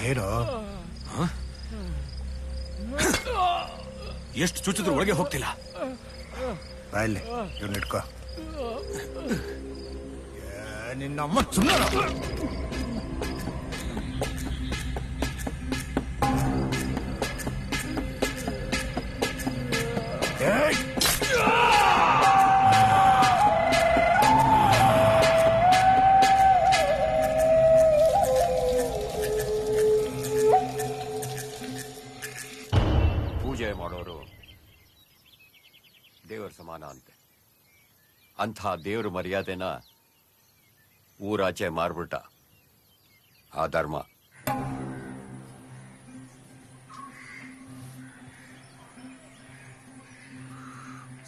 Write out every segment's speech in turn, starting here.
ಏನು ಎಷ್ಟು ಚುಚ್ಚಿದ್ರು ಒಳಗೆ ಹೋಗ್ತಿಲ್ಲ. ಬಾಯಲ್ಲಿ ಇವ್ನ ಇಟ್ಕೋ. ನಿನ್ನಮ್ಮ ಸುಮ್ಮನೆ ಪೂಜೆ ಮಾಡೋರು ದೇವರ ಸಮಾನ ಅಂತೆ. ಅಂಥ ದೇವ್ರ ಮರ್ಯಾದೆನ ಊರಾಚೆ ಮಾರ್ಬಿಟ್ಟ ಆ ಧರ್ಮ.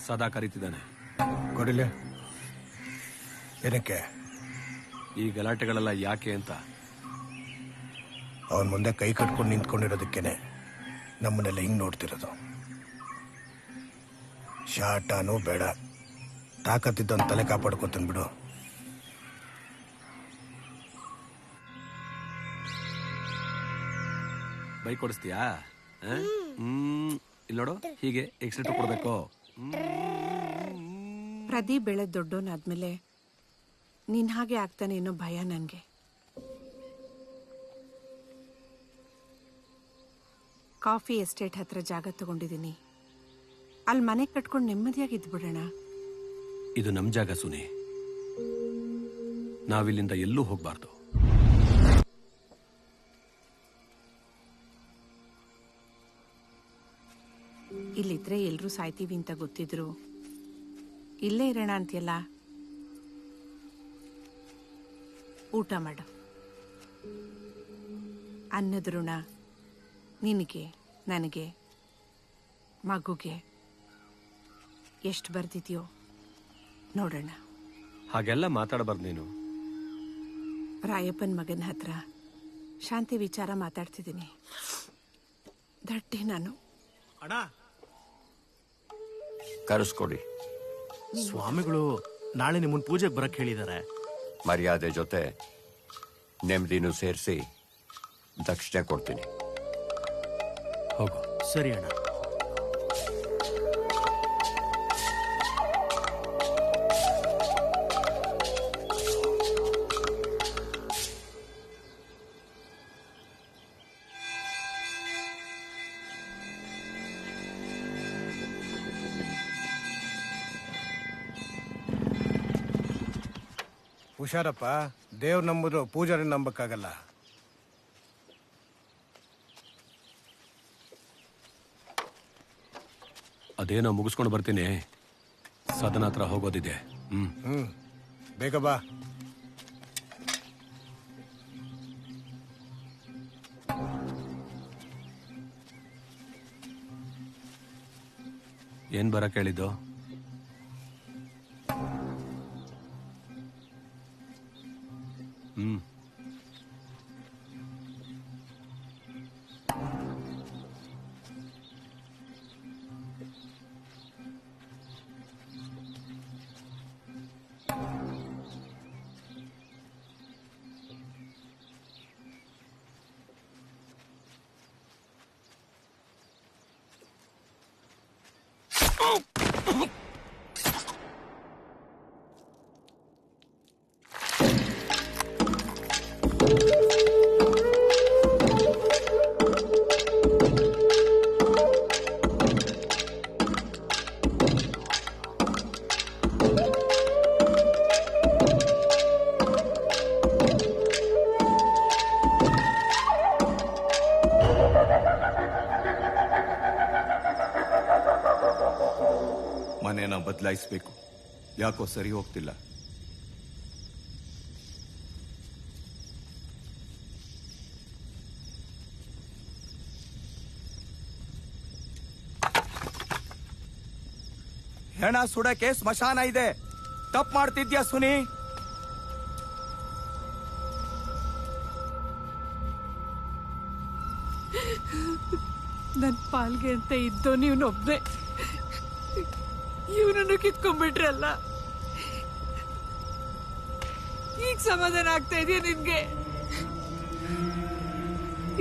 ಸದಾ ಕರೀತಿದ್ದಾನೆ. ಕೊಡಿಲೆ. ಏನಕ್ಕೆ ಈ ಗಲಾಟೆಗಳೆಲ್ಲ ಯಾಕೆ ಅಂತ. ಅವನ್ ಮುಂದೆ ಕೈ ಕಟ್ಕೊಂಡು ನಿಂತ್ಕೊಂಡಿರೋದಕ್ಕೇನೆ ನಮ್ಮನ್ನೆಲ್ಲ ಹಿಂಗ್ ನೋಡ್ತಿರೋದು. ಶಾಟನೂ ಬೇಡ, ತಾಕತ್ತಿದ್ದಂತ ತಲೆ ಕಾಪಾಡ್ಕೊತಾನೆ ಬಿಡು. ಬೈಕ್ ಕೊಡಿಸ್ತೀಯಾ? ಇಲ್ಲಿ ನೋಡು, ಹೀಗೆ ಎಕ್ಸಿಲೇಟರ್ ಕೊಡ್ಬೇಕು. ಪ್ರದೀಪ್ ಬೆಳೆದ್ ದೊಡ್ಡೋನಾದ್ಮೇಲೆ ನೀನ್ ಹಾಗೆ ಆಗ್ತಾನೆ ಅನ್ನೋ ಭಯ ನನ್ಗೆ. ಕಾಫಿ ಎಸ್ಟೇಟ್ ಹತ್ರ ಜಾಗ ತಗೊಂಡಿದ್ದೀನಿ. ಅಲ್ಲಿ ಮನೆ ಕಟ್ಕೊಂಡು ನೆಮ್ಮದಿಯಾಗಿ ಇದ್ಬಿಡೋಣ. ಇದು ನಮ್ ಜಾಗ ಸುನಿ, ನಾವಿಲ್ಲಿಂದ ಎಲ್ಲೂ ಹೋಗ್ಬಾರ್ದು. ಇಲ್ಲಿದ್ರೆ ಎಲ್ರೂ ಸಾಯ್ತೀವಿ ಅಂತ ಗೊತ್ತಿದ್ರು ಇಲ್ಲೇ ಇರೋಣ ಅಂತೆಲ್ಲ. ಊಟ ಮಾಡು. ಅನ್ನದ ಋಣ ನಿನಗೆ, ನನಗೆ, ಮಗುಗೆ ಎಷ್ಟು ಬರ್ದಿದ್ಯೋ ನೋಡೋಣ. ಹಾಗೆಲ್ಲ ಮಾತಾಡಬಾರ್ದು ನೀನು. ರಾಯಪ್ಪನ ಮಗನ ಹತ್ರ ಶಾಂತಿ ವಿಚಾರ ಮಾತಾಡ್ತಿದ್ದೀನಿ. ದಟ್ಟೆ ನಾನು. ಅಣ್ಣ, ಕರೆಸ್ಕೊಡಿ. ಸ್ವಾಮಿಗಳು ನಾಳೆ ನಿಮ್ಮನ್ ಪೂಜೆಗೆ ಬರಕ್ ಹೇಳಿದ್ದಾರೆ. ಮರ್ಯಾದೆ ಜೊತೆ ನೆಮ್ಮದಿನೂ ಸೇರಿಸಿ ದಕ್ಷಿಣೆ ಕೊಡ್ತೀನಿ. ಹೋಗು. ಸರಿ ಅಣ್ಣ. ಹುಷಾರಪ್ಪ, ದೇವ್ರ ನಂಬುದು ಪೂಜಾರಿ ನಂಬಕ್ಕಾಗಲ್ಲ. ಅದೇನೋ ಮುಗಿಸ್ಕೊಂಡು ಬರ್ತೀನಿ. ಸದನ ಹತ್ರ ಹೋಗೋದಿದೆ. ಬೇಗ ಬಾ. ಏನ್ ಬರಕ್ ಹೇಳಿದ್ದು? ಮನೆನ ಬದಲಾಯಿಸಬೇಕು. ಯಾಕೋ ಸರಿ ಹೋಗ್ತಿಲ್ಲ. ಹೆಣ ಸುಡಕ್ಕೆ ಸ್ಮಶಾನ ಇದೆ. ತಪ್ಪು ಮಾಡ್ತಿದ್ಯಾ ಸುನಿ? ನನ್ ಪಾಲ್ಗೆ ಅಂತ ಇದ್ದೋ ನೀವನೊಬ್ನೇ. ಇವನನ್ನು ಕಿತ್ಕೊಂಡ್ಬಿಟ್ರಲ್ಲ. ಈಗ ಸಮಾಧಾನ ಆಗ್ತಾ ಇದೆಯಾ ನಿನ್ಗೆ?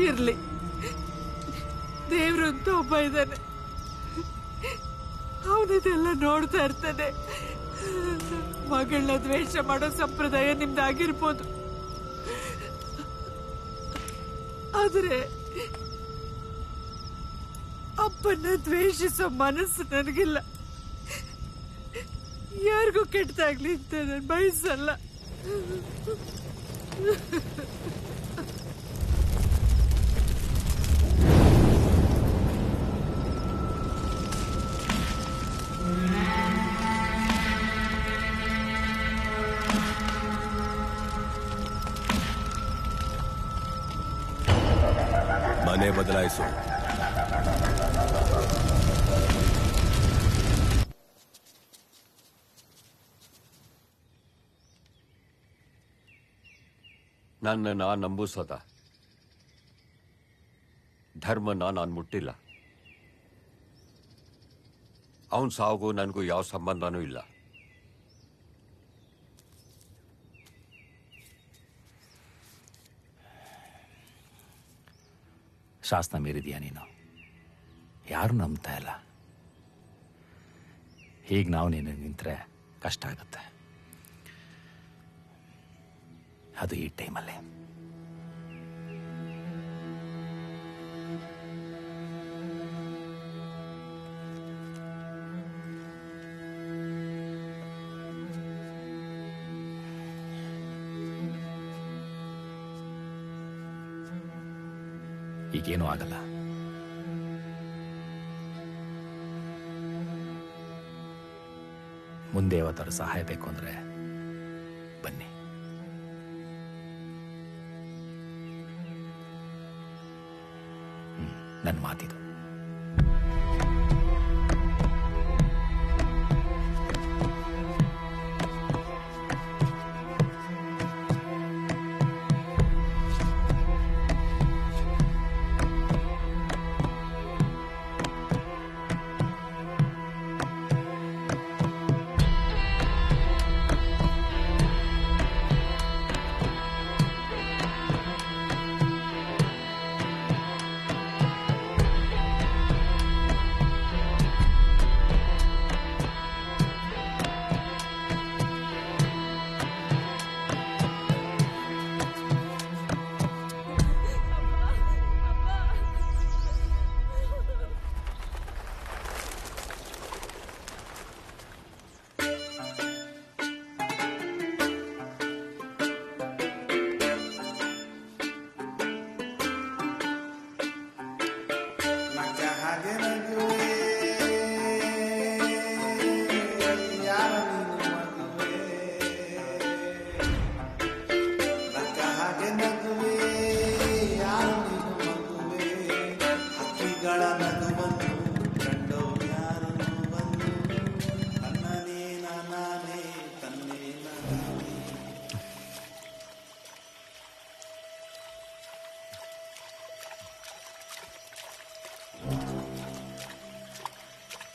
ಇರ್ಲಿ, ದೇವ್ರು ಅಂತ ಒಬ್ಬ ಇದ್ದಾನೆ, ಅವನಿದೆಲ್ಲ ನೋಡ್ತಾ ಇರ್ತಾನೆ. ಮಗಳನ್ನ ದ್ವೇಷ ಮಾಡೋ ಸಂಪ್ರದಾಯ ನಿಮ್ದಾಗಿರ್ಬೋದು, ಆದ್ರೆ ಅಪ್ಪನ್ನ ದ್ವೇಷಿಸೋ ಮನಸ್ಸು ನನಗಿಲ್ಲ. ಯಾರಿಗೂ ಕೆಟ್ಟದಾಗ್ಲಿ ಅಂತ ನಾನು ಬಯಸಲ್ಲ. ಮನೆ ಬದಲಾಯಿಸು. ನನ್ನನ್ನು ನಂಬಿಸೋದ ಧರ್ಮನ ನಾನು ಮುಟ್ಟಿಲ್ಲ. ಅವನ ಸಾವುಗೂ ನನಗೂ ಯಾವ ಸಂಬಂಧನೂ ಇಲ್ಲ. ಶಾಸ್ತ್ರ ಮೀರಿದೀಯ ನೀನು, ಯಾರು ನಂಬ್ತಾ ಇಲ್ಲ. ಹೀಗೆ ನಾವು ನೀನು ನಿಂತರೆ ಕಷ್ಟ ಆಗುತ್ತೆ. ಅದು ಈ ಟೈಮಲ್ಲಿ. ಈಗೇನೂ ಆಗಲ್ಲ. ಮುಂದೆ ಯಾವತ್ತಾರು ಸಹಾಯ ಬೇಕು ಅಂದ್ರೆ ಬನ್ನಿ. ನನ್ನ ಮಾತಿದು.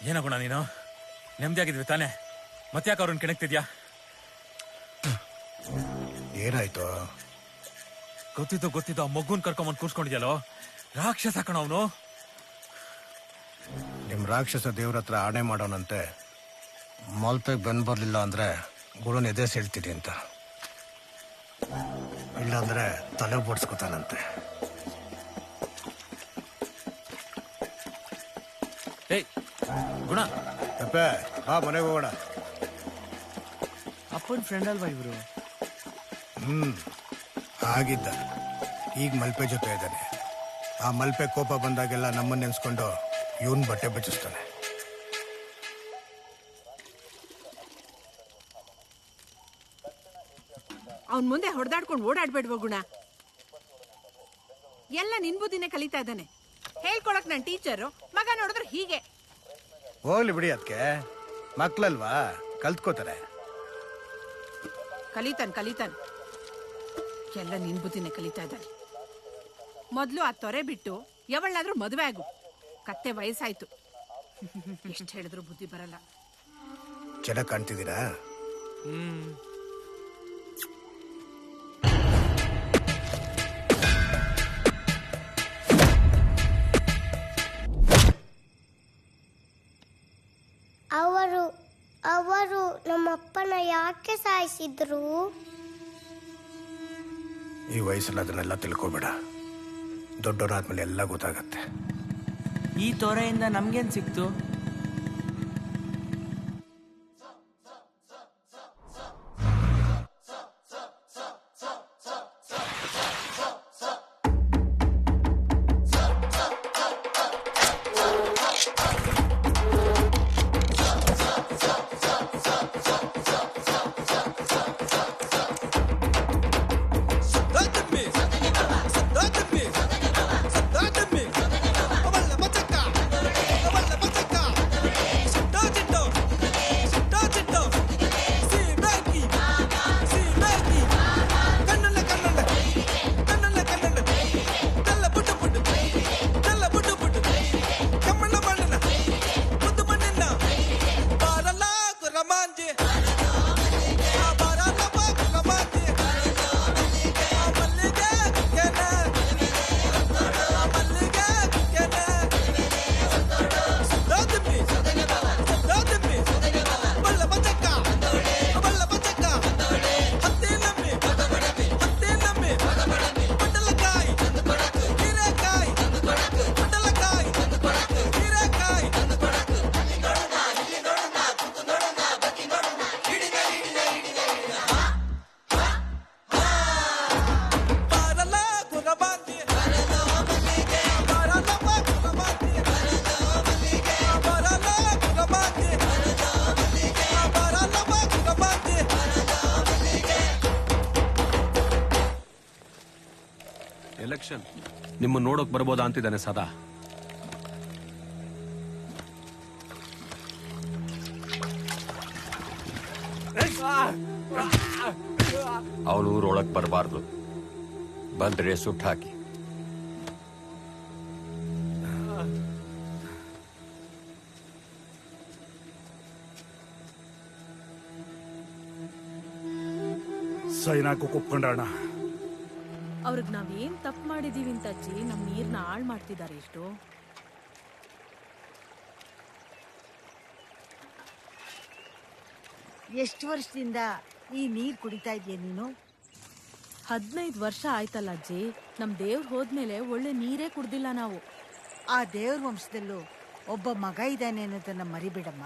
ಏನೋ ಗುಣ ನೀನು ನೆಮ್ಮದಿಯಾಗಿದ್ವಿ ತಾನೆ, ಮತ್ತೆ ಯಾಕೆ ಅವ್ರನ್ನ ಕೆಣಕ್ತಿದ್ಯಾ? ಏನಾಯ್ತು? ಗೊತ್ತಿದ್ದು ಆ ಮಗುನ್ ಕರ್ಕೊಂಬಂದು ಕೂರ್ಸ್ಕೊಂಡಿದ್ಯಲ್ಲೋ, ರಾಕ್ಷಸ ಕಣ ಅವನು. ನಿಮ್ ರಾಕ್ಷಸ ದೇವ್ರ ಹತ್ರ ಆಣೆ ಮಾಡೋನಂತೆ, ಮಲ್ಪೆಗೆ ಬಂದ್ ಬರ್ಲಿಲ್ಲ ಅಂದ್ರೆ ಗುರುನ್ ಎದೆ ಸೇಳ್ತೀನಿ ಅಂತ, ಇಲ್ಲಾಂದ್ರೆ ತಲೆ ಬೋಡ್ಸ್ಕೊತಾನಂತೆ. ಏಯ್ ಗುಣ, ಅಪ್ಪೆ ಬಾ ಮನೆಗೆ ಹೋಗೋಣ. ಅಪ್ಪನ ಫ್ರೆಂಡ್ ಅಲ್ವಾ ಇವರು? ಆಗಿದ್ದ, ಈಗ ಮಲ್ಪೆ ಜೊತೆ ಇದ್ದಾನೆ. ಆ ಮಲ್ಪೆ ಕೋಪ ಬಂದಾಗೆಲ್ಲ ನಮ್ಮನ್ನ ನೆನ್ಸ್ಕೊಂಡು ಇವನ್ ಬಟ್ಟೆ ಬಚ್ಚಿಸ್ತಾನೆ. ಅವನ್ ಮುಂದೆ ಹೊಡೆದಾಡ್ಕೊಂಡು ಓಡಾಡ್ಬೇಡ್ವ ಗುಣ. ಎಲ್ಲ ನಿನ್ ಬುದ್ಧಿನೇ ಕಲಿತಾ ಇದ್ದಾನೆ. ಹೇಳ್ಕೊಳಕ್ ನನ್ ಟೀಚರು, ಮಗ ನೋಡಿದ್ರೆ ಹೀಗೆ. ಹೋಗ್ಲಿ ಬಿಡಿ, ಅದಕ್ಕೆ ಮಕ್ಳಲ್ವಾ, ಕಲ್ತ್ಕೋತಾರೆ. ಕಲಿತಾನ್ ಎಲ್ಲ ನಿನ್ ಬುದ್ಧಿನೇ ಕಲಿತಾ ಇದ್ದಾನೆ. ಮೊದ್ಲು ಆ ತೊರೆ ಬಿಟ್ಟು ಯಾವಳಾದ್ರೂ ಮದುವೆ ಆಗು. ಕತ್ತೆ ವಯಸ್ಸಾಯ್ತು, ಎಷ್ಟು ಹೇಳಿದ್ರು ಬುದ್ಧಿ ಬರಲ್ಲ. ಚೆನ್ನಾಗಿ ಕಾಣ್ತಿದ್ದೀರಾ? ಯಾಕೆ ಸಾಯಿಸಿದ್ರು? ಈ ವಯಸ್ಸಲ್ಲಿ ಅದನ್ನೆಲ್ಲ ತಿಳ್ಕೊಬೇಡ. ದೊಡ್ಡವರಾದ್ಮೇಲೆ ಎಲ್ಲ ಗೊತ್ತಾಗತ್ತೆ. ಈ ತೊರೆಯಿಂದ ನಮ್ಗೇನ್ ಸಿಕ್ತು? ಎಲೆಕ್ಷನ್ ನಿಮ್ಮ ನೋಡೋಕ್ ಬರ್ಬೋದಾ ಅಂತಿದ್ದಾನೆ ಸದಾ. ಅವನು ಊರೊಳಗ್ ಬರಬಾರ್ದು. ಬಂದ್ರೆ ಸುಟ್ಟಾಕಿ. ಸೈನಾಕು ಕುಪ್ಕೊಂಡಣ. ಅವ್ರಿಗೆ ನಾವೇನ್ ತಪ್ಪು ಮಾಡಿದೀವಿ ಅಂತ ಅಜ್ಜಿ ನಮ್ ನೀರ್ನ ಹಾಳು ಮಾಡ್ತಿದ್ದಾರೆ. ಎಷ್ಟು ಎಷ್ಟು ವರ್ಷದಿಂದ ಈ ನೀರ್ ಕುಡಿತಾ ಇದೆಯಾ ನೀನು? 15 ವರ್ಷ ಆಯ್ತಲ್ಲ ಅಜ್ಜಿ. ನಮ್ ದೇವ್ರು ಹೋದ್ಮೇಲೆ ಒಳ್ಳೆ ನೀರೇ ಕುಡ್ದಿಲ್ಲ ನಾವು. ಆ ದೇವ್ರ ವಂಶದಲ್ಲೂ ಒಬ್ಬ ಮಗ ಇದ್ದಾನೆ ಅನ್ನೋದನ್ನ ಮರಿಬಿಡಮ್ಮ.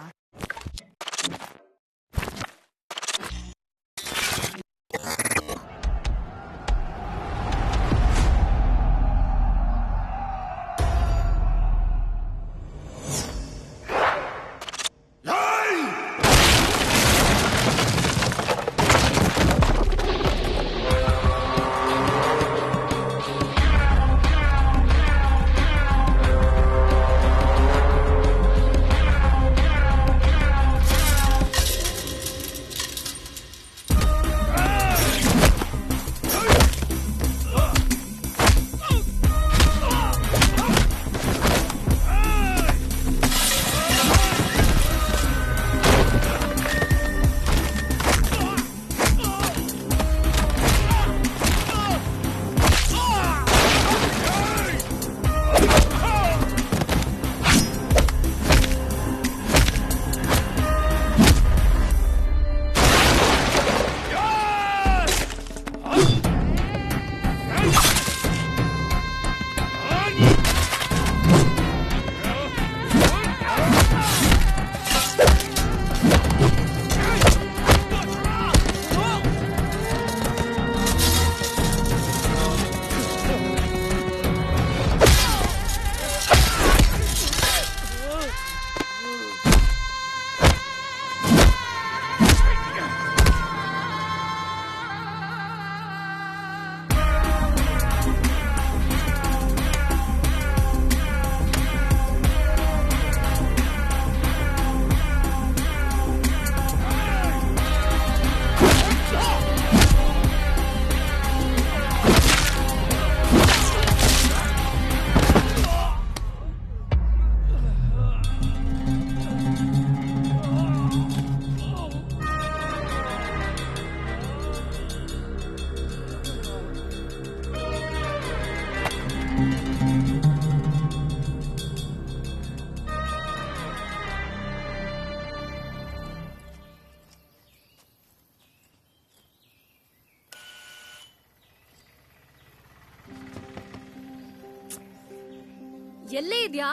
ಎಲ್ಲೇ ಇದ್ಯಾ?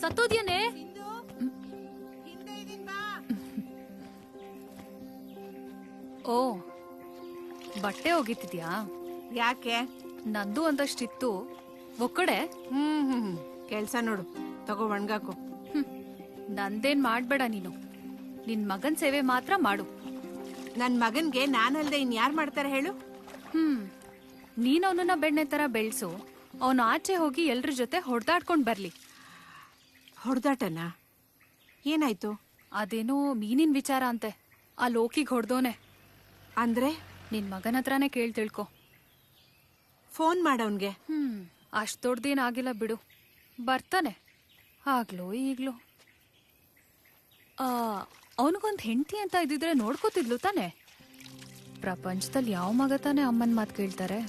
ಸತ್ತೋದ್ಯನೆ? ಓ, ಬಟ್ಟೆ ಒಗಿತಿದ್ಯಾ? ಯಾಕೆ? ನಂದು ಒಂದಷ್ಟಿತ್ತು, ಒಕ್ಕಡೆ. ಕೆಲ್ಸ ನೋಡು, ತಗೋ ಒಣ್ಗಾಕು. ನಂದೇನ್ ಮಾಡ್ಬೇಡ ನೀನು. ನಿನ್ ಮಗನ್ ಸೇವೆ ಮಾತ್ರ ಮಾಡು. ನನ್ ಮಗನ್ಗೆ ನಾನಲ್ದೆ ಇನ್ಯಾರ್ ಮಾಡ್ತಾರೆ ಹೇಳು? ನೀನ್ ಅವನನ್ನ ಬೆಣ್ಣೆ ತರ ಬೆಳ್ಸು, ಅವನು ಆಚೆ ಹೋಗಿ ಎಲ್ರ ಜೊತೆ ಹೊಡ್ದಾಡ್ಕೊಂಡ್ ಬರ್ಲಿ. ಹೊಡ್ದಾಟನ? ಏನಾಯ್ತು? ಅದೇನೋ ಮೀನಿನ ವಿಚಾರ ಅಂತೆ. ಆ ಲೋಕಿಗ್ ಹೊಡ್ದೋನೆ. ಅಂದ್ರೆ ನಿನ್ ಮಗನ ಹತ್ರನೇ ಕೇಳ್ ತಿಳ್ಕೊ. ಫೋನ್ ಮಾಡವನ್ಗೆ. ಅಷ್ಟ್ ದೊಡ್ಡದೇನಾಗಿಲ್ಲ ಬಿಡು, ಬರ್ತಾನೆ ಆಗ್ಲೋ ಈಗ್ಲೋ. ಅವನಿಗೊಂದ್ ಹೆಂಡತಿ ಅಂತ ಇದ್ದಿದ್ರೆ ನೋಡ್ಕೋತಿದ್ಲು ತಾನೆ. ಪ್ರಪಂಚದಲ್ಲಿ ಯಾವ ಮಗ ತಾನೆ ಅಮ್ಮನ್ ಮಾತ್ ಕೇಳ್ತಾರೆ?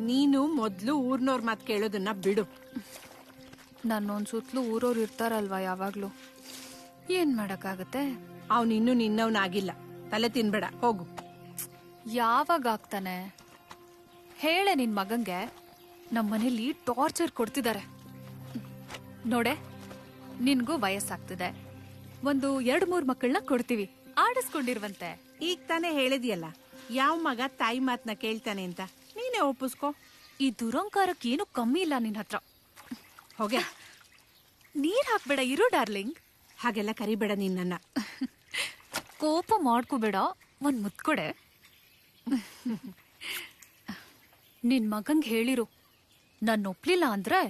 ನೀನು ಮೊದ್ಲು ಊರ್ನೋರ್ ಮಾತ್ ಕೇಳೋದನ್ನ ಬಿಡು. ನನ್ನೊಂದ್ ಸುತ್ಲು ಊರವ್ರು ಇರ್ತಾರಲ್ವಾ ಯಾವಾಗ್ಲೂ. ಏನ್ ಮಾಡಕ್ಕಾಗತ್ತೆ? ಅವನಿನ್ನೂ ನಿನ್ನವನಾಗಿಲ್ಲ, ತಲೆ ತಿನ್ಬೇಡ, ಹೋಗು. ಯಾವಾಗ ಆಗ್ತಾನೆ ಹೇಳೆ ನಿನ್ ಮಗಂಗೆ? ನಮ್ಮನೇಲಿ ಟಾರ್ಚರ್ ಕೊಡ್ತಿದ್ದಾರೆ ನೋಡೆ. ನಿನ್ಗೂ ವಯಸ್ಸಾಗ್ತಿದೆ, ಒಂದು 2-3 ಮಕ್ಕಳನ್ನ ಕೊಡ್ತೀವಿ, ಆಡಿಸ್ಕೊಂಡಿರುವಂತೆ. ಈಗ ತಾನೇ ಹೇಳಿದ್ಯಲ್ಲ, ಯಾವ ಮಗ ತಾಯಿ ಮಾತ್ನ ಕೇಳ್ತಾನೆ ಅಂತ. ನೀನೇ ಒಪ್ಪಿಸ್ಕೊ. ಈ ದುರಂಕಾರಕ್ಕೆ ಏನು ಕಮ್ಮಿ ಇಲ್ಲ ನಿನ್ ಹತ್ರ. ಹೋಗೆ. ನೀರ್ ಹಾಕ್ಬೇಡ ಇರು ಡಾರ್ಲಿಂಗ್. ಹಾಗೆಲ್ಲ ಕರಿಬೇಡ ನಿನ್ನ. ಕೋಪ ಮಾಡ್ಕೋಬೇಡ, ಒಂದ್ ಮುತ್ಕೊಡೆ. ನಿನ್ ಮಗಂಗ್ ಹೇಳಿರು, ನನ್ ಒಪ್ಲಿಲ್ಲ ಅಂದ್ರೆ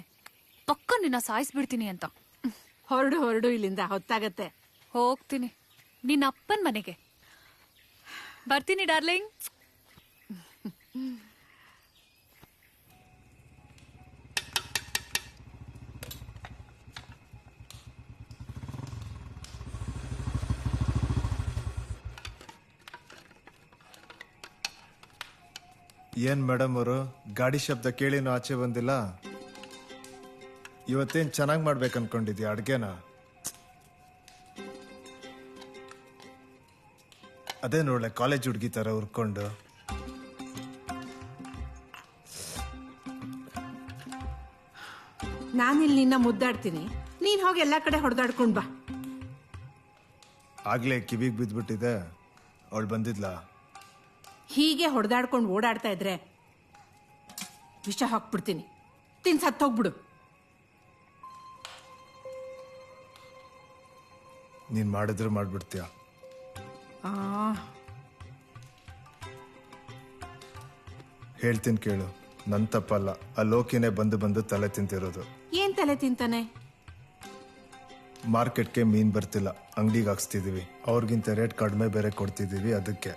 ಪಕ್ಕ ನಿನ್ನ ಸಾಯಿಸ್ಬಿಡ್ತೀನಿ ಅಂತ. ಹೊರಡು ಇಲ್ಲಿಂದ, ಹೊತ್ತಾಗತ್ತೆ. ಹೋಗ್ತೀನಿ ನಿನ್ನ ಅಪ್ಪನ್ ಮನೆಗೆ. ಬರ್ತೀನಿ ಡಾರ್ಲಿಂಗ್. ಏನ್ ಮೇಡಮ್ ಅವರು ಗಾಡಿ ಶಬ್ದ ಕೇಳಿನೂ ಆಚೆ ಬಂದಿಲ್ಲ? ಇವತ್ತೇನ್ ಚೆನ್ನಾಗಿ ಮಾಡ್ಬೇಕು ಅನ್ಕೊಂಡಿದ್ಯಾ ಅಡ್ಗೆನ? ಅದೇ ನೋಡ್ಲೆ ಕಾಲೇಜ್ ಹುಡುಗಿ ತರ ಉರ್ಕೊಂಡು. ನಾನಿಲ್ಲಿ ನಿನ್ನ ಮುದ್ದಾಡ್ತೀನಿ, ನೀನ್ ಹೋಗಿ ಎಲ್ಲಾ ಕಡೆ ಹೊಡೆದಾಡ್ಕೊಂಡ್ ಬಾ. ಆಗ್ಲೇ ಕಿವಿಗ್ ಬಿದ್ಬಿಟ್ಟಿದೆ. ಅವಳು ಬಂದಿದ್ಲಾ? ಹೀಗೆ ಹೊಡೆದಾಡ್ಕೊಂಡು ಓಡಾಡ್ತಾ ಇದ್ರೆ ವಿಷ ಹಾಕ್ಬಿಡ್ತೀನಿ, ತಿನ್ ಸತ್ತೋಗ್ಬಿಡು. ನೀನ್ ಮಾಡಿದ್ರೆ ಮಾಡ್ಬಿಡ್ತೀಯ? ಹೇಳ್ತೀನಿ ಕೇಳು, ನನ್ ತಪ್ಪಲ್ಲ. ಆ ಲೋಕಿನೇ ಬಂದು ತಲೆ ತಿಂತಿರೋದು. ಏನ್ ತಲೆ ತಿಂತಾನೆ? ಮಾರ್ಕೆಟ್ಗೆ ಮೀನ್ ಬರ್ತಿಲ್ಲ, ಅಂಗಡಿಗೆ ಹಾಕ್ಸ್ತಿದೀವಿ. ಅವ್ರಿಗಿಂತ ರೇಟ್ ಕಡಿಮೆ ಬೇರೆ ಕೊಡ್ತಿದೀವಿ, ಅದಕ್ಕೆ.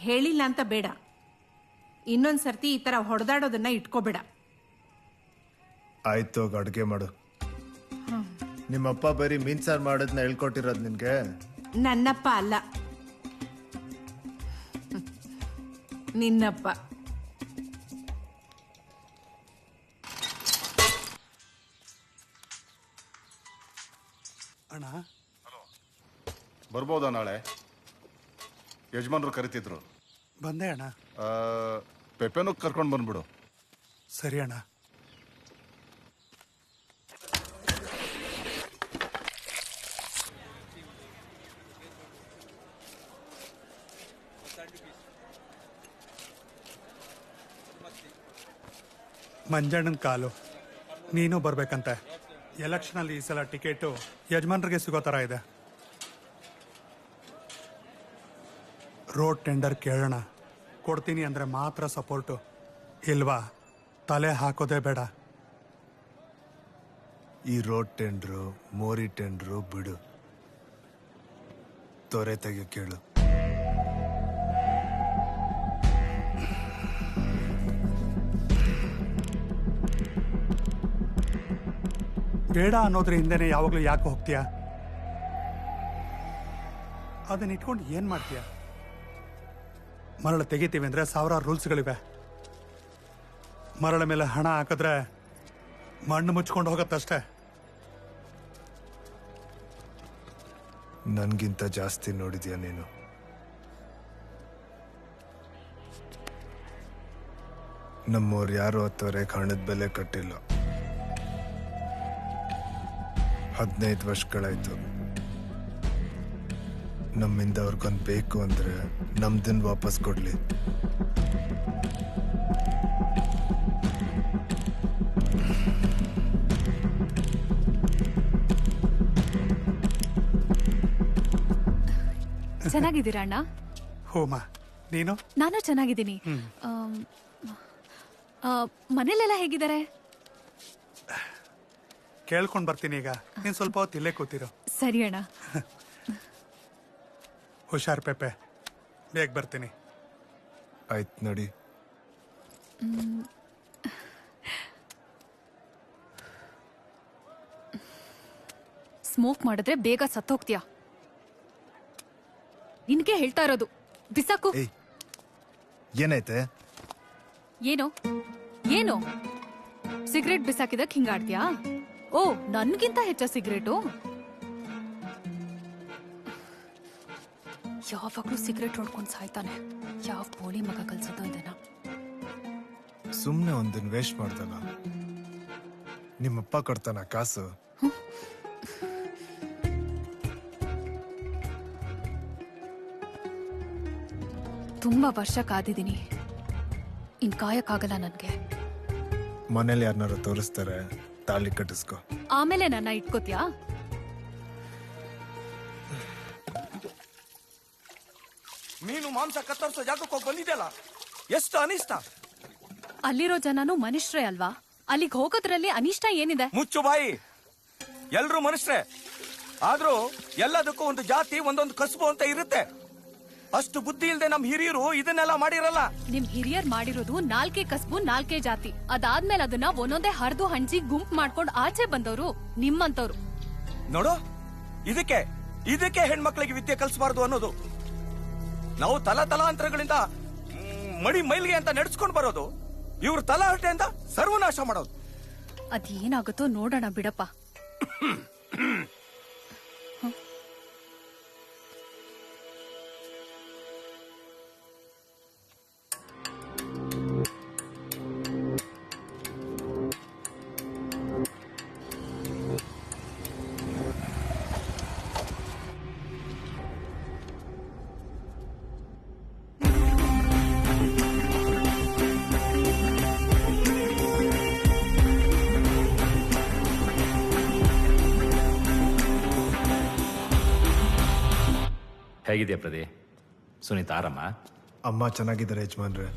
ಹೇಳಿಲ್ಲ ಅಂತ ಬೇಡ, ಇನ್ನೊಂದ್ಸರ್ತಿ ಈ ತರ ಹೊಡೆದಾಡೋದನ್ನ ಇಟ್ಕೋಬೇಡ. ಆಯ್ತು, ಅಡ್ಗೆ ಮಾಡು. ನಿಮ್ಮಪ್ಪ ಬರೀ ಮೀನ್ ಸಾರು ಮಾಡೋದನ್ನ ಹೇಳ್ಕೊಟ್ಟಿರೋದು ನಿನ್ಗೆ? ನನ್ನಪ್ಪ ಅಲ್ಲ, ನಿನ್ನಪ್ಪ. ಅಣ್ಣ ಬರ್ಬೋದಾ ನಾಳೆ? ಯಜಮಾನ್ರು ಕರಿತಿದ್ರು. ಬಂದೆ ಅಣ್ಣ. ಪೆಪ್ಪೆನೂ ಕರ್ಕೊಂಡು ಬಂದ್ಬಿಡು. ಸರಿ ಅಣ್ಣ. ಮಂಜಣ್ಣನ ಕಾಲು, ನೀನು ಬರ್ಬೇಕಂತೆ. ಎಲೆಕ್ಷನಲ್ಲಿ ಈ ಸಲ ಟಿಕೆಟು ಯಜಮಾನ್ರಿಗೆ ಸಿಗೋ ಥರ ಇದೆ. ರೋಡ್ ಟೆಂಡರ್ ಕೇಳೋಣ, ಕೊಡ್ತೀನಿ ಅಂದರೆ ಮಾತ್ರ ಸಪೋರ್ಟು, ಇಲ್ವಾ ತಲೆ ಹಾಕೋದೇ ಬೇಡ. ಈ ರೋಡ್ ಟೆಂಡ್ರು, ಮೋರಿ ಟೆಂಡ್ರು ಬಿಡು, ತೊರೆ ತೆಗೆ ಕೇಳು. ಬೇಡ ಅನ್ನೋದ್ರ ಹಿಂದೆನೆ ಯಾವಾಗಲೂ ಯಾಕೆ ಹೋಗ್ತೀಯ? ಅದನ್ನ ಇಟ್ಕೊಂಡು ಏನ್ ಮಾಡ್ತೀಯ? ಮರಳು ತೆಗಿತೀವಿ ಅಂದ್ರೆ 1000 ರೂಲ್ಸ್ಗಳಿವೆ. ಮರಳ ಮೇಲೆ ಹಣ ಹಾಕಿದ್ರೆ ಮಣ್ಣು ಮುಚ್ಕೊಂಡು ಹೋಗತ್ತಷ್ಟೇ. ನನ್ಗಿಂತ ಜಾಸ್ತಿ ನೋಡಿದ್ಯಾ ನೀನು. ನಮ್ಮವ್ರು ಯಾರು ಹತ್ತವರೆಗೆ ಹಣದ ಬೆಲೆ ಕಟ್ಟಿಲ್ಲ. 15 ವರ್ಷಗಳಾಯ್ತು. ನಮ್ಮಿಂದ ಅವ್ರಿಗೊಂದು ಬೇಕು ಅಂದ್ರೆ ನಮ್ದನ್ ವಾಪಸ್ ಕೊಡ್ಲಿ. ಚೆನ್ನಾಗಿದ್ದೀರಾ ಅಣ್ಣ? ಹೋಮ, ನೀನು? ನಾನು ಚೆನ್ನಾಗಿದ್ದೀನಿ. ಮನೇಲೆಲ್ಲ ಹೇಗಿದ್ದಾರೆ? ಕೇಳ್ಕೊಂಡ್ ಬರ್ತೀನಿ ಈಗ. ನೀನ್ ಸ್ವಲ್ಪ ಹೊತ್ತು ಇಲ್ಲೇ ಕೂತಿರೋ. ಸರಿ ಅಣ್ಣ. ಹುಷಾರ್ ಪೆಪೆ, ಬೇಗ ಬರ್ತೀನಿ. ಆಯ್ತು ನೋಡಿ. ಸ್ಮೋಕ್ ಮಾಡಿದ್ರೆ ಬೇಗ ಸತ್ತೋಗ್ತೀಯಾ. ನಿನ್ಗೆ ಹೇಳ್ತಾ ಇರೋದು, ಬಿಸಾಕು. ಏನೈತೆ? ಏನೋ ಏನೋ ಸಿಗರೇಟ್ ಬಿಸಾಕಿದಕ್ ಹಿಂಗಾಡ್ತೀಯಾ? ಓ, ನನ್ಗಿಂತ ಹೆಚ್ಚ ಸಿಗರೇಟು? ಯಾವಾಗ್ಲೂ ಸಿಗರೇಟ್ ಹೊಡ್ಕೊಂಡು ಸಾಯ್ತಾನೆ. ಯಾವ ಪೋಲಿ ಮಗ ಕಲ್ಸೋದು ಇದನ್ನ? ಸುಮ್ನೆ ಒಂದನ್ ವೇಸ್ಟ್ ಮಾಡ್ದಲ್ಲ. ನಿಮ್ಮಪ್ಪ ಕೊಡ್ತಾನ ಕಾಸು? ತುಂಬಾ ವರ್ಷ ಕಾದಿದ್ದೀನಿ. ಇನ್ ಕಾಯಕ್ಕಾಗಲ್ಲ ನನ್ಗೆ. ಮನೇಲಿ ಯಾರನ್ನಾರು ತೋರಿಸ್ತಾರೆ, ತಾಳಿ ಕಟ್ಟಿಸ್ಕೊ. ಆಮೇಲೆ ನನ್ನ ಇಟ್ಕೋತ್ಯಾ? ಮೀನು ಮಾಂಸ ಕತ್ತರಿಸೋ ಜಾಗಕ್ಕೆ ಹೋಗಿ ಬಂದಿದೆಯಲ್ಲ, ಎಷ್ಟು ಅನಿಷ್ಟ. ಅಲ್ಲಿರೋ ಜನನು ಮನುಷ್ಯರೇ ಅಲ್ವಾ? ಅಲ್ಲಿಗೆ ಹೋಗೋದ್ರಲ್ಲಿ ಅನಿಷ್ಟ ಏನಿದೆ? ಮುಚ್ಚು ಬಾಯಿ. ಎಲ್ರು ಮನುಷ್ಯರೇ, ಆದ್ರೂ ಎಲ್ಲದಕ್ಕೂ ಒಂದು ಜಾತಿ, ಒಂದೊಂದು ಕಸುಬು ಅಂತ ಇರುತ್ತೆ. ಅಷ್ಟು ಬುದ್ಧಿ ಇಲ್ದೆ ನಮ್ ಹಿರಿಯರು ಇದನ್ನೆಲ್ಲ ಮಾಡಿರಲ್ಲ. ನಿಮ್ ಹಿರಿಯರ್ ಮಾಡಿರೋದು 4 ಕಸ್ಬು 4 ಜಾತಿ. ಅದಾದ್ಮೇಲೆ ಅದನ್ನ ಒಂದೊಂದೇ ಹರಿದು ಹಂಚಿ ಗುಂಪು ಮಾಡ್ಕೊಂಡು ಆಚೆ ಬಂದವರು ನಿಮ್ಮಂತವ್ರು. ನೋಡು, ಇದಕ್ಕೆ ಹೆಣ್ಮಕ್ಳಿಗೆ ವಿದ್ಯೆ ಕಲಿಸಬಾರ್ದು ಅನ್ನೋದು. ನಾವು ತಲಾಂತರಗಳಿಂದ ಮಡಿ ಮೈಲಿಗೆ ಅಂತ ನಡೆಸ್ಕೊಂಡು ಬರೋದು, ಇವ್ರು ತಲಾಹಟೆಯಿಂದ ಸರ್ವನಾಶ ಮಾಡೋದು. ಅದೇನಾಗುತ್ತೋ ನೋಡೋಣ ಬಿಡಪ್ಪ. ಹೇಗಿದೆಯಾ ಪ್ರದಿ? ಸುನೀತಾ ಆರಾಮ? ಅಮ್ಮ ಚೆನ್ನಾಗಿದ್ದಾರೆ ಯಜಮಾನ್ರೆ.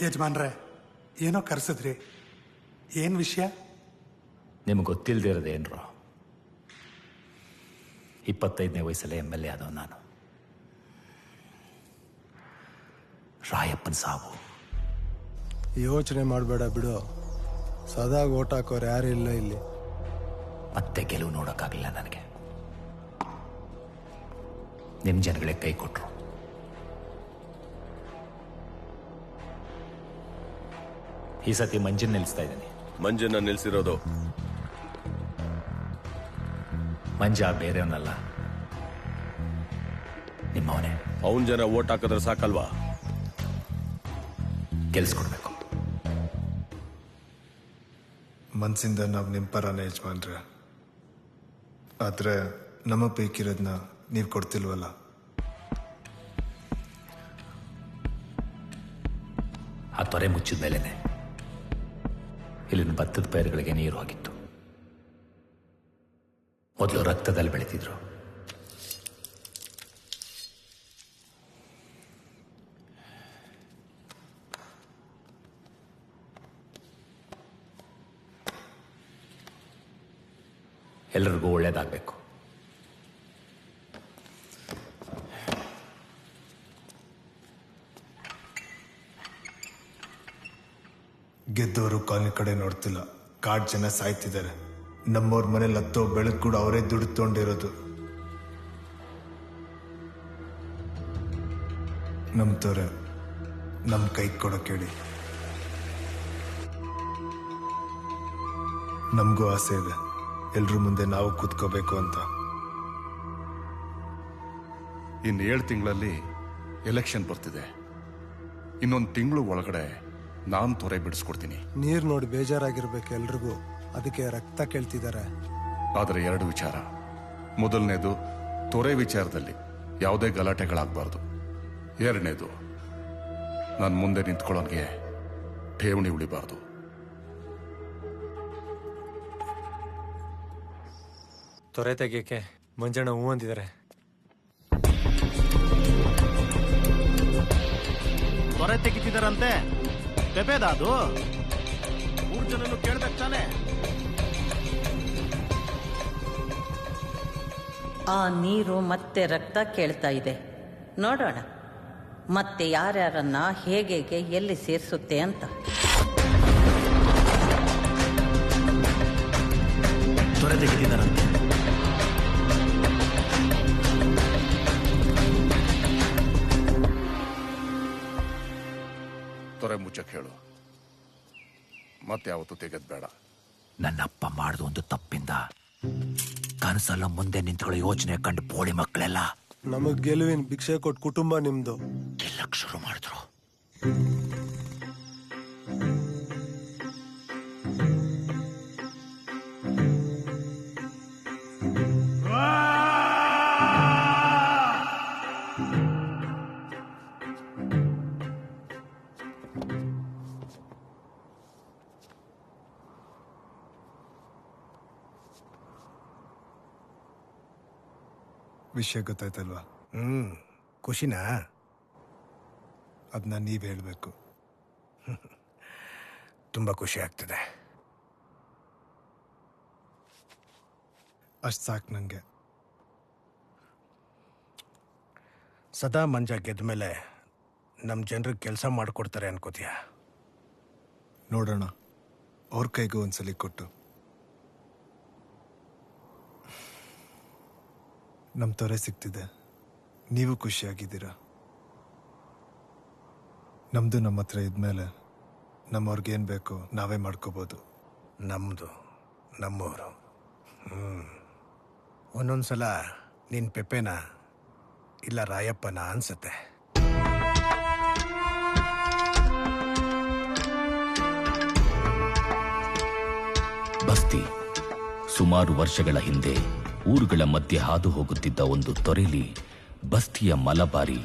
ಯಜಮಾನ್ರೆ, ಏನೋ ಕರ್ಸಿದ್ರಿ, ಏನ್ ವಿಷಯ? ನಿಮ್ಗೆ ಗೊತ್ತಿಲ್ಲದೆ ಇರೋದೇನ್ರು? 25ನೇ ವಯಸ್ಸಲ್ಲೇ MLA ಆದವ ನಾನು. ರಾಯಪ್ಪನ್ ಸಾವು. ಯೋಚನೆ ಮಾಡಬೇಡ ಬಿಡು. ಸದಾ ಓಟ್ ಹಾಕೋರು ಯಾರು ಇಲ್ಲ ಇಲ್ಲಿ. ಮತ್ತೆ ಗೆಲುವು ನೋಡೋಕ್ಕಾಗಲಿಲ್ಲ ನನಗೆ. ನಿಮ್ ಜನಗಳೇ ಕೈ ಕೊಟ್ರು. ಈ ಸತಿ ಮಂಜನ್ ನಿಲ್ಲಿಸ್ತಾ ಇದ್ದೀನಿ. ಮಂಜನ್ನ ನಿಲ್ಸಿರೋದು ಮಂಜ ಬೇರೆಯವನಲ್ಲ, ನಿಮ್ಮವನೇ. ಅವನ್ ಜನ ಓಟ್ ಹಾಕಿದ್ರೆ ಸಾಕಲ್ವಾ? ಗೆಲ್ಸ್ಕೊಡ್ಬೇಕು. ಮನ್ಸಿಂದ ನಾವು ನಿಮ್ಮ ಪರನೇ ಯಜಮಾನ್ರೆ. ಆದ್ರೆ ನಮಗ್ ಬೇಕಿರೋದನ್ನ ನೀವು ಕೊಡ್ತಿಲ್ವಲ್ಲ. ಆ ತೊರೆ ಮುಚ್ಚಿದ ಮೇಲೇನೆ ಇಲ್ಲಿನ ಭತ್ತದ ಪೈರುಗಳಿಗೆ ನೀರು ಹೋಗಿತ್ತು. ಮೊದಲು ರಕ್ತದಲ್ಲಿ ಬೆಳೀತಿದ್ರು. ಎಲ್ಲರಿಗೂ ಒಳ್ಳೇದಾಗಬೇಕು. ಗೆದ್ದವರು ಕಾಲನಿ ಕಡೆ ನೋಡ್ತಿಲ್ಲ. ಕಾಡ್ ಜನ ಸಾಯ್ತಿದ್ದಾರೆ. ನಮ್ಮವ್ರ ಮನೇಲಿ ಹತ್ತೋ ಬೆಳಕು ಕೂಡ ಅವರೇ ದುಡ್ಡು ತಗೊಂಡಿರೋದು. ನಮ್ಮ ತೊರೆ ನಮ್ಮ ಕೈ ಕೊಡೋಕೆ ಹೇಳಿ. ನಮಗೂ ಆಸೆ ಇದೆ ಎಲ್ರ ಮುಂದೆ ನಾವು ಕೂತ್ಕೋಬೇಕು ಅಂತ. ಇನ್ನು 7 ತಿಂಗಳಲ್ಲಿ ಎಲೆಕ್ಷನ್ ಬರ್ತಿದೆ. ಇನ್ನೊಂದು ತಿಂಗಳು ಒಳಗಡೆ ನಾನು ತೊರೆ ಬಿಡಿಸ್ಕೊಡ್ತೀನಿ. ನೀರ್ ನೋಡಿ ಬೇಜಾರಾಗಿರ್ಬೇಕು ಎಲ್ರಿಗೂ, ಅದಕ್ಕೆ ರಕ್ತ ಕೇಳ್ತಿದ್ದಾರೆ. ಆದರೆ 2 ವಿಚಾರ. ಮೊದಲನೇದು, ತೊರೆ ವಿಚಾರದಲ್ಲಿ ಯಾವುದೇ ಗಲಾಟೆಗಳಾಗಬಾರ್ದು. 2ನೇದು, ನಾನು ಮುಂದೆ ನಿಂತ್ಕೊಳ್ಳೋನ್ಗೆ ಠೇವಣಿ ಉಳಿಬಾರ್ದು. ತೊರೆ ತೆಗಿಯಕ್ಕೆ ಮಂಜಣ್ಣ ಹೂ ಅಂದಿದ್ದಾರೆ. ತೊರೆ ತೆಗಿತಿದಾರಂತೆ. ಪೆಪೆದ ಅದು 3 ಜನನು ಕೇಳ್ಬೇಕು ತಾನೆ. ಆ ನೀರು ಮತ್ತೆ ರಕ್ತ ಕೇಳ್ತಾ ಇದೆ. ನೋಡೋಣ ಮತ್ತೆ ಯಾರ್ಯಾರನ್ನ ಹೇಗೆ ಎಲ್ಲಿ ಸೇರಿಸುತ್ತೆ ಅಂತ. ತೊರೆ ತೆಗಿತಿದಾರಂತೆ. ತೊರೆ ಮುಚ್ಚಕ್ಕೆ ಹೇಳು. ಮತ್ತೆ ಯಾವತ್ತೂ ತೆಗೆದ್ ಬೇಡ. ನನ್ನಪ್ಪ ಮಾಡಿದ ಒಂದು ತಪ್ಪಿಂದ ಕನಸಲ್ಲ ಮುಂದೆ ನಿಂತ್ಕೊಳ್ಳೋ ಯೋಚನೆ ಕಂಡು ಪೋಳಿ ಮಕ್ಕಳೆಲ್ಲ ನಮಗ್ ಗೆಲುವಿನ ಭಿಕ್ಷೆ ಕೊಟ್ಟು ಕುಟುಂಬ ನಿಮ್ದು ಗೆಲ್ಲಕ್ ಶುರು ಮಾಡಿದ್ರು. ವಿಷಯ ಗೊತ್ತಾಯ್ತಲ್ವಾ? ಖುಷಿನಾ? ಅದನ್ನ ನೀವ್ ಹೇಳ್ಬೇಕು. ತುಂಬಾ ಖುಷಿ ಆಗ್ತದೆ. ಅಷ್ಟ್ ಸಾಕು ನಂಗೆ. ಸದಾ ಮಂಜ ಗೆದ್ದ ಮೇಲೆ ನಮ್ಮ ಜನರಿಗೆ ಕೆಲಸ ಮಾಡಿಕೊಡ್ತಾರೆ ಅನ್ಕೋತೀಯ? ನೋಡೋಣ, ಅವ್ರ ಕೈಗೂ ಒಂದ್ಸಲಿ ಕೊಟ್ಟು. ನಮ್ಮ ತೊರೆ ಸಿಗ್ತಿದೆ, ನೀವು ಖುಷಿಯಾಗಿದ್ದೀರಾ. ನಮ್ದು ನಮ್ಮ ಹತ್ರ ಇದ್ಮೇಲೆ ನಮ್ಮವ್ರಿಗೇನು ಬೇಕೋ ನಾವೇ ಮಾಡ್ಕೋಬೋದು. ನಮ್ಮದು ನಮ್ಮವರು. ಒಂದೊಂದ್ಸಲ ನಿನ್ನ ಪೆಪ್ಪೆನ ಇಲ್ಲ ರಾಯಪ್ಪನ ಅನ್ಸತ್ತೆ. ಬಸ್ತಿ ಸುಮಾರು ವರ್ಷಗಳ ಹಿಂದೆ ಊರುಗಳ ಮಧ್ಯೆ ಹಾದು ಹೋಗುತ್ತಿದ್ದ ಒಂದು ತೊರೆಲಿ ಬಸ್ತಿಯ ಮಲಬಾರಿ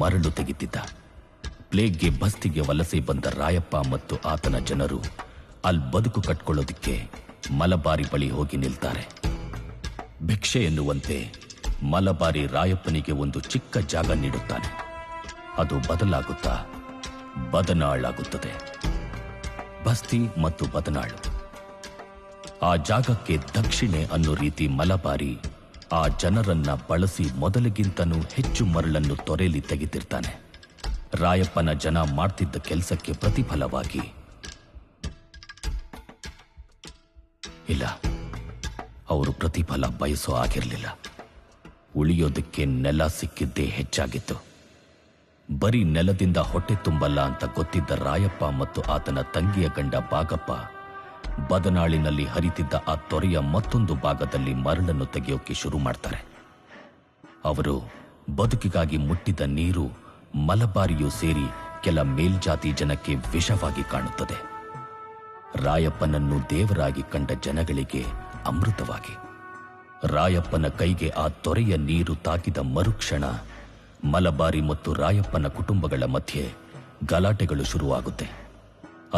ಮರಳು ತೆಗೆದಿದ್ದ. ಪ್ಲೇಗ್ಗೆ ಬಸ್ತಿಗೆ ವಲಸೆ ಬಂದ ರಾಯಪ್ಪ ಮತ್ತು ಆತನ ಜನರು ಅಲ್ಲಿ ಬದುಕು ಕಟ್ಕೊಳ್ಳೋದಿಕ್ಕೆ ಮಲಬಾರಿ ಬಳಿ ಹೋಗಿ ನಿಲ್ತಾರೆ. ಭಿಕ್ಷೆ ಎನ್ನುವಂತೆ ಮಲಬಾರಿ ರಾಯಪ್ಪನಿಗೆ ಒಂದು ಚಿಕ್ಕ ಜಾಗ ನೀಡುತ್ತಾನೆ. ಅದು ಬದಲಾಗುತ್ತಾ ಬದನಾಳಾಗುತ್ತದೆ. ಬಸ್ತಿ ಮತ್ತು ಬದನಾಳು. ಆ ಜಾಗಕ್ಕೆ ದಕ್ಷಿಣೆ ಅನ್ನೋ ರೀತಿ ಮಲಬಾರಿ ಆ ಜನರನ್ನ ಬಳಸಿ ಮೊದಲಿಗಿಂತನೂ ಹೆಚ್ಚು ಮರಳನ್ನು ತೊರೆಯಲ್ಲಿ ತೆಗೆದಿರ್ತಾನೆ. ರಾಯಪ್ಪನ ಜನ ಮಾಡ್ತಿದ್ದ ಕೆಲಸಕ್ಕೆ ಪ್ರತಿಫಲವಾಗಿ ಇಲ್ಲ, ಅವರು ಪ್ರತಿಫಲ ಬಯಸೋ ಆಗಿರಲಿಲ್ಲ. ಉಳಿಯೋದಕ್ಕೆ ನೆಲ ಸಿಕ್ಕಿದ್ದೇ ಹೆಚ್ಚಾಗಿತ್ತು. ಬರೀ ನೆಲದಿಂದ ಹೊಟ್ಟೆ ತುಂಬಲ್ಲ ಅಂತ ಗೊತ್ತಿದ್ದ ರಾಯಪ್ಪ ಮತ್ತು ಆತನ ತಂಗಿಯ ಗಂಡ ಬಾಗಪ್ಪ ಬದನಾಳಿನಲ್ಲಿ ಹರಿತಿದ್ದ ಆ ತೊರೆಯ ಮತ್ತೊಂದು ಭಾಗದಲ್ಲಿ ಮರಳನ್ನು ತೆಗೆಯೋಕೆ ಶುರು ಮಾಡ್ತಾರೆ. ಅವರು ಬದುಕಿಗಾಗಿ ಮುಟ್ಟಿದ ನೀರು ಮಲಬಾರಿಯೂ ಸೇರಿ ಕೆಲ ಮೇಲ್ಜಾತಿ ಜನಕ್ಕೆ ವಿಷವಾಗಿ ಕಾಣುತ್ತದೆ. ರಾಯಪ್ಪನನ್ನು ದೇವರಾಗಿ ಕಂಡ ಜನಗಳಿಗೆ ಅಮೃತವಾಗಿ. ರಾಯಪ್ಪನ ಕೈಗೆ ಆ ತೊರೆಯ ನೀರು ತಾಕಿದ ಮರುಕ್ಷಣ ಮಲಬಾರಿ ಮತ್ತು ರಾಯಪ್ಪನ ಕುಟುಂಬಗಳ ಮಧ್ಯೆ ಗಲಾಟೆಗಳು ಶುರುವಾಗುತ್ತೆ.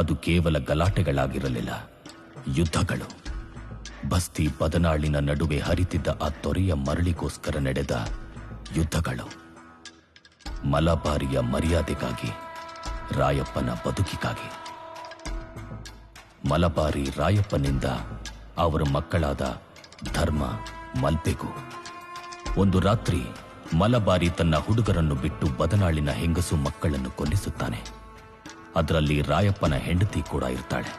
ಅದು ಕೇವಲ ಗಲಾಟೆಗಳಾಗಿರಲಿಲ್ಲ, ಯುದ್ಧಗಳು. ಬಸ್ತಿ ಬದನಾಳಿನ ನಡುವೆ ಹರಿತಿದ್ದ ಆ ತೊರೆಯ ಮರಳಿಗೋಸ್ಕರ ನಡೆದ ಯುದ್ಧಗಳು. ಮಲಬಾರಿಯ ಮರ್ಯಾದೆಗಾಗಿ, ರಾಯಪ್ಪನ ಬದುಕಿಗಾಗಿ. ಮಲಬಾರಿ ರಾಯಪ್ಪನಿಂದ ಅವರ ಮಕ್ಕಳಾದ ಧರ್ಮ, ಮಲ್ಪೆಗೂ. ಒಂದು ರಾತ್ರಿ ಮಲಬಾರಿ ತನ್ನ ಹುಡುಗರನ್ನು ಬಿಟ್ಟು ಬದನಾಳಿನ ಹೆಂಗಸು ಮಕ್ಕಳನ್ನು ಕೊಲ್ಲಿಸುತ್ತಾನೆ. ಅದರಲ್ಲಿ ರಾಯಪ್ಪನ ಹೆಂಡತಿ ಕೂಡ ಇರ್ತಾಳೆ.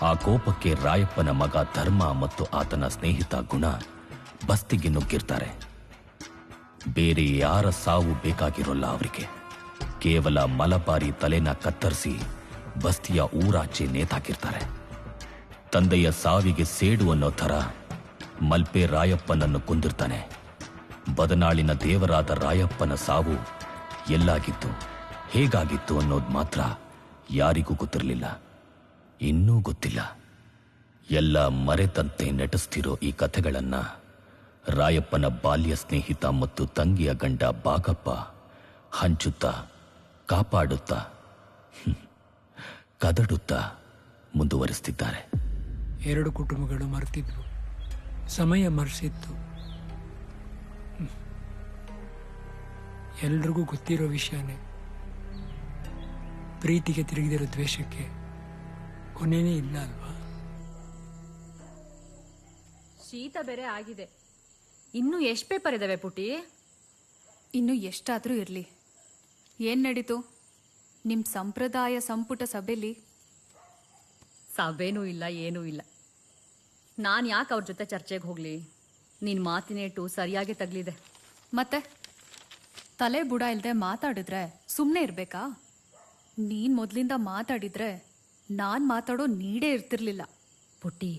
ಆ ಕೋಪಕ್ಕೆ ರಾಯಪ್ಪನ ಮಗ ಧರ್ಮ ಮತ್ತು ಆತನ ಸ್ನೇಹಿತ ಗುಣ ಬಸ್ತಿಗೆ ನುಗ್ಗಿರ್ತಾರೆ. ಬೇರೆ ಯಾರ ಸಾವು ಬೇಕಾಗಿರೋಲ್ಲ ಅವರಿಗೆ. ಕೇವಲ ಮಲಬಾರಿ ತಲೆನ ಕತ್ತರಿಸಿ ಬಸ್ತಿಯ ಊರಾಚೆ ನೇತಾಕಿರ್ತಾರೆ. ತಂದೆಯ ಸಾವಿಗೆ ಸೇಡು ಅನ್ನೋ ಥರ ಮಲ್ಪೆ ರಾಯಪ್ಪನನ್ನು ಕೊಂದಿರ್ತಾನೆ. ಬದನಾಳಿನ ದೇವರಾದ ರಾಯಪ್ಪನ ಸಾವು ಎಲ್ಲಾಗಿತ್ತು, ಹೇಗಾಗಿತ್ತು ಅನ್ನೋದು ಮಾತ್ರ ಯಾರಿಗೂ ಗೊತ್ತಿರಲಿಲ್ಲ, ಇನ್ನೂ ಗೊತ್ತಿಲ್ಲ. ಎಲ್ಲ ಮರೆತಂತೆ ನಟಿಸ್ತಿರೋ ಈ ಕಥೆಗಳನ್ನ ರಾಯಪ್ಪನ ಬಾಲ್ಯ ಸ್ನೇಹಿತ ಮತ್ತು ತಂಗಿಯ ಗಂಡ ಬಾಗಪ್ಪ ಹಂಚುತ್ತಾ, ಕಾಪಾಡುತ್ತಾ, ಕದಡುತ್ತಾ ಮುಂದುವರಿಸ್ತಿದ್ದಾರೆ. 2 ಕುಟುಂಬಗಳು ಮರೆತಿದ್ವು, ಸಮಯ ಮರೆಸಿತ್ತು. ಎಲ್ರಿಗೂ ಗೊತ್ತಿರೋ ವಿಷಯನೇ. ಪ್ರೀತಿಗೆ ತಿರುಗಿದಿರೋ ದ್ವೇಷಕ್ಕೆ ಕೊನೆನೇ ಇಲ್ಲ ಅಲ್ವಾ? ಶೀತ ಬೇರೆ ಆಗಿದೆ. ಇನ್ನು ಎಷ್ಟು ಪೇಪರ್ ಇದಾವೆ ಪುಟಿ? ಇನ್ನು ಎಷ್ಟಾದ್ರೂ ಇರ್ಲಿ. ಏನ್ ನಡೀತು ನಿಮ್ ಸಂಪ್ರದಾಯ ಸಂಪುಟ ಸಭೆಲಿ? ಸಭೆನೂ ಇಲ್ಲ, ಏನೂ ಇಲ್ಲ. ನಾನು ಯಾಕೆ ಅವ್ರ ಜೊತೆ ಚರ್ಚೆಗೆ ಹೋಗ್ಲಿ? ನಿನ್ ಮಾತಿನೇಟು ಸರಿಯಾಗಿ ತಗ್ಲಿದೆ. ಮತ್ತೆ ತಲೆ ಬುಡ ಇಲ್ದೆ ಮಾತಾಡಿದ್ರೆ ಸುಮ್ಮನೆ ಇರ್ಬೇಕಾ? ನೀನ್ ಮೊದ್ಲಿಂದ ಮಾತಾಡಿದ್ರೆ ನಾನ್ ಮಾತಾಡೋ ನೀಡೇ ಇರ್ತಿರ್ಲಿಲ್ಲ. ಪುಟ್ಟಿ,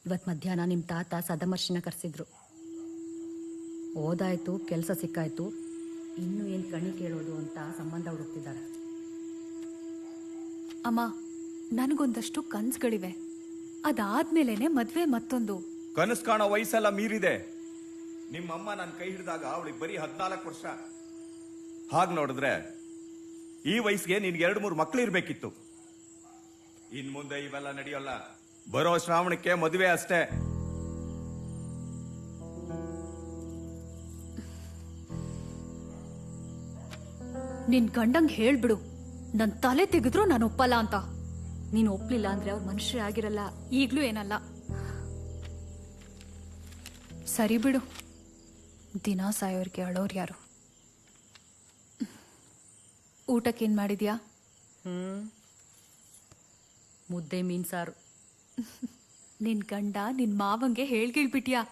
ಇವತ್ತು ಮಧ್ಯಾಹ್ನ ನಿಮ್ಮ ತಾತ ಸದಮರ್ಶಿನ ಕರೆಸಿದ್ರು. ಓದಾಯ್ತು, ಕೆಲಸ ಸಿಕ್ಕಾಯ್ತು, ಇನ್ನೂ ಏನು ಕಣಿ ಕೇಳೋದು ಅಂತ ಸಂಬಂಧ ಹುಡುಕ್ತಿದ್ದಾರೆ. ಅಮ್ಮ, ನನಗೊಂದಷ್ಟು ಕನ್ಸುಗಳಿವೆ. ಅದಾದ್ಮೇಲೆನೆ ಮದ್ವೆ ಮತ್ತೊಂದು. ಕನಸು ಕಾಣೋ ವಯಸ್ಸೆಲ್ಲ ಮೀರಿದೆ. ನಿಮ್ಮಮ್ಮ ನನ್ನ ಕೈ ಹಿಡಿದಾಗ ಅವಳಿಗೆ ಬರೀ 14 ವರ್ಷ. ಹಾಗೆ ನೋಡಿದ್ರೆ ಈ ವಯಸ್ಸಿಗೆ ನಿನ್ಗೆ 2-3 ಮಕ್ಳು ಇರ್ಬೇಕಿತ್ತು. ಇನ್ ಮುಂದೆ ಇವೆಲ್ಲ ನಡೆಯೋಲ್ಲ. ಬರೋ ಶ್ರಾವಣಕ್ಕೆ ಮದುವೆ ಅಷ್ಟೇ. ನಿನ್ ಗಂಡಂಗ್ ಹೇಳ್ಬಿಡು, ನನ್ ತಲೆ ತೆಗೆದ್ರು ನಾನು ಒಪ್ಪಲ್ಲ ಅಂತ. ನೀನು ಒಪ್ಲಿಲ್ಲ ಅಂದ್ರೆ ಅವ್ರು ಮನುಷ್ಯರೇ ಆಗಿರಲ್ಲ. ಈಗ್ಲೂ ಏನಲ್ಲ. ಸರಿ ಬಿಡು, ದಿನ ಸಾಯೋರ್ಗೆ ಅಳೋರ್ ಯಾರು? ಊಟಕ್ಕೇನ್ ಮಾಡಿದ್ಯಾ? ಮುದ್ದೆ ಮೀನ್ ಸಾರು. ನಿನ್ ಗಂಡ ನಿನ್ ಮಾವಂಗೆ ಹೇಳ್ಗಿಳ್ಬಿಟ್ಯಾ?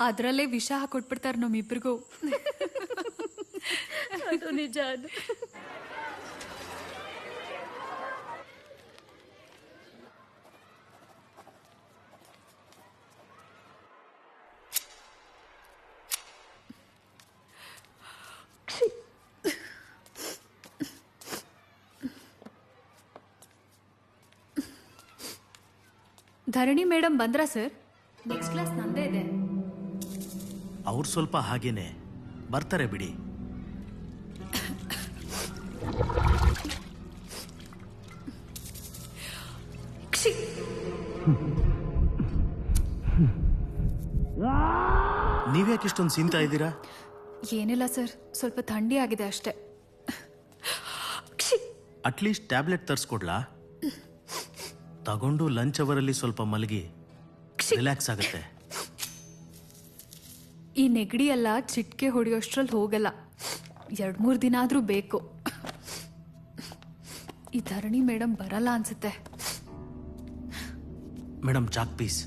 ಅದ್ರಲ್ಲೇ ವಿಷ ಹಾಕೊಟ್ಬಿಡ್ತಾರ ನಮ್ಮಿಬ್ರಿಗೂ. ಅದು ನಿಜ. ಅದು ಧರಣಿ ಮೇಡಮ್ ಬಂದ್ರಾ ಸರ್? ನೆಕ್ಸ್ಟ್ ಕ್ಲಾಸ್ ನಂದೇ ಇದೆ. ಅವ್ರು ಸ್ವಲ್ಪ ಹಾಗೇನೆ ಬರ್ತಾರೆ ಬಿಡಿ. ನೀವ್ಯಾಕೆ ಇಷ್ಟೊಂದು ಸೀನ್ತಾ ಇದ್ದೀರಾ? ಏನಿಲ್ಲ ಸರ್, ಸ್ವಲ್ಪ ಥಂಡಿ ಆಗಿದೆ ಅಷ್ಟೇ. ಅಟ್ಲೀಸ್ಟ್ ಟ್ಯಾಬ್ಲೆಟ್ ತರಿಸ್ಕೊಡ್ಲಾ? ತಗೊಂಡು ಲಂಚ್ ಅವರಲ್ಲಿ ಸ್ವಲ್ಪ ಮಲಗಿ ರಿಲ್ಯಾಕ್ಸ್ ಆಗುತ್ತೆ. ಈ ನೆಗಡಿ ಎಲ್ಲ ಚಿಟ್ಕೆ ಹೊಡೆಯೋಷ್ಟ್ರಲ್ಲಿ ಹೋಗಲ್ಲ, 2-3 ದಿನ ಆದ್ರೂ ಬೇಕು. ಈ ಧರಣಿ ಮೇಡಮ್ ಬರಲ್ಲ ಅನ್ಸುತ್ತೆ. Madam, chalk piece.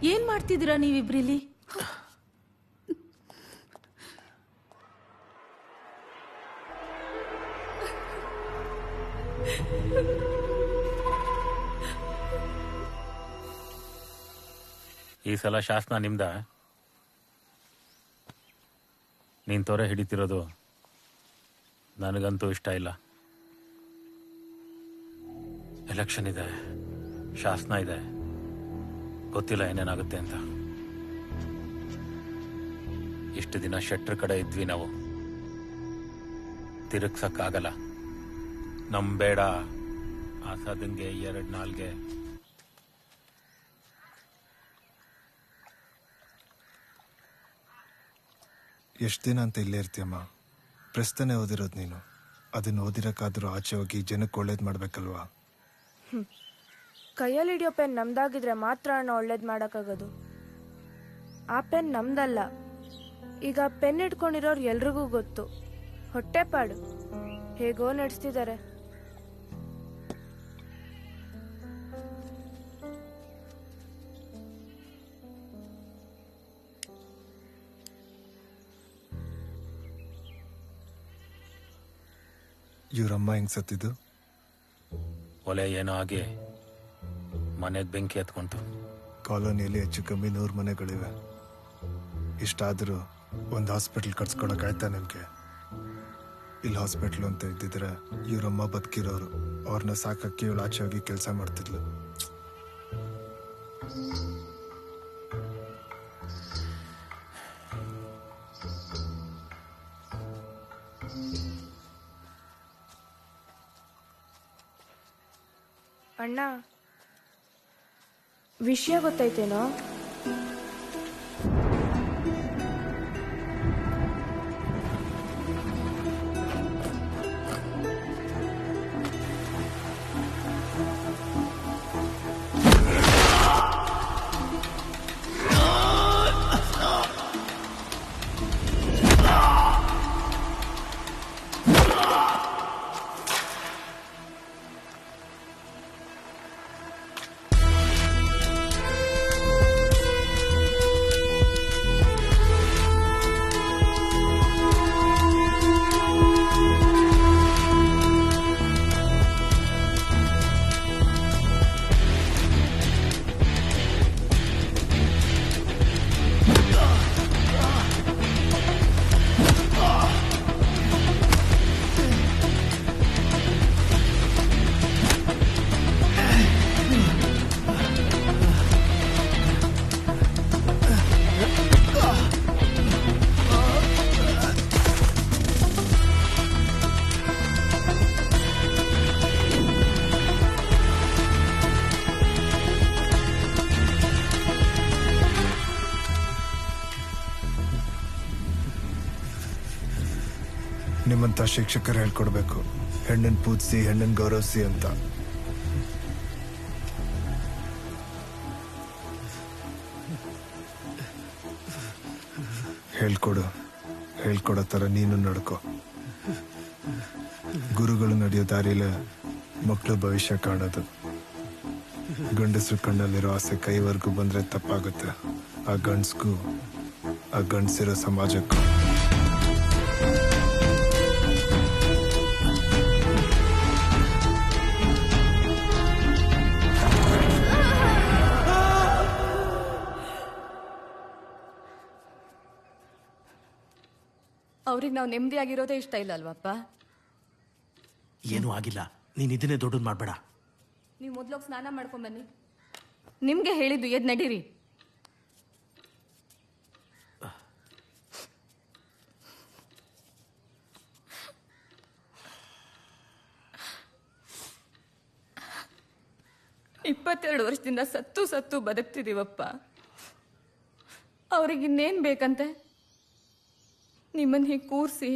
ಏನ್ ಮಾಡ್ತಿದ್ದೀರಾ ನೀವಿಬ್ರಿಲಿ? ಈ ಸಲ ಶಾಸನ ನಿಮ್ದ? ನೀನ್ ತೊರೆ ಹಿಡಿತಿರೋದು ನನಗಂತೂ ಇಷ್ಟ ಇಲ್ಲ. ಎಲೆಕ್ಷನ್ ಇದೆ, ಶಾಸನ ಇದೆ, ಗೊತ್ತಿಲ್ಲ ಏನೇನಾಗುತ್ತೆ ಅಂತ. ಇಷ್ಟು ದಿನ ಶೆಟ್ರ್ ಕಡೆ ಇದ್ವಿ ನಾವು, ತಿರುಗ್ಸಕ್ಕಾಗಲ್ಲ. ಬೇಡ ಆಸಾದಂಗೆ 2 ನಾಲ್ಗೆ. ಎಷ್ಟು ದಿನ ಅಂತ ಇಲ್ಲೇ ಇರ್ತೀಯಮ್ಮ? ಪ್ರಸ್ತುತನೇ ಓದಿರೋದು ನೀನು. ಅದನ್ನ ಓದಿರಕ್ಕಾದ್ರೂ ಆಚೆ ಹೋಗಿ ಜನಕ್ಕೆ ಒಳ್ಳೇದು ಮಾಡ್ಬೇಕಲ್ವಾ? ಕೈಯಲ್ಲಿ ಹಿಡಿಯೋ ಪೆನ್ ನಮ್ದಾಗಿದ್ರೆ ಮಾತ್ರ ಅಣ್ಣ ಒಳ್ಳೇದು ಮಾಡೋಕ್ಕಾಗೋದು. ಆ ಪೆನ್ ನಮ್ದಲ್ಲ. ಈಗ ಪೆನ್ ಇಟ್ಕೊಂಡಿರೋರು ಎಲ್ರಿಗೂ ಗೊತ್ತು. ಹೊಟ್ಟೆಪಾಡು ಹೇಗೋ ನಡೆಸ್ತಿದ್ದಾರೆ. ಇವ್ರಮ್ಮ ಹೆಂಗ್ ಸತ್ತಿದ್ದು? ಒಲೆ ಏನೋ ಆಗಿ ಮನೆಗೆ ಬೆಂಕಿ ಎತ್ಕೊಂತು. ಕಾಲೋನಿಯಲ್ಲಿ ಹೆಚ್ಚು ಕಮ್ಮಿ 100 ಮನೆಗಳಿವೆ. ಇಷ್ಟಾದರೂ ಒಂದು ಹಾಸ್ಪಿಟಲ್ ಕಟ್ಸ್ಕೊಳಕ್ಕಾಯ್ತಾ ನಿಮ್ಗೆ? ಇಲ್ಲಿ ಹಾಸ್ಪಿಟ್ಲು ಅಂತ ಇದ್ದಿದ್ರೆ ಇವ್ರಮ್ಮ ಬದುಕಿರೋರು. ಅವ್ರನ್ನ ಸಾಕಕ್ಕೆ ಇವಳು ಆಚೆ ಹೋಗಿ ಕೆಲಸ ಮಾಡ್ತಿದ್ಲು. ಅಣ್ಣ, ವಿಷಯ ಗೊತ್ತೈತೇನೋ? ನಿಮ್ಮಂತ ಶಿಕ್ಷಕರು ಹೇಳ್ಕೊಡ್ಬೇಕು, ಹೆಣ್ಣನ್ ಪೂಜಿಸಿ ಹೆಣ್ಣನ್ ಗೌರವಿಸಿ ಅಂತ. ಹೇಳ್ಕೊಡೋ ತರ ನೀನು ನಡ್ಕೋ. ಗುರುಗಳು ನಡೆಯೋ ದಾರಿಲೇ ಮಕ್ಕಳು ಭವಿಷ್ಯ ಕಾಣೋದು. ಗಂಡಸರು ಕಣ್ಣಲ್ಲಿರೋ ಆಸೆ ಕೈವರೆಗೂ ಬಂದ್ರೆ ತಪ್ಪಾಗುತ್ತೆ. ಆ ಗಂಡಸ್ಗೂ ಆ ಗಂಡಸಿರೋ ಸಮಾಜಕ್ಕೂ. ಅವ್ರಿಗೆ ನಾವು ನೆಮ್ಮದಿಯಾಗಿರೋದೇ ಇಷ್ಟ ಇಲ್ಲ ಅಲ್ವಪ್ಪ? ಏನೂ ಆಗಿಲ್ಲ, ನೀನ್ ಇದನ್ನೇ ದೊಡ್ಡದು ಮಾಡ್ಬೇಡ. ನೀವು ಮೊದ್ಲೋಗಿ ಸ್ನಾನ ಮಾಡ್ಕೊಂಬನ್ನಿ. ನಿಮ್ಗೆ ಹೇಳಿದ್ದು ಎದ್ ನಡೀರಿ. ಇಪ್ಪತ್ತೆರಡು ವರ್ಷದಿಂದ ಸತ್ತು ಬದುಕ್ತಿದೀವಪ್ಪ. ಅವ್ರಿಗಿನ್ನೇನ್ ಬೇಕಂತೆ? ನಿಮ್ಮನ್ನ ಹೀಗೆ ಕೂರಿಸಿ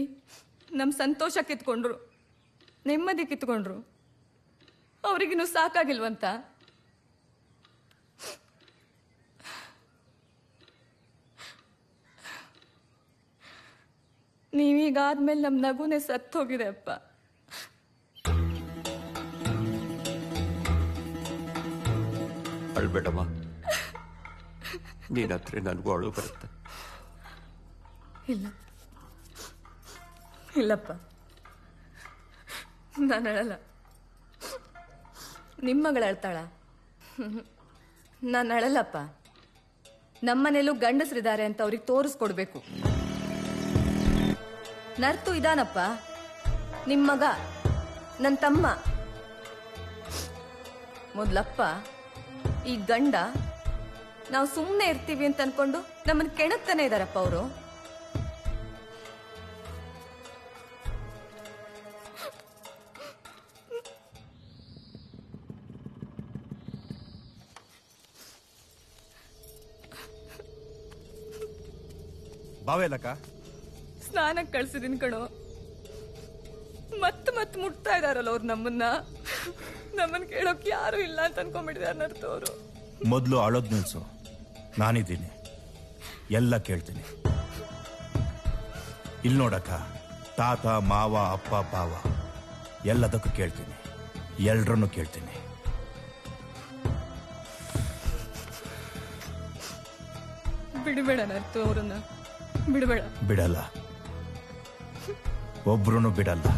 ನಮ್ಮ ಸಂತೋಷ ಕಿತ್ಕೊಂಡ್ರು, ನೆಮ್ಮದಿ ಕಿತ್ಕೊಂಡ್ರು. ಅವ್ರಿಗಿನ್ನೂ ಸಾಕಾಗಿಲ್ವಂತ? ನೀವೀಗಾದ್ಮೇಲೆ ನಮ್ಮ ನಗುನೇ ಸತ್ತೋಗಿದೆ ಅಪ್ಪ. ಅಳ್ಬೇಡಮ್ಮ, ನೀನ್ ಹತ್ರ ನನಗೂ ಅಳು ಬರುತ್ತೆ. ಇಲ್ಲಪ್ಪ, ನಾನು ಅಳಲ್ಲ. ನಿಮ್ಮ ಮಗಳು ಅಳ್ತಾಳ? ನಾನು ಅಳಲ್ಲಪ್ಪ. ನಮ್ಮನೇಲೂ ಗಂಡಸರಿದ್ದಾರೆ ಅಂತ ಅವ್ರಿಗೆ ತೋರಿಸ್ಕೊಡ್ಬೇಕು. ನರ್ತು ಇದಾನಪ್ಪ, ನಿಮ್ಮ ಮಗ, ನನ್ನ ತಮ್ಮ. ಮೊದ್ಲಪ್ಪ ಈ ಗಂಡ ನಾವು ಸುಮ್ಮನೆ ಇರ್ತೀವಿ ಅಂತ ಅನ್ಕೊಂಡು ನಮ್ಮನ್ನು ಕೆಣಕ್ತಾನೆ ಇದಾರಪ್ಪ ಅವರು. ಬಾವೇಲಕ್ಕ ಸ್ನಾನಕ್ಕೆ ಕಳ್ಸಿದೀನಿ ಕಣೋ. ಮತ್ ಮುಟ್ತಾ ಇದಾರಲ್ಲ ಅವ್ರು ನಮ್ಮನ್ನ ಕೇಳೋಕ್ ಯಾರು ಇಲ್ಲ ಅಂತ ಅನ್ಕೊಂಡ್ಬಿಟ್ಟಿದಾರೆ ನರ್ತವ್ರು. ಮೊದಲು ಅಳೋದ್ ನಿಲ್ಸು, ನಾನಿದ್ದೀನಿ. ಎಲ್ಲ ಕೇಳ್ತೀನಿ. ಇಲ್ಲಿ ನೋಡಕ್ಕ, ತಾತ ಮಾವ ಅಪ್ಪ ಬಾವ ಎಲ್ಲದಕ್ಕೂ ಕೇಳ್ತೀನಿ, ಎಲ್ರನ್ನೂ ಕೇಳ್ತೀನಿ. ಬಿಡಬೇಡ ನರ್ತು ಅವ್ರನ್ನ, ಬಿಡಬೇಡ. ಬಿಡಲ್ಲ, ಒಬ್ರು ಬಿಡಲ್ಲ.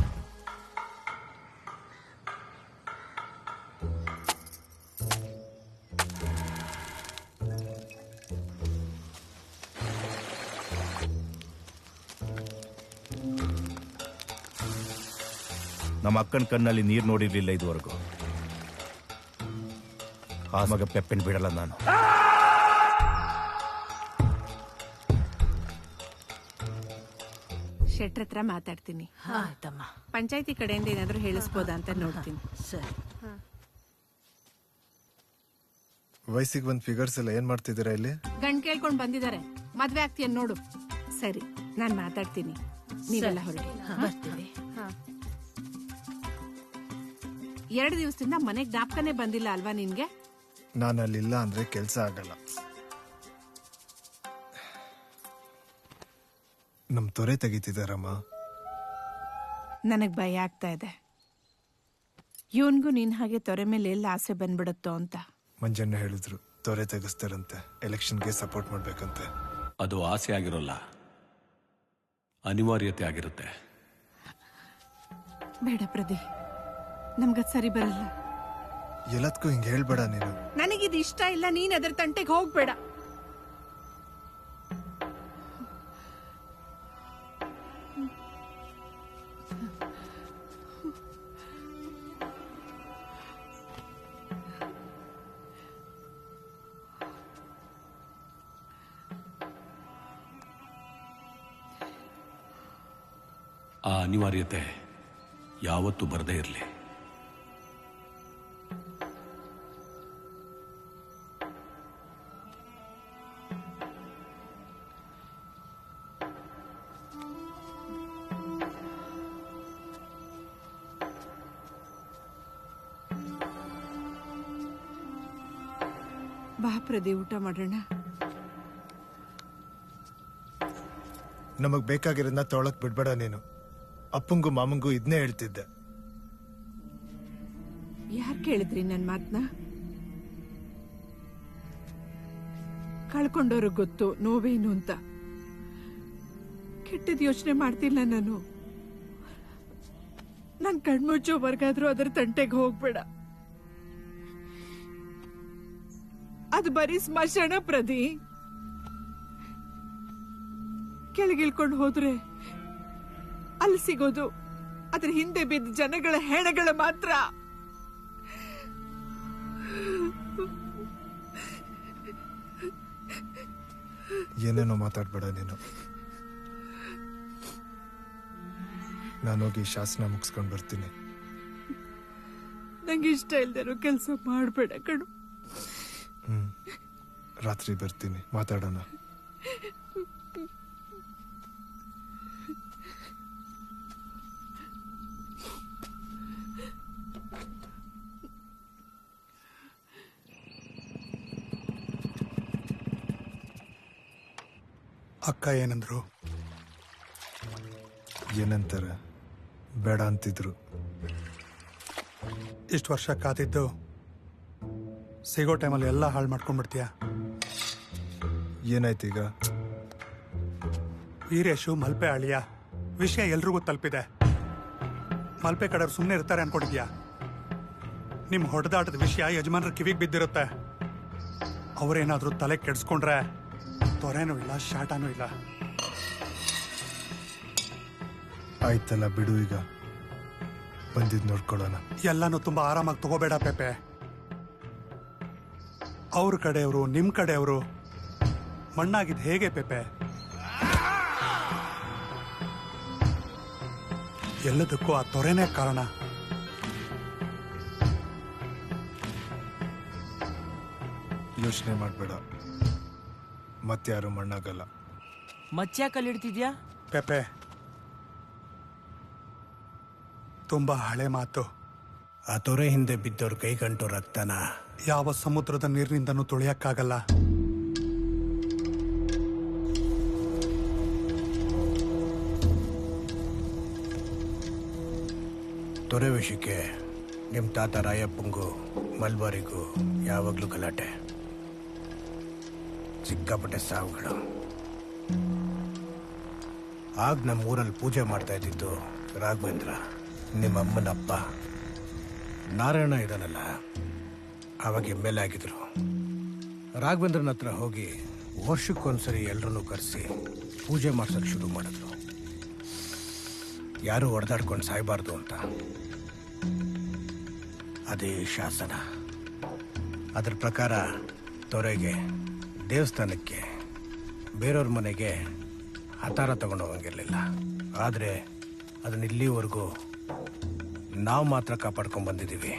ನಮ್ಮ ಅಕ್ಕನ ಕಣ್ಣಲ್ಲಿ ನೀರು ನೋಡಿರ್ಲಿಲ್ಲ ಇದುವರೆಗೂ. ಆ ಮಗ ಪೆಪ್ಪನ್ ಬಿಡಲ್ಲ ನಾನು. ಶೆಟ್ರ ಹತ್ರ ಮಾತಾಡ್ತೀನಿ. ಪಂಚಾಯತಿ ಕಡೆಯಿಂದ ಏನಾದ್ರು ಹೇಳಿಸ್ಬೋದಾ ಅಂತ ನೋಡ್ತೀನಿ. ಸರಿ. ವಯಸ್ಸಿಗೆ ಬಂದ್ ಫಿಗರ್ಸ್ ಎಲ್ಲ ಏನ್ ಮಾಡ್ತಿದ್ದೀರಾ ಇಲ್ಲಿ? ಗಂಡ್ ಕೇಳ್ಕೊಂಡ್ ಬಂದಿದ್ದಾರೆ, ಮದ್ವೆ ಆಗ್ತೀಯ ನೋಡು. ಸರಿ, ನಾನ್ ಮಾತಾಡ್ತೀನಿ, ನೀವೆಲ್ಲ ಹೊರಡಿ. ಬರ್ತೀವಿ. 2 ದಿವಸದಿಂದ ಮನೆಗ್ ಜ್ಞಾಪಕನೇ ಬಂದಿಲ್ಲ ಅಲ್ವಾ ನಿನ್ಗೆ? ನಾನು ಅಲ್ಲಿಲ್ಲ ಅಂದ್ರೆ ಕೆಲ್ಸ ಆಗಲ್ಲ. ನಮ್ ತೊರೆ ತೆಗಿತಿದಾರಮ್ಮ. ನನಗ್ ಭಯ ಆಗ್ತಾ ಇದೆ. ಇವನ್ಗೂ ನಿನ್ ಹಾಗೆ ತೊರೆ ಮೇಲೆ ಎಲ್ಲ ಆಸೆ ಬಂದ್ಬಿಡುತ್ತೋ ಅಂತ. ಮಂಜಣ್ಣ ಹೇಳಿದ್ರು ತೊರೆ ತೆಗಿಸ್ತಾರಂತೆ, ಎಲೆಕ್ಷನ್ಗೆ ಸಪೋರ್ಟ್ ಮಾಡ್ಬೇಕಂತೆ. ಅದು ಆಸೆ ಆಗಿರೋಲ್ಲ, ಅನಿವಾರ್ಯತೆ ಆಗಿರುತ್ತೆ. ಬೇಡ ಪ್ರದಿ, ನಮ್ಗದ್ ಸರಿ ಬರಲ್ಲ. ಎಲ್ಲದಕ್ಕೂ ಹಿಂಗೆ ಹೇಳ್ಬೇಡ ನೀನು. ನನಗಿದು ಇಷ್ಟ ಇಲ್ಲ, ನೀನ್ ಅದರ ತಂಟೆಗೆ ಹೋಗ್ಬೇಡ. ಆ ಅನಿವಾರ್ಯತೆ ಯಾವತ್ತೂ ಬರದೇ ಇರಲಿ. ಬಾ ಪ್ರದಿ, ಊಟ ಮಾಡೋಣ. ನಮಗ್ ಬೇಕಾಗಿರೋದನ್ನ ತೊಳಕ್ ಬಿಡ್ಬೇಡ ನೀನು. ಅಪ್ಪಂಗೂ ಮಾಮಂಗೂ ಇದನ್ನೇ ಹೇಳ್ತಿದ್ದೆ. ಯಾರ್ ಕೇಳಿದ್ರಿ ನನ್ ಮಾತ್ನ? ಕಳ್ಕೊಂಡವ್ರಿಗೆ ಗೊತ್ತು ನೋವೇನು ಅಂತ. ಕೆಟ್ಟದ್ ಯೋಚನೆ ಮಾಡ್ತಿಲ್ಲ ನಾನು. ನನ್ ಕಣ್ಮುಚ್ಚೋವರ್ಗಾದ್ರೂ ಅದರ ತಂಟೆಗೆ ಹೋಗ್ಬೇಡ. ಅದು ಬರೀ ಸ್ಮಶಾನ ಪ್ರದಿ. ಕೆಳಗಿಳ್ಕೊಂಡು ಹೋದ್ರೆ ಅಲ್ಲಿ ಸಿಗೋದು ಅದ್ರ ಹಿಂದೆ ಬಿದ್ದ ಜನಗಳ ಹೆಣಗಳ ಮಾತ್ರ. ಏನೇನೋ ಮಾತಾಡ್ಬೇಡ ನೀನು. ನಾನೋಗಿ ಶಾಸನ ಮುಗಿಸ್ಕೊಂಡು ಬರ್ತೀನಿ. ನಂಗೆ ಇಷ್ಟ ಇಲ್ದಿರೋ ಕೆಲಸ ಮಾಡಬೇಡ ಕಣು. ರಾತ್ರಿ ಬರ್ತೀನಿ, ಮಾತಾಡೋಣ. ಅಕ್ಕ ಏನಂದ್ರು? ಏನಂತಾರ, ಬೇಡ ಅಂತಿದ್ರು. ಇಷ್ಟು ವರ್ಷ ಕಾದಿದ್ದು ಸಿಗೋ ಟೈಮಲ್ಲಿ ಎಲ್ಲ ಹಾಳು ಮಾಡ್ಕೊಂಡ್ಬಿಡ್ತೀಯ. ಏನಾಯ್ತು ಈಗ? ವೀರೇಶು ಮಲ್ಪೆ ಅಳಿಯ ವಿಷಯ ಎಲ್ರಿಗೂ ತಲುಪಿದೆ. ಮಲ್ಪೆ ಕಡೆಯವ್ರು ಸುಮ್ಮನೆ ಇರ್ತಾರೆ ಅನ್ಕೊಂಡಿದ್ಯಾ? ನಿಮ್ಮ ಹೊಡೆದಾಟದ ವಿಷಯ ಯಜಮಾನ್ರ ಕಿವಿಗೆ ಬಿದ್ದಿರುತ್ತೆ. ಅವರೇನಾದ್ರೂ ತಲೆ ಕೆಡಿಸ್ಕೊಂಡ್ರೆ ತೊರೆನೂ ಇಲ್ಲ, ಶಾಟನೂ ಇಲ್ಲ. ಆಯ್ತಲ್ಲ ಬಿಡು, ಈಗ ಬಂದಿದ್ ನೋಡ್ಕೊಳ್ಳೋಣ. ಎಲ್ಲಾನು ತುಂಬಾ ಆರಾಮಾಗಿ ತಗೋಬೇಡ ಪೇಪೆ. ಅವ್ರ ಕಡೆಯವರು ನಿಮ್ ಕಡೆಯವರು ಮಣ್ಣಾಗಿದ್ ಹೇಗೆ ಪೇಪೆ? ಎಲ್ಲದಕ್ಕೂ ಆ ತೊರೆನೇ ಕಾರಣ. ಯೋಚನೆ ಮಾಡ್ಬೇಡ, ಮತ್ಯಾರು ಮಣ್ಣಾಗಲ್ಲ. ಮಚ್ಚಾಕಲ್ಲಿ ಇಡ್ತಿದ್ಯಾ ಪೇಪೆ? ತುಂಬಾ ಹಳೆ ಮಾತು. ಆ ತೊರೆ ಹಿಂದೆ ಬಿದ್ದವ್ರ ಕೈಗಂಟು ರಕ್ತನ ಯಾವ ಸಮುದ್ರದ ನೀರಿನಿಂದನೂ ತೊಳೆಯಕ್ಕಾಗಲ್ಲ. ತೊರೆ ವಿಷಯಕ್ಕೆ ನಿಮ್ಮ ತಾತ ರಾಯಪ್ಪಂಗೂ ಮಲ್ಬಾರಿಗೂ ಯಾವಾಗಲೂ ಗಲಾಟೆ, ಸಿಕ್ಕಾಪಟ್ಟೆ ಸಾವುಗಳು. ಆಗ ನಮ್ಮ ಊರಲ್ಲಿ ಪೂಜೆ ಮಾಡ್ತಾ ಇದ್ದಿದ್ದು ರಾಘವೇಂದ್ರ, ನಿಮ್ಮ ಅಮ್ಮನಪ್ಪ. ನಾರಾಯಣ ಇದಾನಲ್ಲ, ಆವಾಗ ಎಮ್.ಎಲ್.ಎ. ಆಗಿದ್ರು. ರಾಘವೇಂದ್ರನ ಹತ್ರ ಹೋಗಿ ವರ್ಷಕ್ಕೊಂದ್ಸರಿ ಎಲ್ಲರನ್ನೂ ಕರೆಸಿ ಪೂಜೆ ಮಾಡ್ಸೋಕೆ ಶುರು ಮಾಡಿದ್ರು. ಯಾರೂ ಹೊಡೆದಾಡ್ಕೊಂಡು ಸಾಯಬಾರ್ದು ಅಂತ. ಅದೇ ಶಾಸನ. ಅದ್ರ ಪ್ರಕಾರ ತೊರೆಗೆ, ದೇವಸ್ಥಾನಕ್ಕೆ, ಬೇರೆಯವ್ರ ಮನೆಗೆ ಹತಾರ ತಗೊಂಡು ಹೋಗಂಗಿರಲಿಲ್ಲ. ಆದರೆ ಅದನ್ನ ಇಲ್ಲಿವರೆಗೂ ನಾವು ಮಾತ್ರ ಕಾಪಾಡ್ಕೊಂಡು ಬಂದಿದ್ದೀವಿ.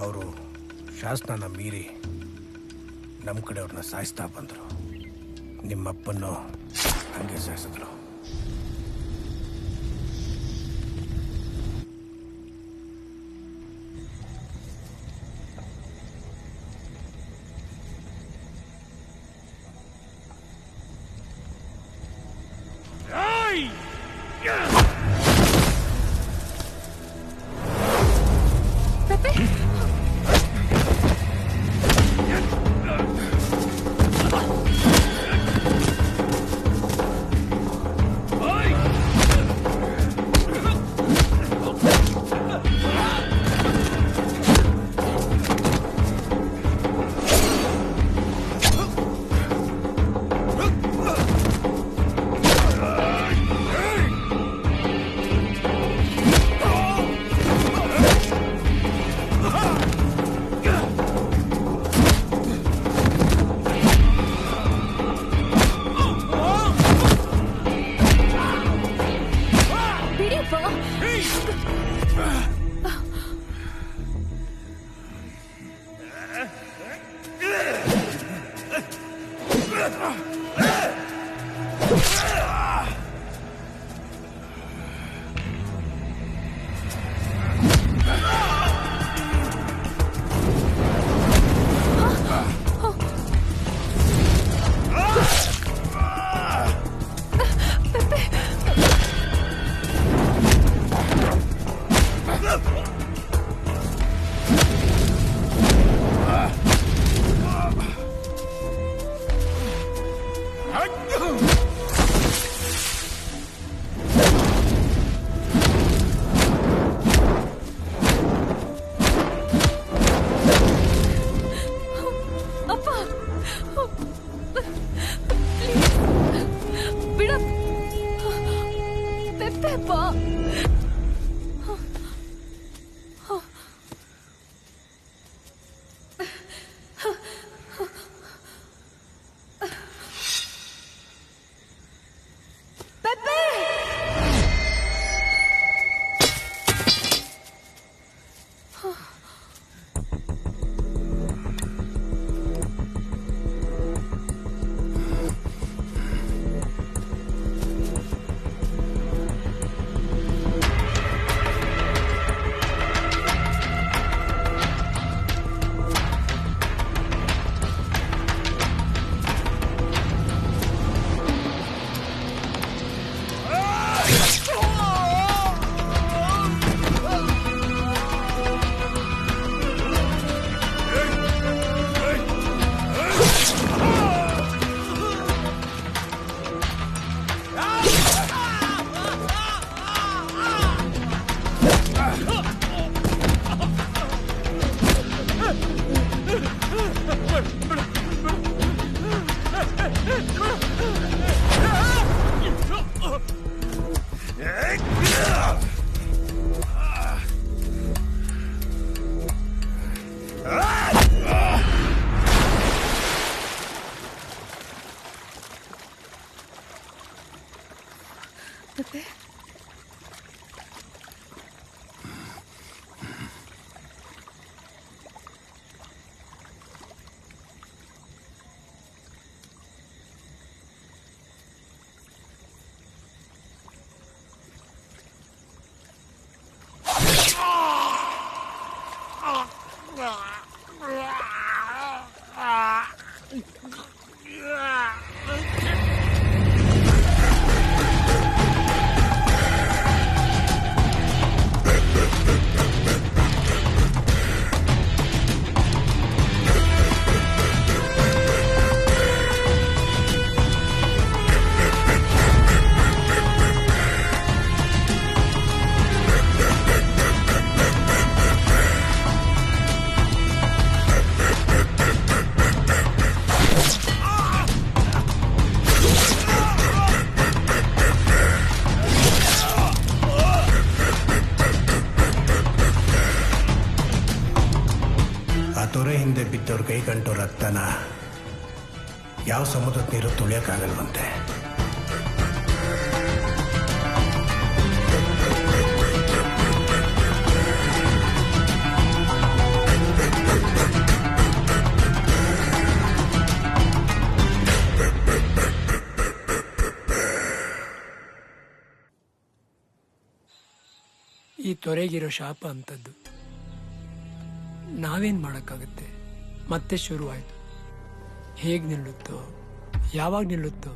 ಅವರು ಶಾಸನ ಮೀರಿ ನಮ್ಮ ಕಡೆಯವ್ರನ್ನ ಸಾಯಿಸ್ತಾ ಬಂದರು. ನಿಮ್ಮಪ್ಪನ್ನು ಹಂಗೆ ಸಾಯಿಸಿದ್ರು. ರಕ್ತನ ಯಾವ ಸಮುದ್ರದ ನೀರು ತುಳಿಯಕ್ಕಾಗಲ್ವಂತೆ. ಈ ತೊರೆಗಿರೋ ಶಾಪ ಅಂತದ್ದು. ನಾವೇನ್ ಮಾಡೋಕ್ಕಾಗುತ್ತೆ? ಮತ್ತೆ ಶುರುವಾಯ್ತು. ಹೇಗೆ ನಿಲ್ಲುತ್ತೋ, ಯಾವಾಗ ನಿಲ್ಲುತ್ತೋ?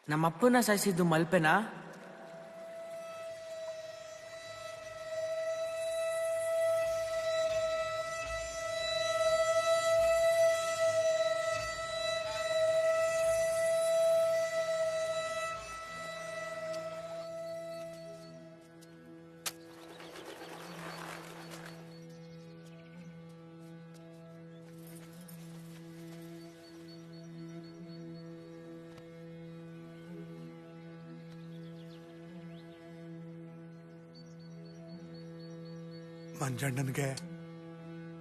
ನಮ್ಮಪ್ಪನ ಸಾಯಿಸಿದ್ದು ಮಲ್ಪೆನಾ? ಮಂಜಣ್ಣನ್ಗೆ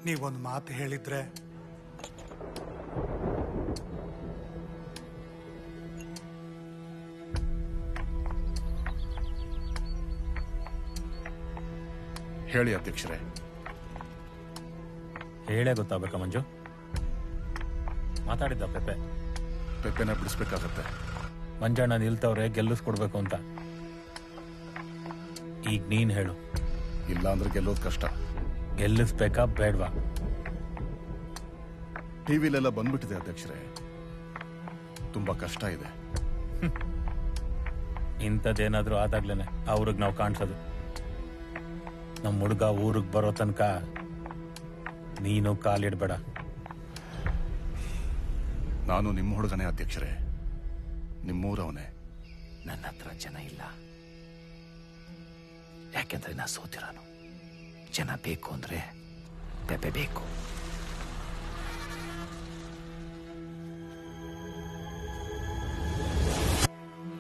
ನೀವೊಂದು ಮಾತು ಹೇಳಿದ್ರೆ ಹೇಳಿ ಅಧ್ಯಕ್ಷರೇ. ಹೇಳೇ ಗೊತ್ತಾಗಬೇಕಾ ಮಂಜು? ಮಾತಾಡಿದ್ದ ಪೆಪ್ಪೆನ ಬಿಡಿಸ್ಬೇಕಾಗತ್ತೆ. ಮಂಜಣ್ಣ ನಿಲ್ತವ್ರೆ ಗೆಲ್ಲಿಸ್ಕೊಡ್ಬೇಕು ಅಂತ. ಈಗ ನೀನ್ ಹೇಳು. ಇಲ್ಲ ಅಂದ್ರೆ ಗೆಲ್ಲೋದು ಕಷ್ಟ. ಗೆಲ್ಲಿಸ್ಬೇಕಾ ಬೇಡ್ವಾ? ಟಿವಿಲೆಲ್ಲ ಬಂದ್ಬಿಟ್ಟಿದೆ ಅಧ್ಯಕ್ಷರೇ, ತುಂಬಾ ಕಷ್ಟ ಇದೆ. ಇಂಥದ್ದೇನಾದ್ರೂ ಆದಾಗ್ಲೇನೆ ಅವ್ರಿಗೆ ನಾವು ಕಾಣಿಸೋದು. ನಮ್ಮ ಹುಡುಗ ಊರಿಗೆ ಬರೋ ತನಕ ನೀನು ಕಾಲಿಡ್ಬೇಡ. ನಾನು ನಿಮ್ಮ ಹುಡುಗನೇ ಅಧ್ಯಕ್ಷರೇ, ನಿಮ್ಮೂರವನೇ. ನನ್ನ ಹತ್ರ ಜನ ಇಲ್ಲ, ಯಾಕೆಂದ್ರೆ ನಾ ಸೋತಿರೋನು. ಜನ ಬೇಕು ಅಂದ್ರೆ ಪೆಪ್ಪೆ ಬೇಕು.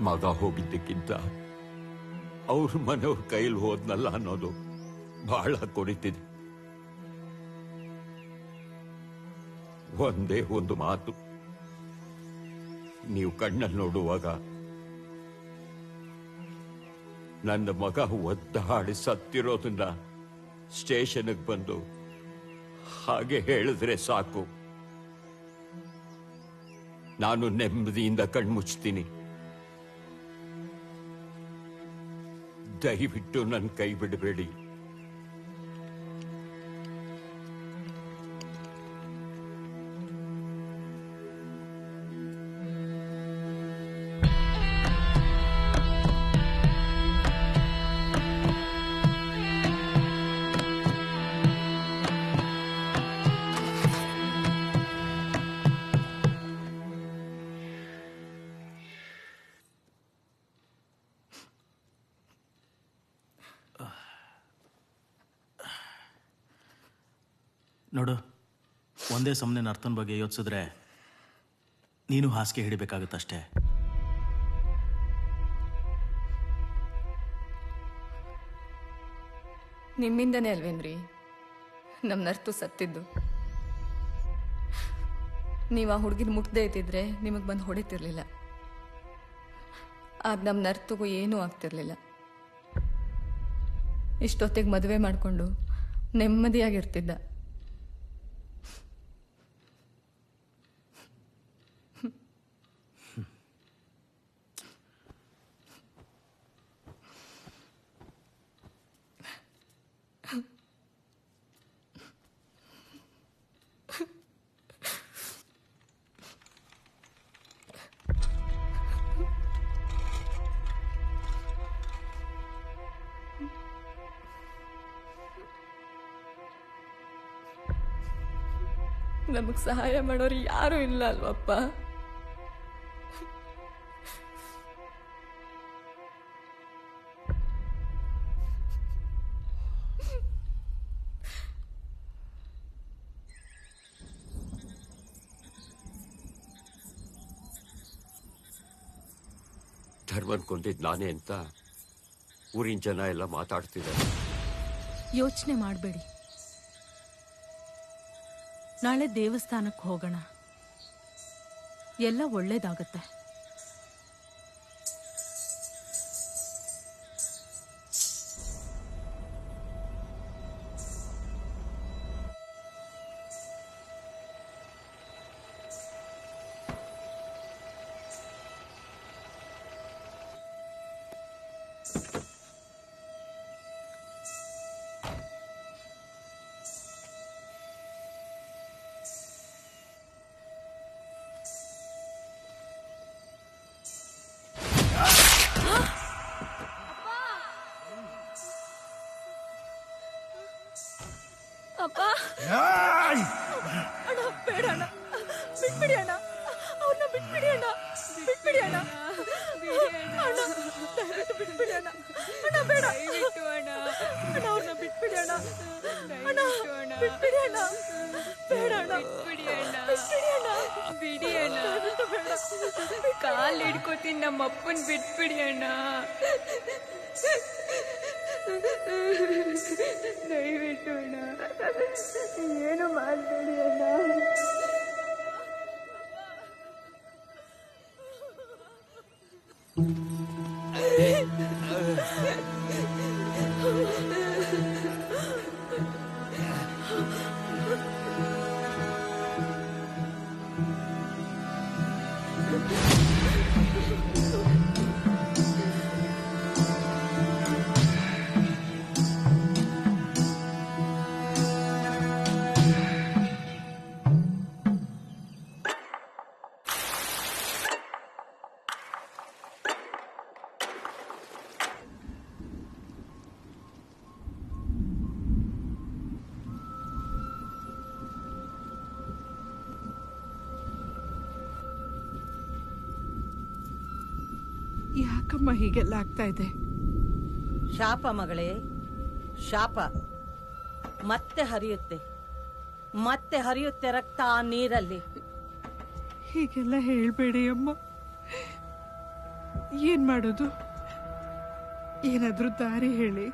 ಮಗ ಹೋಗಿದ್ದಕ್ಕಿಂತ ಅವ್ರ ಮನೆಯವ್ರ ಕೈಲಿ ಹೋದ್ನಲ್ಲ ಅನ್ನೋದು ಬಹಳ ಕೊರಿತಿದೆ. ಒಂದೇ ಒಂದು ಮಾತು, ನೀವು ಕಣ್ಣಲ್ಲಿ ನೋಡುವಾಗ ನನ್ನ ಮಗ ಒದ್ದಾಡಿ ಸತ್ತಿರೋದನ್ನ ಸ್ಟೇಷನ್ಗೆ ಬಂದು ಹಾಗೆ ಹೇಳಿದ್ರೆ ಸಾಕು, ನಾನು ನೆಮ್ಮದಿಯಿಂದ ಕಣ್ಮುಚ್ತೀನಿ. ದಯವಿಟ್ಟು ನನ್ನ ಕೈ ಬಿಡಬೇಡಿ. ನೋಡು, ಒಂದೇ ಸಮನೆ ನರ್ತನ ಬಗ್ಗೆ ಯೋಚಿಸಿದ್ರೆ ನೀನು ಹಾಸಿಗೆ ಹಿಡಿಬೇಕಾಗುತ್ತಷ್ಟೇ. ನಿಮ್ಮಿಂದನೇ ಅಲ್ವೇನ್ರಿ ನಮ್ಮ ನರ್ತು ಸತ್ತಿದ್ದು? ನೀವು ಆ ಹುಡುಗಿನ ಮುಟ್ದೇ ಇದ್ದಿದ್ರೆ ನಿಮಗೆ ಬಂದು ಹೊಡಿತಿರ್ಲಿಲ್ಲ. ಆಗ ನಮ್ಮ ನರ್ತಗೂ ಏನೂ ಆಗ್ತಿರ್ಲಿಲ್ಲ. ಇಷ್ಟೊತ್ತಿಗೆ ಮದುವೆ ಮಾಡಿಕೊಂಡು ನೆಮ್ಮದಿಯಾಗಿರ್ತಿದ್ದ. ನಮಗೆ ಸಹಾಯ ಮಾಡೋರು ಯಾರೂ ಇಲ್ಲ ಅಲ್ವಪ್ಪ? ಧರ್ಮನ್ ಕೊಂದಿದ್ ನಾನೇ ಅಂತ ಊರಿನ ಜನ ಎಲ್ಲ ಮಾತಾಡ್ತಿದ್ದಾರೆ. ಯೋಚನೆ ಮಾಡಬೇಡಿ. ನಾಳೆ ದೇವಸ್ಥಾನಕ್ಕೆ ಹೋಗೋಣ, ಎಲ್ಲ ಒಳ್ಳೇದಾಗತ್ತೆ. ಅಪ್ಪ ಅಣ್ಣ, ಬೇಡ ಅಣ್ಣ, ಬಿಟ್ಬಿಡಿ ಅಣ್ಣ, ಅವ್ರನ್ನ ಬಿಟ್ಬಿಡಿ ಅಣ್ಣ, ಬಿಟ್ಬಿಡಿ ಅಣ್ಣ, ಅಣ್ಣ, ದಯವಿಟ್ಟು ಬಿಟ್ಬಿಡಿ ಅಣ್ಣ, ಅಣ್ಣ ಬೇಡ, ಅಣ್ಣ ಅವ್ರನ್ನ ಬಿಟ್ಬಿಡಿ ಅಣ್ಣ, ಅಣ್ಣ ಬಿಟ್ಬಿಡಿ ಅಣ್ಣ, ಬೇಡ ಅಣ್ಣ, ಬಿಟ್ಬಿಡಿ ಅಣ್ಣ, ಬಿಡಿ ಅಣ್ಣ, ಕಾಲ್ ಹಿಡ್ಕೋತೀನಿ, ನಮ್ಮ ಅಪ್ಪನ್ ಬಿಟ್ಬಿಡಿ ಅಣ್ಣ, ದಯವಿಟ್ಟು ಅಣ್ಣ, ಏನು ಮಾಡಬೇಡಿ ಅಣ್ಣ. ಯಾಕಮ್ಮ ಹೀಗೆಲ್ಲ ಆಗ್ತಾ ಇದೆ? ಶಾಪ ಮಗಳೇ, ಶಾಪ. ಮತ್ತೆ ಹರಿಯುತ್ತೆ, ಮತ್ತೆ ಹರಿಯುತ್ತೆ ರಕ್ತ ಆ ನೀರಲ್ಲಿ. ಹೀಗೆಲ್ಲ ಹೇಳ್ಬೇಡಿ ಅಮ್ಮ. ಏನ್ ಮಾಡೋದು? ಏನಾದ್ರೂ ದಾರಿ ಹೇಳಿ.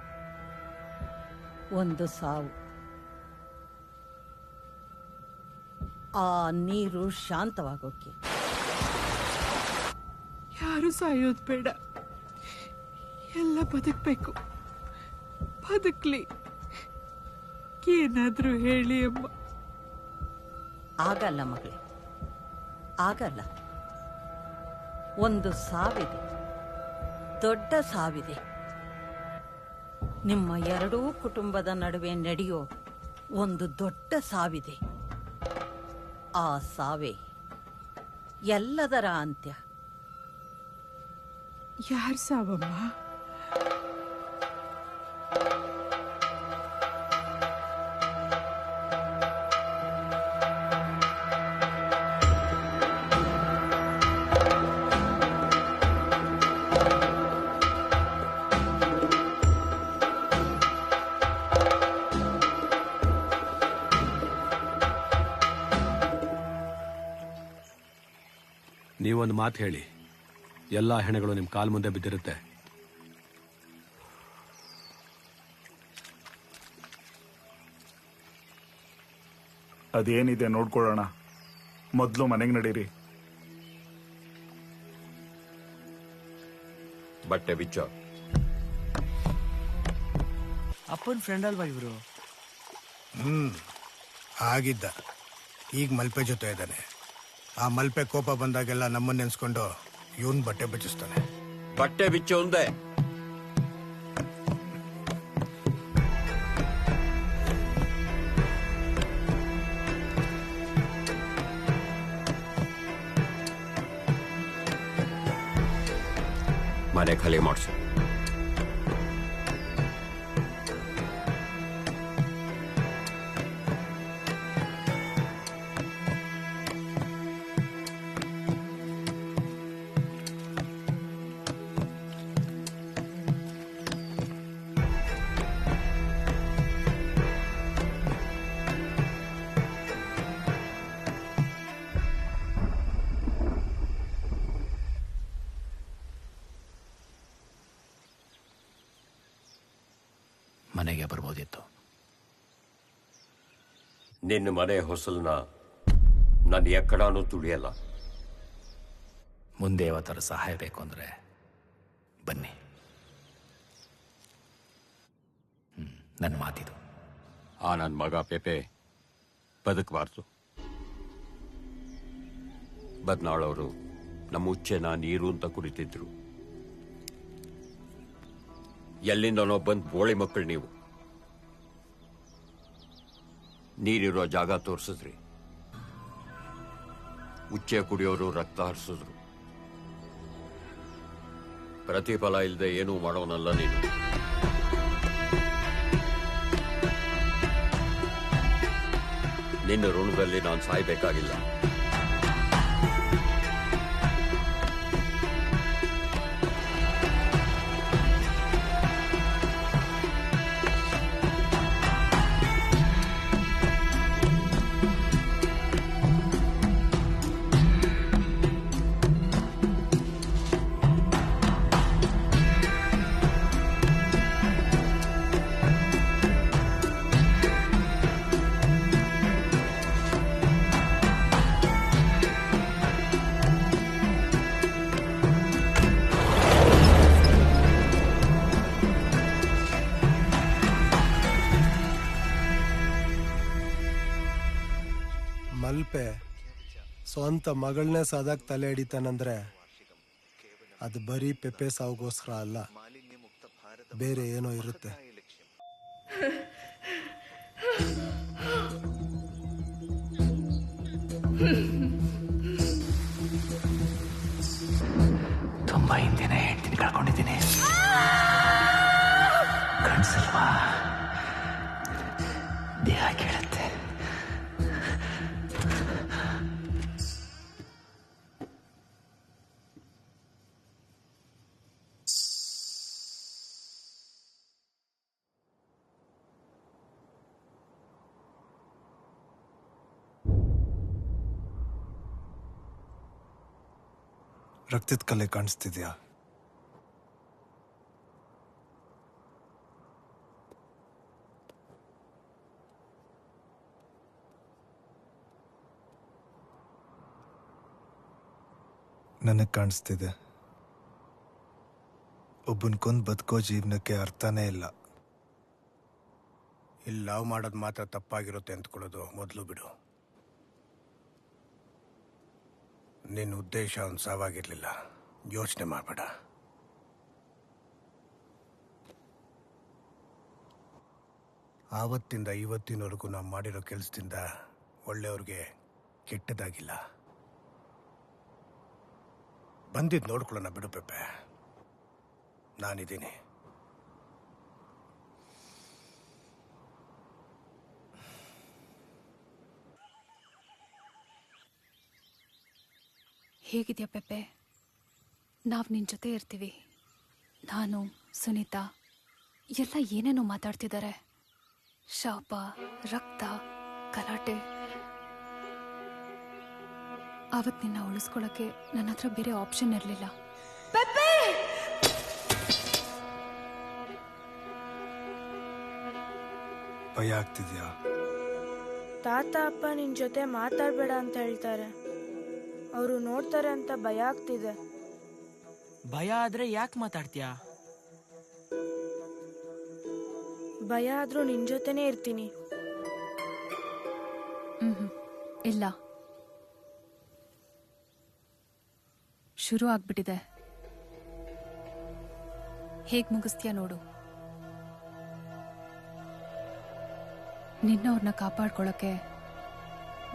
ಒಂದು ಸಾವು, ಆ ನೀರು ಶಾಂತವಾಗೋಕೆ. ಯಾರು ಸಾಯೋದು ಬೇಡ, ಎಲ್ಲ ಬದುಕ್ಬೇಕು. ಬದುಕ್ಲಿ, ಏನಾದ್ರೂ ಹೇಳಿ ಅಮ್ಮ. ಆಗಲ್ಲ ಮಗಳೇ, ಆಗಲ್ಲ. ಒಂದು ಸಾವಿದೆ, ದೊಡ್ಡ ಸಾವಿದೆ. ನಿಮ್ಮ ಎರಡೂ ಕುಟುಂಬದ ನಡುವೆ ನಡೆಯೋ ಒಂದು ದೊಡ್ಡ ಸಾವಿದೆ. ಆ ಸಾವೇ ಎಲ್ಲದರ ಅಂತ್ಯ. ಯಾರ್ ಸಾವಮ್ಮ? ನೀವೊಂದು ಮಾತು ಹೇಳಿ, ಎಲ್ಲ ಹೆಣಗಳು ನಿಮ್ ಕಾಲ್ ಮುಂದೆ ಬಿದ್ದಿರುತ್ತೆ. ಅದೇನಿದೆ ನೋಡ್ಕೊಳ್ಳೋಣ, ಮೊದಲು ಮನೆಗೆ ನಡೀರಿ. ಬಟ್ಟೆ ಬಿಚ್ಚ. ಅಪ್ಪನ ಫ್ರೆಂಡ್ ಅಲ್ವಾ ಇವರು? ಆಗಿದ್ದ. ಈಗ ಮಲ್ಪೆ ಜೊತೆ ಇದ್ದಾನೆ. ಆ ಮಲ್ಪೆ ಕೋಪ ಬಂದಾಗೆಲ್ಲ ನಮ್ಮನ್ನ ನೆನ್ಸ್ಕೊಂಡು ಇವನ್ ಬಟ್ಟೆ ಬಚ್ಚಿಸ್ತಾನೆ. ಬಟ್ಟೆ ಬಿಚ್ಚ ಒಂದೇ. ಮನೆ ಖಾಲಿ ಮಾಡಿಸು. ಮನೆಗೆ ಬರ್ಬೋದಿತ್ತು. ನಿನ್ನ ಮನೆ ಹೊಸಲನ್ನ ನಾನು ಎಕ್ಕಡಾನು ತುಳಿಯಲ್ಲ. ಮುಂದೆ ಯಾವತ್ತಾರು ಸಹಾಯ ಬೇಕು ಅಂದರೆ ಬನ್ನಿ. ನನ್ನ ಮಾತಿದು. ಆ ನನ್ನ ಮಗ ಪೆಪೆ ಬದುಕಬಾರ್ದು. ಬದ್ನಾಳವರು ನಮ್ಮ ಉಚ್ಚೆನ ನೀರು ಅಂತ ಕುಡಿತಿದ್ರು. ಎಲ್ಲಿಂದನೋ ಬಂದು ಬೋಳಿ ಮಕ್ಕಳು ನೀವು. ನೀರಿರೋ ಜಾಗ ತೋರಿಸಿದ್ರಿ. ಉಚ್ಚೆ ಕುಡಿಯೋರು ರಕ್ತ ಹರಿಸಿದ್ರು. ಪ್ರತಿಫಲ ಇಲ್ಲದೆ ಏನೂ ಮಾಡೋನಲ್ಲ ನೀನು. ನಿನ್ನ ಋಣದಲ್ಲಿ ನಾನು ಸಾಯ್ಬೇಕಾಗಿಲ್ಲ. ಮಲ್ಪೆ ಸ್ವಂತ ಮಗಳನ್ನೇ ಸಾದಾಗ ತಲೆ ಹಿಡಿತಾನಂದ್ರೆ ಅದು ಬರೀ ಪೆಪ್ಪೆ ಸಾವುಗೋಸ್ಕರ ಅಲ್ಲ, ಬೇರೆ ಏನೋ ಇರುತ್ತೆ. ತುಂಬ ಹಿಂದೆನೇ ಹೆಂಡ್ತಿನ ಕಳ್ಕೊಂಡಿದ್ದೀನಿ. ಕಣ್ಸಲ್ವಾ? ದೇಹ ಕೇಳುತ್ತೆ. ರಕ್ತದ ಕಲೆ ಕಾಣಿಸ್ತಿದ್ಯಾ? ನನಗೆ ಕಾಣಿಸ್ತಿದೆ. ಒಬ್ಬನ ಕೊಂದು ಬದುಕೋ ಜೀವನಕ್ಕೆ ಅರ್ಥನೇ ಇಲ್ಲ. ಇಲ್ಲಿ ಲವ್ ಮಾಡೋದು ಮಾತ್ರ ತಪ್ಪಾಗಿರುತ್ತೆ ಅಂದ್ಕೊಳ್ಳೋದು ಮೊದಲು ಬಿಡು. ನಿನ್ನ ಉದ್ದೇಶ ಒಂದು ಸಾವಾಗಿರ್ಲಿಲ್ಲ, ಯೋಚನೆ ಮಾಡಬೇಡ. ಆವತ್ತಿಂದ ಇವತ್ತಿನವರೆಗೂ ನಾವು ಮಾಡಿರೋ ಕೆಲಸದಿಂದ ಒಳ್ಳೆಯವ್ರಿಗೆ ಕೆಟ್ಟದಾಗಿಲ್ಲ. ಬಂದಿದ್ದು ನೋಡ್ಕೊಳ್ಳೋಣ ಬಿಡು ಪೆಪ್ಪೆ, ನಾನಿದ್ದೀನಿ. ಹೇಗಿದ್ಯಾ ಪೆಪ್ಪೆ? ನಾವು ನಿನ್ನ ಜೊತೆ ಇರ್ತೀವಿ. ನಾನು, ಸುನೀತಾ ಎಲ್ಲ ಏನೇನೋ ಮಾತಾಡ್ತಿದ್ದಾರೆ. ಶಾಪ, ರಕ್ತ, ಗಲಾಟೆ. ಅವತ್ತು ನಿನ್ನ ಉಳಿಸ್ಕೊಳ್ಳೋಕ್ಕೆ ನನ್ನ ಹತ್ರ ಬೇರೆ ಆಪ್ಷನ್ ಇರಲಿಲ್ಲ. ಭಯ ಆಗ್ತಿದ್ಯಾ? ತಾತ ಅಪ್ಪ ನಿನ್ ಜೊತೆ ಮಾತಾಡ್ಬೇಡ ಅಂತ ಹೇಳ್ತಾರೆ. ಅವರು ನೋಡ್ತಾರೆ ಅಂತ ಭಯ ಆಗ್ತಿದೆ. ಭಯ ಆದ್ರೆ ಯಾಕೆ ಮಾತಾಡ್ತೀಯಾ? ಭಯ ಆದ್ರೂ ನಿನ್ ಜೊತೆನೇ ಇರ್ತೀನಿ. ಇಲ್ಲ, ಶುರು ಆಗ್ಬಿಟ್ಟಿದೆ. ಹೇಗ್ ಮುಗಿಸ್ತೀಯ ನೋಡು. ನಿನ್ನವ್ರನ್ನ ಕಾಪಾಡ್ಕೊಳ್ಳೋಕೆ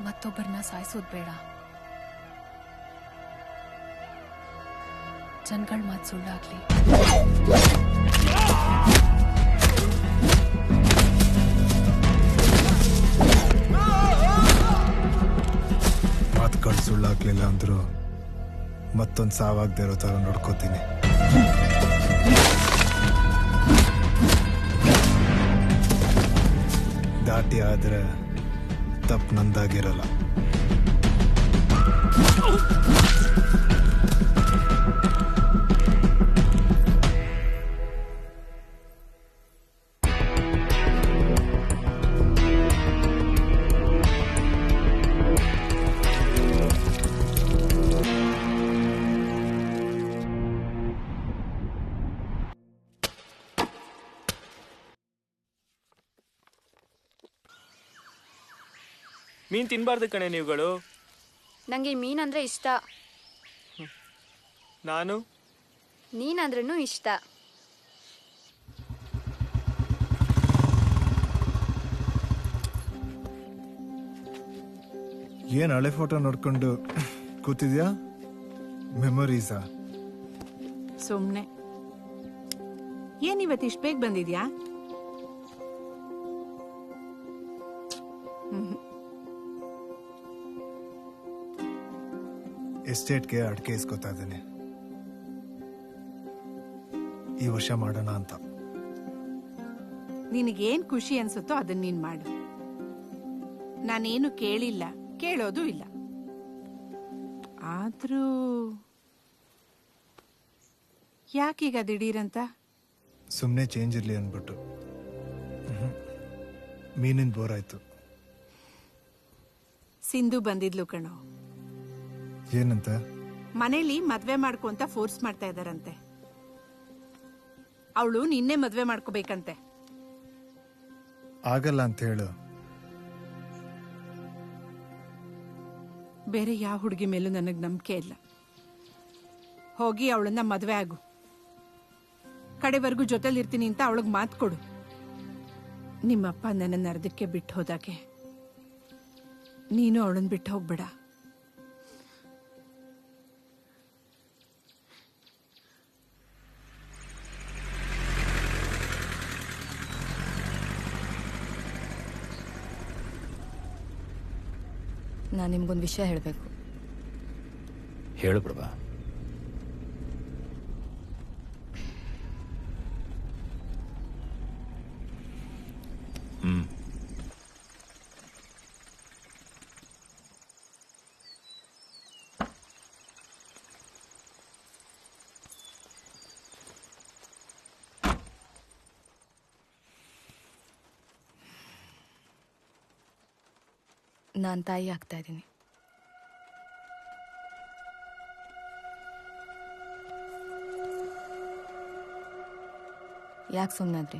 ಮತ್ತೊಬ್ಬರನ್ನ ಸಾಯಿಸೋದು ಬೇಡ. ಜನಗಳ ಮಾತು ಸುಳ್ಳಾಗ್ಲಿ. ಮಾತುಗಳು ಸುಳ್ಳಾಗ್ಲಿಲ್ಲ ಅಂದ್ರು ಮತ್ತೊಂದು ಸಾವಾಗದೇ ಇರೋ ಥರ ನೋಡ್ಕೋತೀನಿ. ದಾಟಿ ಆದ್ರೆ ತಪ್ಪು ನಂದಾಗಿರಲ್ಲ. ಮೀನ್ ತಿನ್ಬಾರ್ದು ಕಣೆ ನೀವುಗಳು. ನಂಗೆ ಮೀನಂದ್ರೆ ಇಷ್ಟ. ನಾನು ನೀನಂದ್ರೂ ಇಷ್ಟ. ಏನ್ ಹಳೆ ಫೋಟೋ ನೋಡ್ಕೊಂಡು ಕೂತಿದ್ಯಾ? ಮೆಮೊರೀಸಾ? ಸುಮ್ನೆ. ಏನ್ ಇವತ್ತು ಇಷ್ಟ ಬೇಗ ಬಂದಿದ್ಯಾ? ಎಸ್ಟೇಟ್ಗೆ ಅಡಿಕೆ ಇಸ್ಕೊತಾ ಇದ್ದೀನಿ. ಈ ವರ್ಷ ಮಾಡೋಣ ಅಂತ. ನಿನಗೇನ್ ಖುಷಿ ಅನ್ಸುತ್ತೋ ಅದನ್ನ ನೀನ್ ಮಾಡು. ನಾನೇನು ಕೇಳಿಲ್ಲ, ಕೇಳೋದು ಇಲ್ಲ. ಆದ್ರೂ ಯಾಕೀಗ ದಿಢೀರಂತ? ಸುಮ್ಮನೆ ಚೇಂಜ್ ಇರ್ಲಿ ಅಂದ್ಬಿಟ್ಟು. ಮೀನಿನ ಬೋರ್ ಆಯ್ತು. ಸಿಂಧು ಬಂದಿದ್ಲು ಕಣೋ. ಏನಂತ? ಮನೇಲಿ ಮದ್ವೆ ಮಾಡ್ಕೊ ಅಂತ ಫೋರ್ಸ್ ಮಾಡ್ತಾ ಇದಾರಂತೆ. ಅವಳು ನಿನ್ನೆ ಮದ್ವೆ ಮಾಡ್ಕೋಬೇಕಂತೆ. ಆಗಲ್ಲ ಅಂತ ಹೇಳು. ಬೇರೆ ಯಾವ ಹುಡುಗಿ ಮೇಲೂ ನನಗ್ ನಂಬಿಕೆ ಇಲ್ಲ. ಹೋಗಿ ಅವಳನ್ನ ಮದ್ವೆ ಆಗು. ಕಡೆವರೆಗೂ ಜೊತೆಲಿರ್ತೀನಿ ಅಂತ ಅವಳಿಗೆ ಮಾತು ಕೊಡು. ನಿಮ್ಮಪ್ಪ ನನ್ನನ್ನು ಅರ್ಧಕ್ಕೆ ಬಿಟ್ಟು ಹೋದಾಗೆ ನೀನು ಅವಳನ್ನ ಬಿಟ್ಟು ಹೋಗ್ಬೇಡ. ನಾನು ನಿಮ್ಗೊಂದು ವಿಷಯ ಹೇಳಬೇಕು. ಹೇಳು ಪ್ರಭಾ. ನಾನು ತಾಯಿ ಆಗ್ತಾ ಇದ್ದೀನಿ. ಯಾಕೆ ಸುಮ್ಮನಾದ್ರಿ?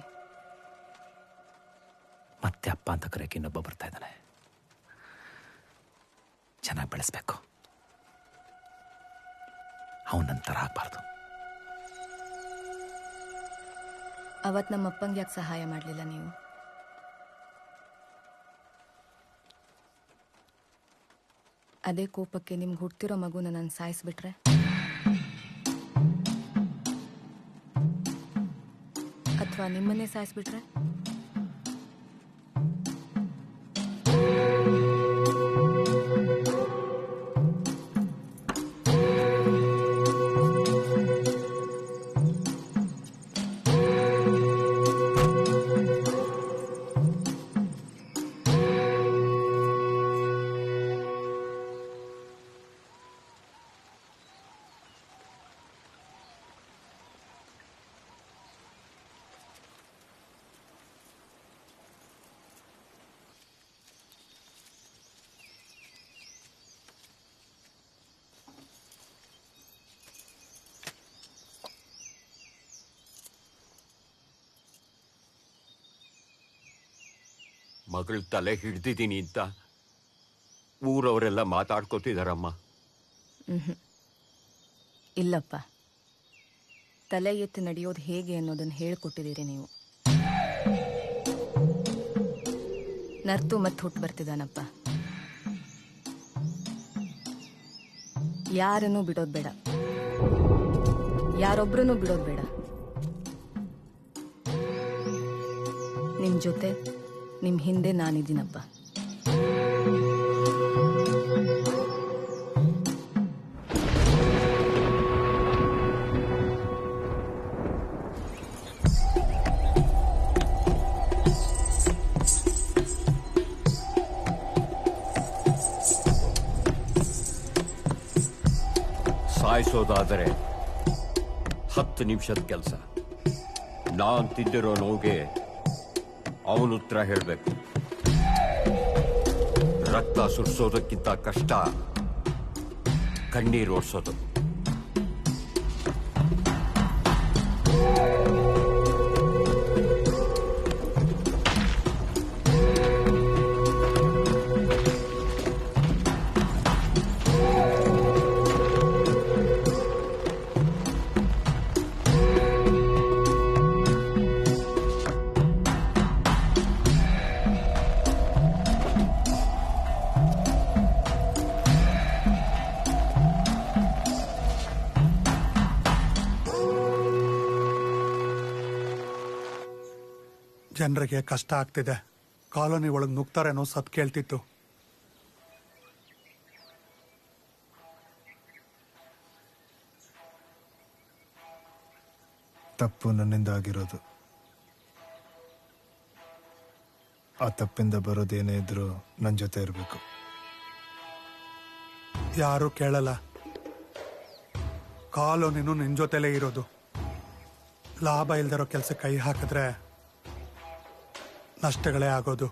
ಮತ್ತೆ ಅಪ್ಪ ಅಂತ ಕರೆಯಕ್ಕೆ ಇನ್ನೊಬ್ಬ ಬರ್ತಾ ಇದ್ದಾನೆ. ಚೆನ್ನಾಗಿ ಬೆಳೆಸ್ಬೇಕು. ಅವನಂತರ ಆಗ್ಬಾರ್ದು. ಅವತ್ತು ನಮ್ಮ ಅಪ್ಪಂಗೆ ಯಾಕೆ ಸಹಾಯ ಮಾಡಲಿಲ್ಲ ನೀವು? ಅದೇ ಕೋಪಕ್ಕೆ ನಿಮ್ಗೆ ಹುಡ್ತಿರೋ ಮಗುನ ನಾನು ಸಾಯಿಸ್ಬಿಟ್ರೆ? ಅಥವಾ ನಿಮ್ಮನ್ನೇ ಸಾಯಿಸ್ಬಿಟ್ರೆ? ಮಗಳ ತಲೆ ಹಿಡ್ದಿದ್ದೀನಿ ಅಂತ ಊರವರೆಲ್ಲ ಮಾತಾಡ್ಕೋತಿದಾರಮ್ಮ. ಇಲ್ಲಪ್ಪ, ತಲೆ ಎತ್ತಿ ನಡೆಯೋದು ಹೇಗೆ ಅನ್ನೋದನ್ನು ಹೇಳ್ಕೊಟ್ಟಿದ್ದೀರಿ ನೀವು. ನರ್ತು ಮತ್ತೆ ಹುಟ್ಟು ಬರ್ತಿದ್ದಾನಪ್ಪ. ಯಾರನ್ನೂ ಬಿಡೋದು ಬೇಡ, ಯಾರೊಬ್ರನ್ನೂ ಬಿಡೋದು ಬೇಡ. ನಿಮ್ ಜೊತೆ ನಿಮ್ ಹಿಂದೆ ನಾನಿದ್ದೀನಪ್ಪ. ಸಾಯಿಸೋದಾದರೆ 10 ನಿಮಿಷದ ಕೆಲಸ. ನಾನ್ ತಿಂದಿರೋ ನೋವಿಗೆ ಅವನು ಉತ್ತರ ಹೇಳಬೇಕು. ರಕ್ತ ಸುರಿಸೋದಕ್ಕಿಂತ ಕಷ್ಟ ಕಣ್ಣೀರು ಓಡಿಸೋದು. ಜನರಿಗೆ ಕಷ್ಟ ಆಗ್ತಿದೆ, ಕಾಲೋನಿ ಒಳಗೆ ನುಗ್ತಾರೇನೋ ಸತ್ ಕೇಳ್ತಿತ್ತು. ತಪ್ಪು ನನ್ನಿಂದ ಆಗಿರೋದು. ಆ ತಪ್ಪಿಂದ ಬರೋದೇನೇ ಇದ್ರೂ ನನ್ನ ಜೊತೆ ಇರಬೇಕು. ಯಾರೂ ಕೇಳಲ್ಲ. ಕಾಲೋನಿನೂ ನಿನ್ನ ಜೊತೆಲೇ ಇರೋದು. ಲಾಭ ಇಲ್ದಿರೋ ಕೆಲಸ ಕೈ ಹಾಕಿದ್ರೆ ನಷ್ಟಗಳೇ ಆಗೋದು.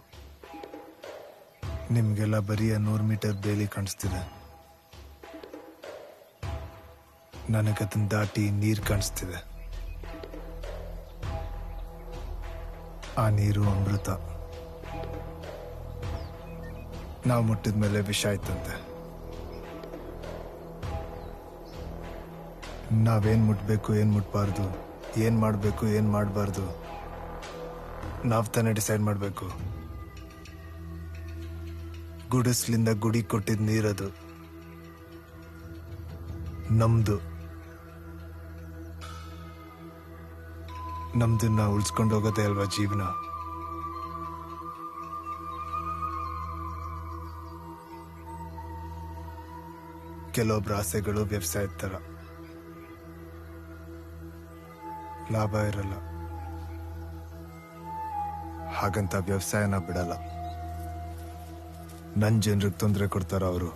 ನಿಮಗೆಲ್ಲ ಬರೀ 100 ಮೀಟರ್ ಬೇಲಿ ಕಾಣಿಸ್ತಿದೆ, ನನಗದನ್ನ ದಾಟಿ ನೀರು ಕಾಣಿಸ್ತಿದೆ. ಆ ನೀರು ಅಮೃತ. ನಾವು ಮುಟ್ಟಿದ ಮೇಲೆ ವಿಷ ಆಯ್ತಂತೆ. ನಾವೇನ್ ಮುಟ್ಬೇಕು, ಏನ್ ಮುಟ್ಬಾರ್ದು, ಏನ್ ಮಾಡಬೇಕು, ಏನ್ ಮಾಡಬಾರ್ದು ನಾವು ತಾನೇ ಡಿಸೈಡ್ ಮಾಡಬೇಕು. ಗುಡಿಸ್ಲಿಂದ ಗುಡಿ ಕೊಟ್ಟಿದ್ ನೀರದು ನಮ್ದು. ನಮ್ದನ್ನ ಉಳಿಸ್ಕೊಂಡು ಹೋಗೋದೇ ಅಲ್ವಾ ಜೀವನ. ಕೆಲವೊಬ್ರ ಆಸೆಗಳು ವ್ಯವಸಾಯದ ಥರ, ಲಾಭ ಇರಲ್ಲ. ಹಾಗಂತ ವ್ಯವಸಾಯನ ಬಿಡಲ್ಲ. ನನ್ನ ಜನರಿಗೆ ತೊಂದರೆ ಕೊಡ್ತಾರ ಅವರು.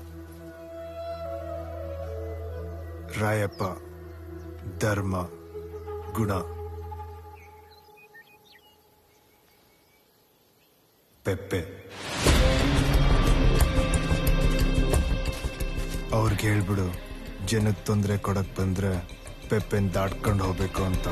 ರಾಯಪ್ಪ ಧರ್ಮ ಗುಣ ಪೆಪ್ಪೆ ಅವ್ರಿಗೆ ಹೇಳ್ಬಿಡು, ಜನಕ್ಕೆ ತೊಂದರೆ ಕೊಡಕ್ ಬಂದ್ರೆ ಪೆಪ್ಪೆನ್ ದಾಟ್ಕೊಂಡು ಹೋಗ್ಬೇಕು ಅಂತ.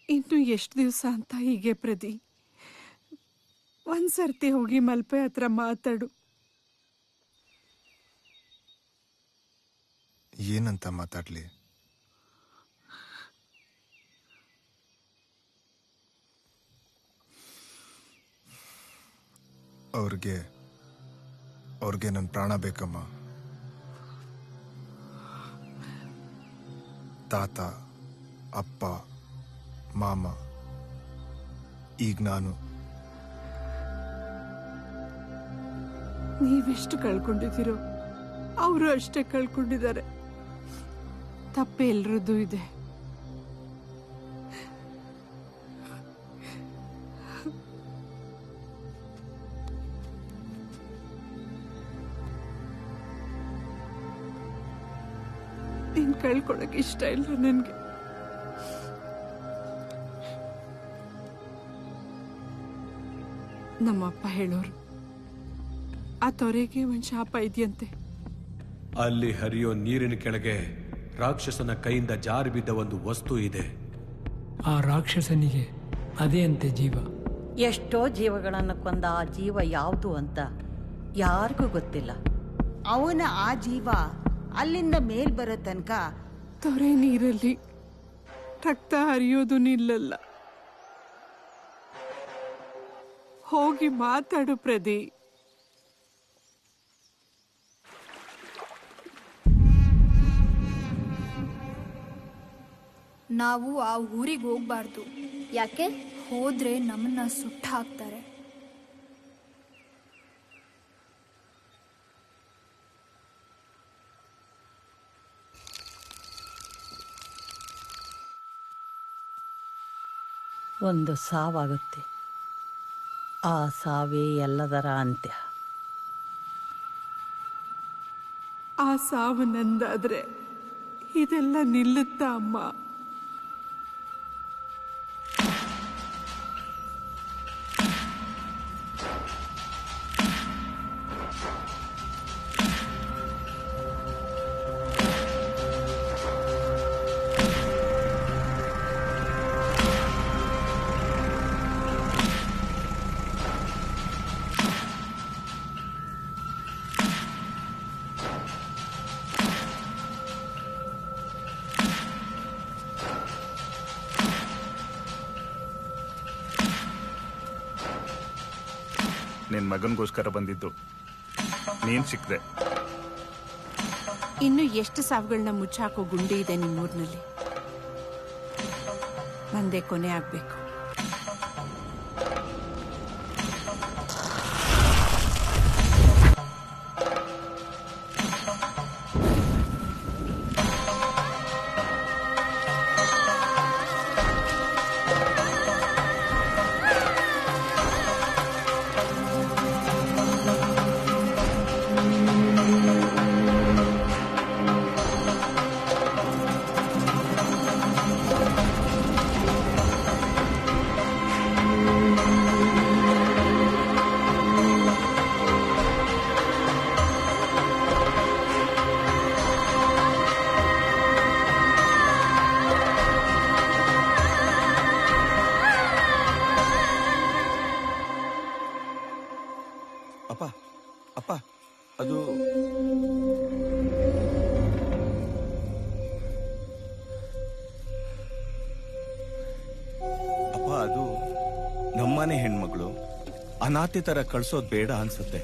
ಇನ್ನು ಎಷ್ಟು ದಿವಸ ಅಂತ ಹೀಗೆ ಪ್ರದಿ? ಒಂದ್ಸರ್ತಿ ಹೋಗಿ ಮಲ್ಪೆ ಹತ್ರ ಮಾತಾಡು. ಏನಂತ ಮಾತಾಡ್ಲಿ? ಅವ್ರಿಗೆ ನನ್ನ ಪ್ರಾಣ ಬೇಕಮ್ಮ. ತಾತ, ಅಪ್ಪ, ಮಾಮ, ಈಗ ನಾನು. ನೀವೆಷ್ಟು ಕಳ್ಕೊಂಡಿದ್ದೀರೋ ಅವರು ಅಷ್ಟೇ ಕಳ್ಕೊಂಡಿದ್ದಾರೆ. ತಪ್ಪೆ ಎಲ್ರದ್ದು ಇದೆ. ನೀನ್ ಕಳ್ಕೊಳಕ್ ಇಷ್ಟ ಇಲ್ಲ ನನ್ಗೆ. ನಮ್ಮಪ್ಪ ಹೇಳೋರು ಆ ತೊರೆಗೆ ಒಂದ್ ಶಾಪ ಇದೆಯಂತೆ. ಅಲ್ಲಿ ಹರಿಯೋ ನೀರಿನ ಕೆಳಗೆ ರಾಕ್ಷಸನ ಕೈಯಿಂದ ಜಾರಿ ಬಿದ್ದ ಒಂದು ವಸ್ತು ಇದೆ. ಆ ರಾಕ್ಷಸನಿಗೆ ಅದೇ ಅಂತೆ ಜೀವ. ಎಷ್ಟೋ ಜೀವಗಳನ್ನು ಕೊಂದ ಆ ಜೀವ ಯಾವುದು ಅಂತ ಯಾರಿಗೂ ಗೊತ್ತಿಲ್ಲ. ಅವನ ಆ ಜೀವ ಅಲ್ಲಿಂದ ಮೇಲ್ ಬರೋ ತನಕ ತೊರೆ ನೀರಲ್ಲಿ ರಕ್ತ ಹರಿಯೋದು ನಿಲ್ಲಲ್ಲ. ಹೋಗಿ ಮಾತಾಡು ಪ್ರದಿ. ನಾವು ಆ ಊರಿಗೆ ಹೋಗ್ಬಾರ್ದು. ಯಾಕೆ? ಹೋದ್ರೆ ನಮ್ಮನ್ನ ಸುಟ್ಟು ಹಾಕ್ತಾರೆ. ಒಂದು ಸಾವಾಗುತ್ತೆ, ಆ ಸಾವೇ ಎಲ್ಲದರ ಅಂತ್ಯ. ಆ ಸಾವು ನಂದಾದ್ರೆ ಇದೆಲ್ಲ ನಿಲ್ಲುತ್ತಾ ಅಮ್ಮ? ನಿನ್ ಮಗನಿಗೋಸ್ಕರ ಬಂದಿದ್ದು, ನೀನ್ ಸಿಕ್ದೆ. ಇನ್ನು ಎಷ್ಟು ಸಾವುಗಳನ್ನ ಮುಚ್ಚಾಕೋ ಗುಂಡಿ ಇದೆ ನಿಮ್ಮೂರಿನಲ್ಲಿ? ನಂದೇ ಕೊನೆ ಆಗ್ಬೇಕು. ಅಪ್ಪ ಅಪ್ಪ ಅದು ಅಪ್ಪ ಅದು ನಮ್ಮನೆ ಹೆಣ್ಮಗಳು, ಅನಾಥೆ ತರ ಕಳ್ಸೋದ್ ಬೇಡ ಅನ್ಸುತ್ತೆ.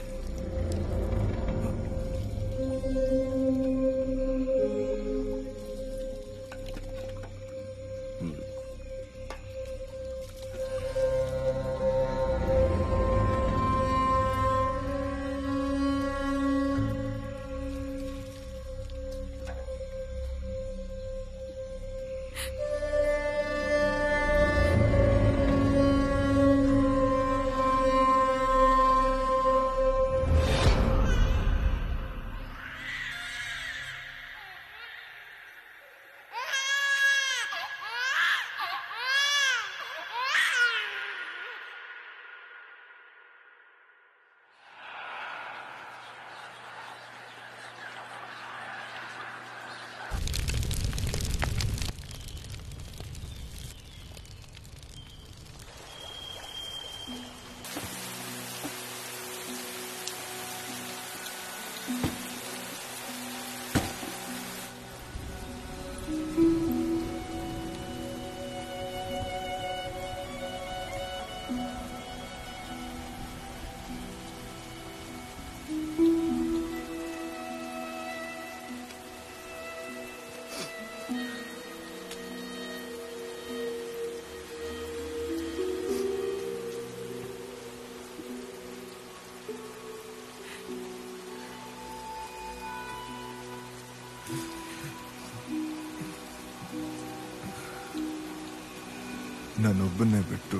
ನಾನೊಬ್ಬನ್ನೇ ಬಿಟ್ಟು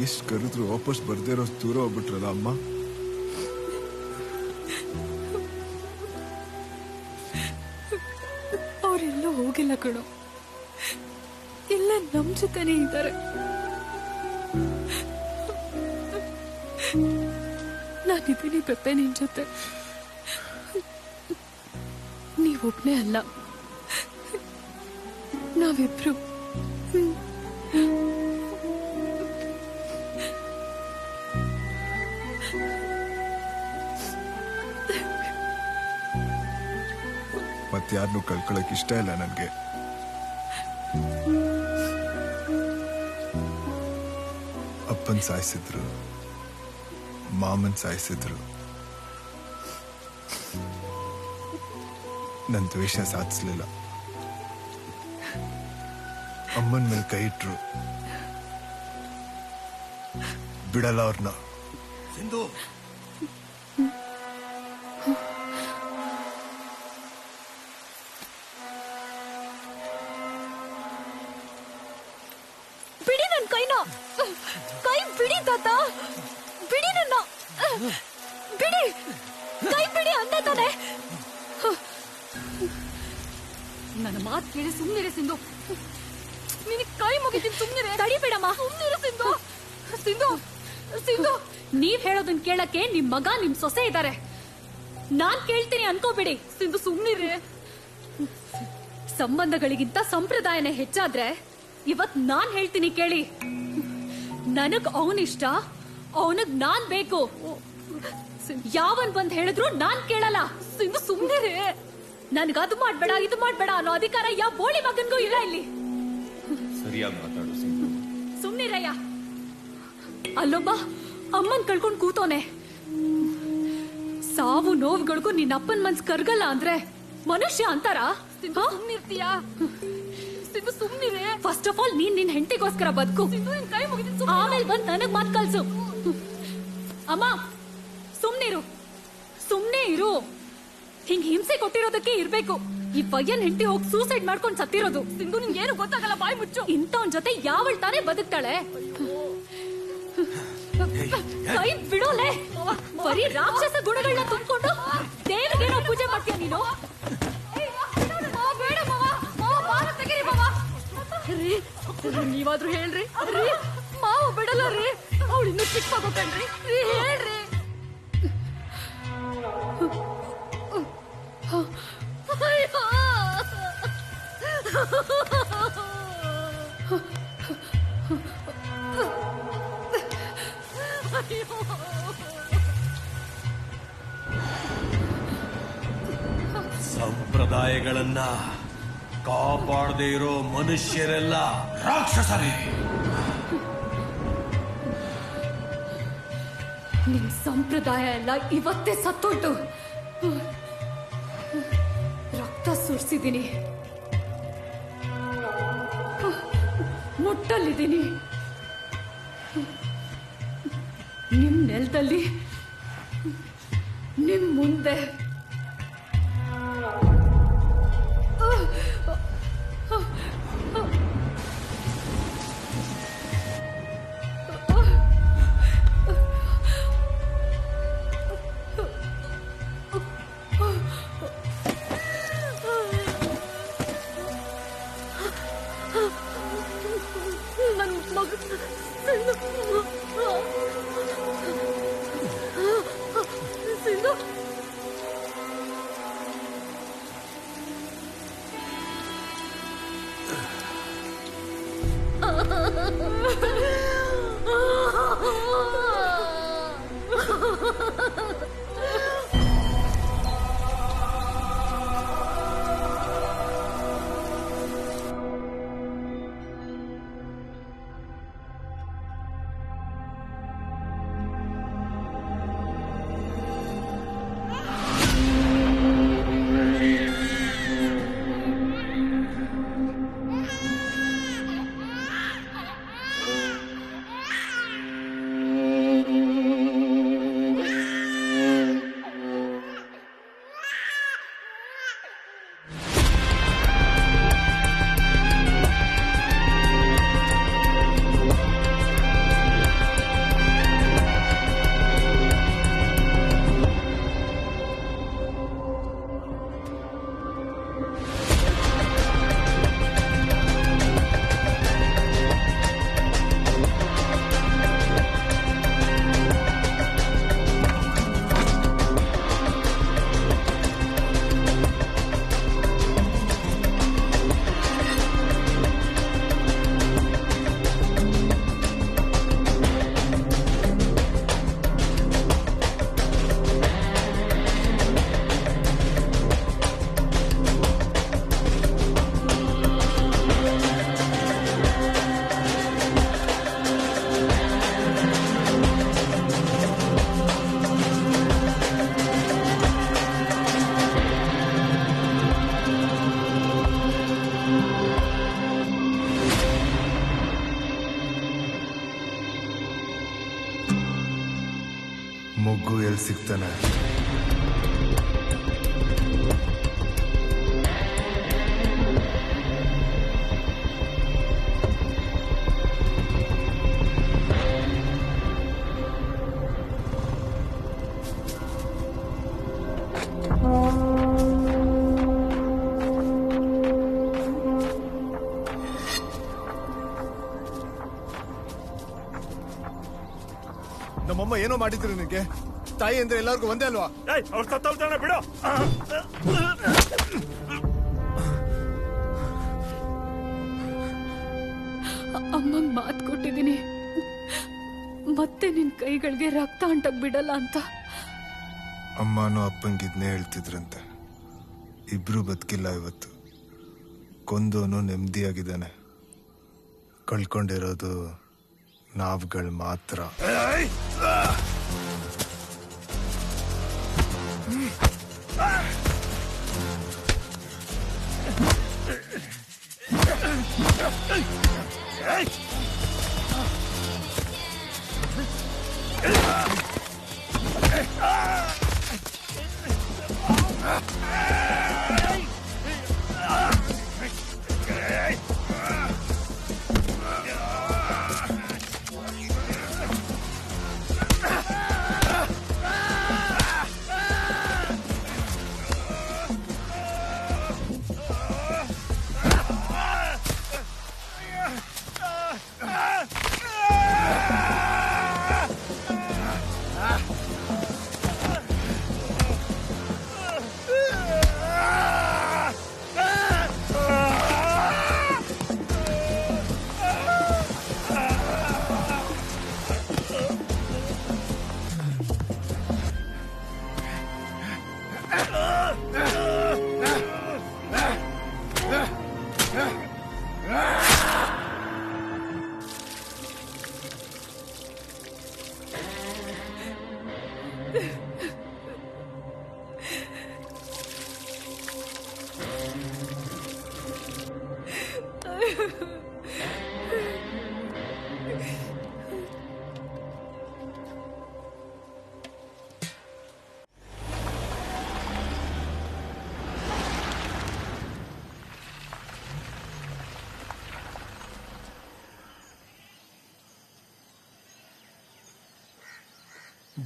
ಎಷ್ಟು ಕರೆದ್ರು ವಾಪಸ್ ಬರ್ದೇ ಇರೋ ದೂರ ಹೋಗ್ಬಿಟ್ರಲ್ಲ ಅಮ್ಮ. ಅವರೆಲ್ಲ ಹೋಗಿಲ್ಲ ಕಣೋ, ಎಲ್ಲ ನಮ್ ಜೊತೆನೇ ಇದ್ದಾರೆ. ನಾನಿದ್ದೀನಿ ಪೆಪ್ಪೆ ನಿನ್ ಜೊತೆ. ನೀವೊಬ್ನೇ ಅಲ್ಲ, ನಾವಿಬ್ರು. ಮತ್ತಾರನ್ನೂ ಕಳ್ಕೊಳಕ್ ಇಷ್ಟ ಇಲ್ಲ ನನ್ಗೆ. ಅಪ್ಪನ್ ಸಾಯಿಸಿದ್ರು, ಮಾಮನ್ ಸಾಯಿಸಿದ್ರು, ನನ್ ದ್ವೇಷ ಸಾಧಿಸ್ಲಿಲ್ಲ. ಅಮ್ಮನ ಮೇಲೆ ಕೈ ಇಟ್ರು. ಬಿಡಲ್ಲ ಅವ್ರನ್ನ. ಸಿಂಧು, ಬಿಡಿ ನನ್ನ ಕೈನ, ಕೈ ಬಿಡಿ ತಾತ, ಬಿಡಿ ನನ್ನ, ಬಿಡಿ, ಕೈ ಬಿಡಿ ಅಂದೆ ತಾನೆ. ನನ್ನ ಮಾತು ಕೇಳಿ ಸುಮ್ಮನಿರೆ ಸಿಂಧು, ನಿನಗೆ ಕೈ ಮುಗಿತೀನಿ, ಸುಮ್ಮನಿರೆ. ತಡಿಬೇಡಮ್ಮ, ಸುಮ್ಮನಿರೆ ಸಿಂಧು. ಸಿಂಧು, ಸಿಂಧು, ನೀವ್ ಹೇಳೋದನ್ನ ಕೇಳಕ್ಕೆ ನಿಮ್ ಮಗ ನಿಮ್ ಸೊಸೆ ಇದ್ದಾರೆ, ನಾನ್ ಕೇಳ್ತೀನಿ ಅನ್ಕೋಬೇಡಿ. ಸಿಂಧು ಸುಮ್ಮನಿರಿ. ಸಂಬಂಧಗಳಿಗಿಂತ ಸಂಪ್ರದಾಯನೇ ಹೆಚ್ಚಾದ್ರೆ ಇವತ್ ನಾನ್ ಹೇಳ್ತೀನಿ ಕೇಳಿ. ನನಗ್ ಅವನಿಷ್ಟ, ಅವನಿಗ್ ನಾನ್ ಬೇಕು. ಯಾವನ್ ಬಂದ್ ಹೇಳಿದ್ರು ನಾನ್ ಕೇಳಲ್ಲ. ಸಿಂಧು ಸುಮ್ಮನಿರಿ. ನನ್ಗ ಅದು ಮಾಡ್ಬೇಡ ಇದು ಮಾಡ್ಬೇಡ ಅನ್ನೋ ಅಧಿಕಾರ ಯಾವ ಬೋಳಿ ಮಗನ್ಗೂ ಇಲ್ಲ ಇಲ್ಲಿ. ಸರಿಯಾಗಿ ಮಾತಾಡು ಸಿಂಧು. ಸುಮ್ನಿರಯ್ಯ. ಅಲ್ಲೊಬ್ಬ ಅಮ್ಮನ್ ಕಳ್ಕೊಂಡ್ ಕೂತೋನೆ. ಸಾವು ನೋವುಗಳಿಗೂ ನಿನ್ನ ಅಪ್ಪನ್ ಮನ್ಸ್ ಕರ್ಗಲ್ಲ ಅಂದ್ರೆ ಮನುಷ್ಯ ಅಂತಾರ? ಸುಮ್ನಿರ್ತೀಯಾ? ಸುಮ್ನಿರೆ. ಫಸ್ಟ್ ಆಫ್ ಆಲ್ ನೀನ್ ನಿನ್ ಹೆಂಡತಿಗೋಸ್ಕರ ಬದುಕು, ಆಮೇಲೆ ಬಂದ್ ನನಗ್ ಮಾತ್ ಕಲ್ಸು. ಅಮ್ಮ ಸುಮ್ನಿರು, ಸುಮ್ನೆ ಇರು. ಹಿಂಗ್ ಹಿಂಸೆ ಕೊಟ್ಟಿರೋದಕ್ಕೆ ಇರ್ಬೇಕು ಈ ಪಯ್ಯನ್ ಹೆಂಡತಿ ಹೋಗಿ ಸೂಸೈಡ್ ಮಾಡ್ಕೊಂಡ್ ಸತ್ತಿರೋದು. ಸಿಂಧು ನಿಂಗೆ ಏನು ಗೊತ್ತಾಗಲ್ಲ, ಬಾಯ್ ಮುಚ್ಚು. ಇಂಥವನ್ ಜೊತೆ ಯಾವಳ್ ತಾನೇ ಬದುಕ್ತಾಳೆ? ಕೈ ಬಿಡೋಲೆ. ಬರೀ ರಾಕ್ಷಸ ಗುಣಗಳನ್ನ ತುಂಬಿಕೊಂಡು ದೇವ್ರಿಗೇನೋ ಪೂಜೆ ಮಾಡ್ತೀಯ ನೀನು? ಬೇಡ ಮಾವ, ಮಾವ ಬಾಲ ತೆಗೀರಿ ಮಾವ. ರೀ ನೀವಾದ್ರೂ ಹೇಳ್ರಿ. ರೀ ಮಾವ ಬಿಡಲ್ಲ ರೀ, ಅವಳು ಇನ್ನೂ ಚಿಕ್ಕ ಮಗು ಕಣ್ರಿ. ರೀ ಹೇಳ್ರಿ. ಸಂಪ್ರದಾಯಗಳನ್ನ ಕಾಪಾಡದೇ ಇರೋ ಮನುಷ್ಯರೆಲ್ಲ ರಾಕ್ಷಸರೇ. ನಿಮ್ ಸಂಪ್ರದಾಯ ಎಲ್ಲ ಇವತ್ತೇ ಸತ್ತೋಯ್ತು. ರಕ್ತ ಸುರಿಸಿದ್ದೀನಿ, ಮುಟ್ಟಲ್ಲಿದ್ದೀನಿ. ನಿಮ್ ನೆಲದಲ್ಲಿ, ನಿಮ್ ಮುಂದೆ. ನನ್ ಮಗ ಸಿಂಧು, ಎಲ್ಲಿ ಸಿಗ್ತಾನೆ? ನಮ್ಮಮ್ಮ ಏನೋ ಮಾಡಿದ್ರು ನಿನಗೆ. ತಾಯಿ ಅಂದ್ರೆ ಎಲ್ಲರಿಗೂ ಒಂದೇ ಅಲ್ವಾ? ಅವ್ರು ಸತ್ತೋಗ್ತಾನೆ ಬಿಡು. ಅಮ್ಮಂಗ್ ಮಾತು ಕೊಟ್ಟಿದ್ದೀನಿ, ಮತ್ತೆ ನಿನ್ ಕೈಗಳಿಗೆ ರಕ್ತ ಅಂಟಕ್ ಬಿಡಲ್ಲ ಅಂತ. ಅಮ್ಮನೂ ಅಪ್ಪಂಗಿದ್ನೇ ಹೇಳ್ತಿದ್ರಂತೆ. ಇಬ್ರು ಬದುಕಿಲ್ಲ ಇವತ್ತು. ಕೊಂದೋನು ನೆಮ್ಮದಿಯಾಗಿದ್ದಾನೆ. ಕಳ್ಕೊಂಡಿರೋದು ನಾವುಗಳು ಮಾತ್ರ.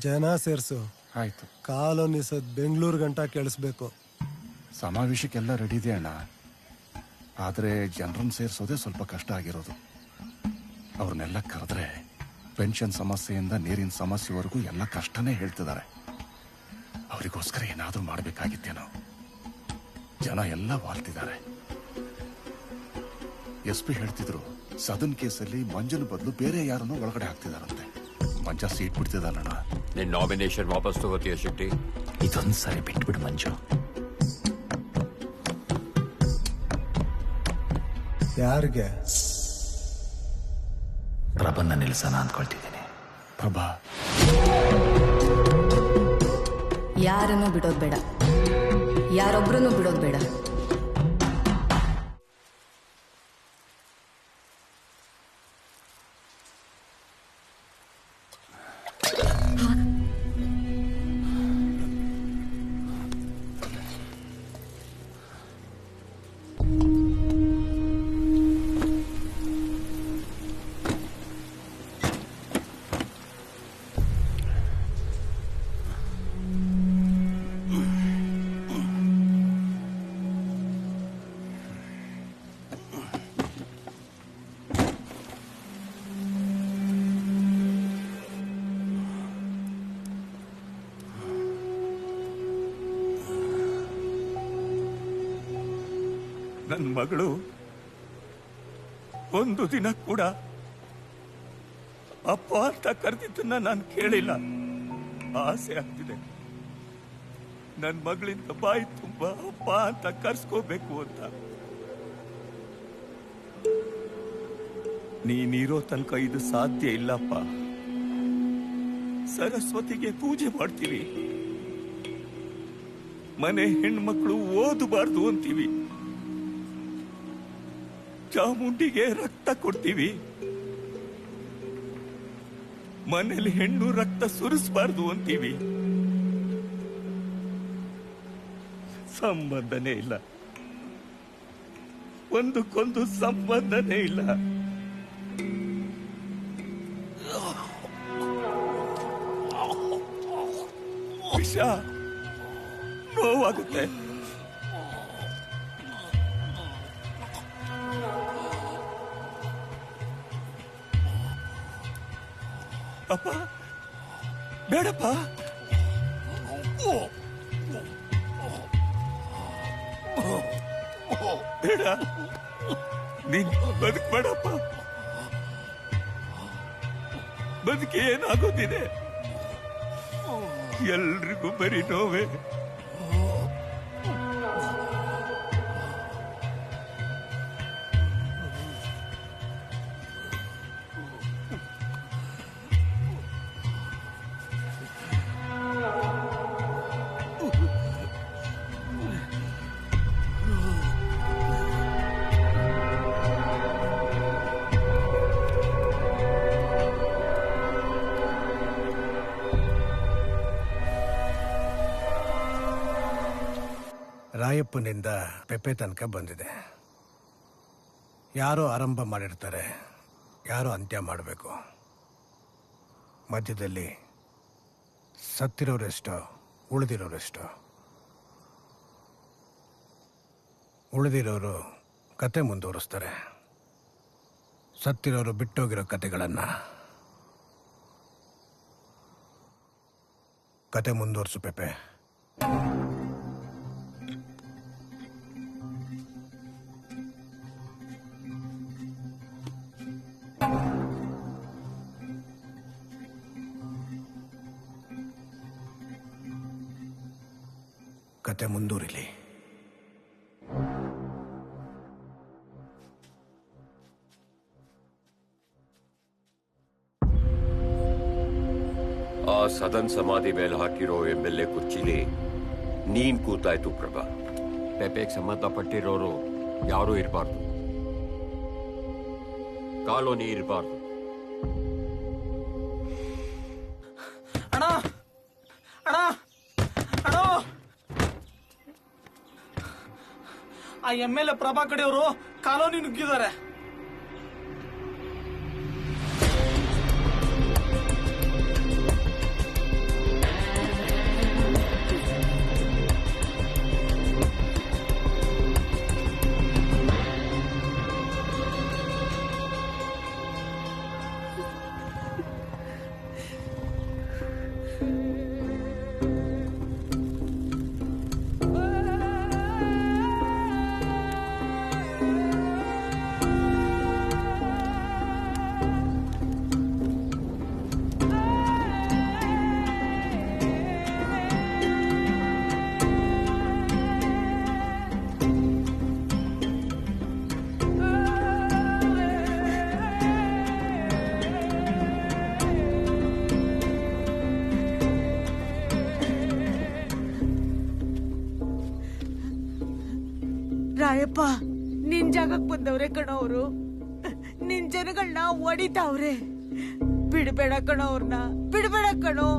ಜನ ಸೇರ್ಸು. ಆಯ್ತು. ಕಾಲೋನಿಸದ್ ಬೆಂಗಳೂರು ಗಂಟ ಕೇಳಿಸ್ಬೇಕು. ಸಮಾವೇಶಕ್ಕೆಲ್ಲ ರೆಡಿ ಇದೆ ಅಣ್ಣ. ಆದರೆ ಜನರನ್ನು ಸೇರಿಸೋದೇ ಸ್ವಲ್ಪ ಕಷ್ಟ ಆಗಿರೋದು. ಅವ್ರನ್ನೆಲ್ಲ ಕರೆದ್ರೆ ಪೆನ್ಷನ್ ಸಮಸ್ಯೆಯಿಂದ ನೀರಿನ ಸಮಸ್ಯೆವರೆಗೂ ಎಲ್ಲ ಕಷ್ಟನೇ ಹೇಳ್ತಿದ್ದಾರೆ. ಅವರಿಗೋಸ್ಕರ ಏನಾದರೂ ಮಾಡಬೇಕಾಗಿತ್ತೇನೋ. ಜನ ಎಲ್ಲ ವಾಲ್ತಿದ್ದಾರೆ. SP ಹೇಳ್ತಿದ್ರು ಸದನ್ ಕೇಸಲ್ಲಿ ಮಂಜನ ಬದಲು ಬೇರೆ ಯಾರನ್ನೋ ಒಳಗಡೆ ಹಾಕ್ತಿದಾರಂತೆ. ಮಂಜ ಸೀಟ್ ಬಿಡ್ತಿದ್ದಾನಣ್ಣ. ನಿನ್ನ ನಾಮಿನೇಷನ್ ವಾಪಸ್ ತಗೋತೀಯ ಶೆಟ್ಟಿ? ಇದೊಂದು ಸರಿ ಬಿಟ್ಬಿಡು ಮಂಜು. ಯಾರಿಗೆ? ಪ್ರಭನ್ನ ನಿಲ್ಸನ ಅಂದ್ಕೊಳ್ತಿದ್ದೀನಿ. ಪ್ರಭಾ ಯಾರನ್ನೂ ಬಿಡೋದು ಬೇಡ, ಯಾರೊಬ್ರನ್ನೂ ಬಿಡೋದು ಬೇಡ. ನನ್ನ ಮಗಳು ಒಂದು ದಿನ ಕೂಡ ಅಪ್ಪ ಅಂತ ಕರೆದಿದ್ದನ್ನ ನಾನು ಕೇಳಿಲ್ಲ. ಆಸೆ ಆಗ್ತಿದೆ ನನ್ನ ಮಗಳಿಂದ ಬಾಯಿ ತುಂಬಾ ಅಪ್ಪ ಅಂತ ಕರ್ಸ್ಕೋಬೇಕು ಅಂತ. ನೀನಿರೋ ತನಕ ಇದು ಸಾಧ್ಯ ಇಲ್ಲಪ್ಪ. ಸರಸ್ವತಿಗೆ ಪೂಜೆ ಮಾಡ್ತೀವಿ, ಮನೆ ಹೆಣ್ಮಕ್ಳು ಓದಬಾರ್ದು ಅಂತೀವಿ, ಚಾಮುಂಡಿಗೆ ರಕ್ತ ಕೊಡ್ತೀವಿ, ಮನೇಲಿ ಹೆಣ್ಣು ರಕ್ತ ಸುರಿಸಬಾರ್ದು ಅಂತೀವಿ. ಸಂಬಂಧನೇ ಇಲ್ಲ, ಒಂದಕ್ಕೊಂದು ಸಂಬಂಧನೇ ಇಲ್ಲ. ವಿಷ ನೋವಾಗುತ್ತೆ. ಅಪ್ಪ ಬೇಡಪ್ಪ, ಬೇಡ, ನೀನ್ ಬದುಕ್ಬೇಡಪ್ಪ. ಬದುಕಿ ಏನಾಗೋದಿದೆ? ಎಲ್ರಿಗೂ ಬರೀ ನೋವೇ. ರಾಯಪ್ಪನಿಂದ ಪೆಪ್ಪೆ ತನಕ ಬಂದಿದೆ. ಯಾರೋ ಆರಂಭ ಮಾಡಿರ್ತಾರೆ, ಯಾರೋ ಅಂತ್ಯ ಮಾಡಬೇಕು. ಮಧ್ಯದಲ್ಲಿ ಸತ್ತಿರೋರೆಷ್ಟೋ, ಉಳಿದಿರೋರೆಷ್ಟೋ. ಉಳಿದಿರೋರು ಕತೆ ಮುಂದುವರಿಸ್ತಾರೆ, ಸತ್ತಿರೋರು ಬಿಟ್ಟೋಗಿರೋ ಕತೆಗಳನ್ನು. ಕತೆ ಮುಂದುವರಿಸು ಪೆಪ್ಪೆ. ಕತೆ ಮುಂದುವರಿಲಿ. ಆ ಸದನ್ ಸಮಾಧಿ ಮೇಲೆ ಹಾಕಿರೋ MLA ಕುರ್ಚಿಲಿ ನೀನ್ ಕೂತಾಯ್ತು ಪ್ರಭಾ. ಪೆಪೆಗೆ ಸಂಬಂಧಪಟ್ಟಿರೋರು ಯಾರೂ ಇರಬಾರ್ದು, ಕಾಲೋನಿ ಇರಬಾರ್ದು. ಅಣ್ಣ ಅಣ್ಣ ಅಣ್ಣ, ಆ MLA ಪ್ರಭಾ ಕಡೆಯವರು ಕಾಲೋನಿ ನುಗ್ಗಿದ್ದಾರೆ. ರಾಯಪ್ಪ, ನಿನ್ ಜಾಗಕ್ಕೆ ಬಂದವ್ರೆ ಕಣವ್ರು. ನಿನ್ ಜನಗಳನ್ನ ಹೊಡಿತಾವ್ರೆ. ಬಿಡ್ಬೇಡ ಕಣೋ ಅವ್ರನ್ನ, ಬಿಡ್ಬೇಡ ಕಣೋ.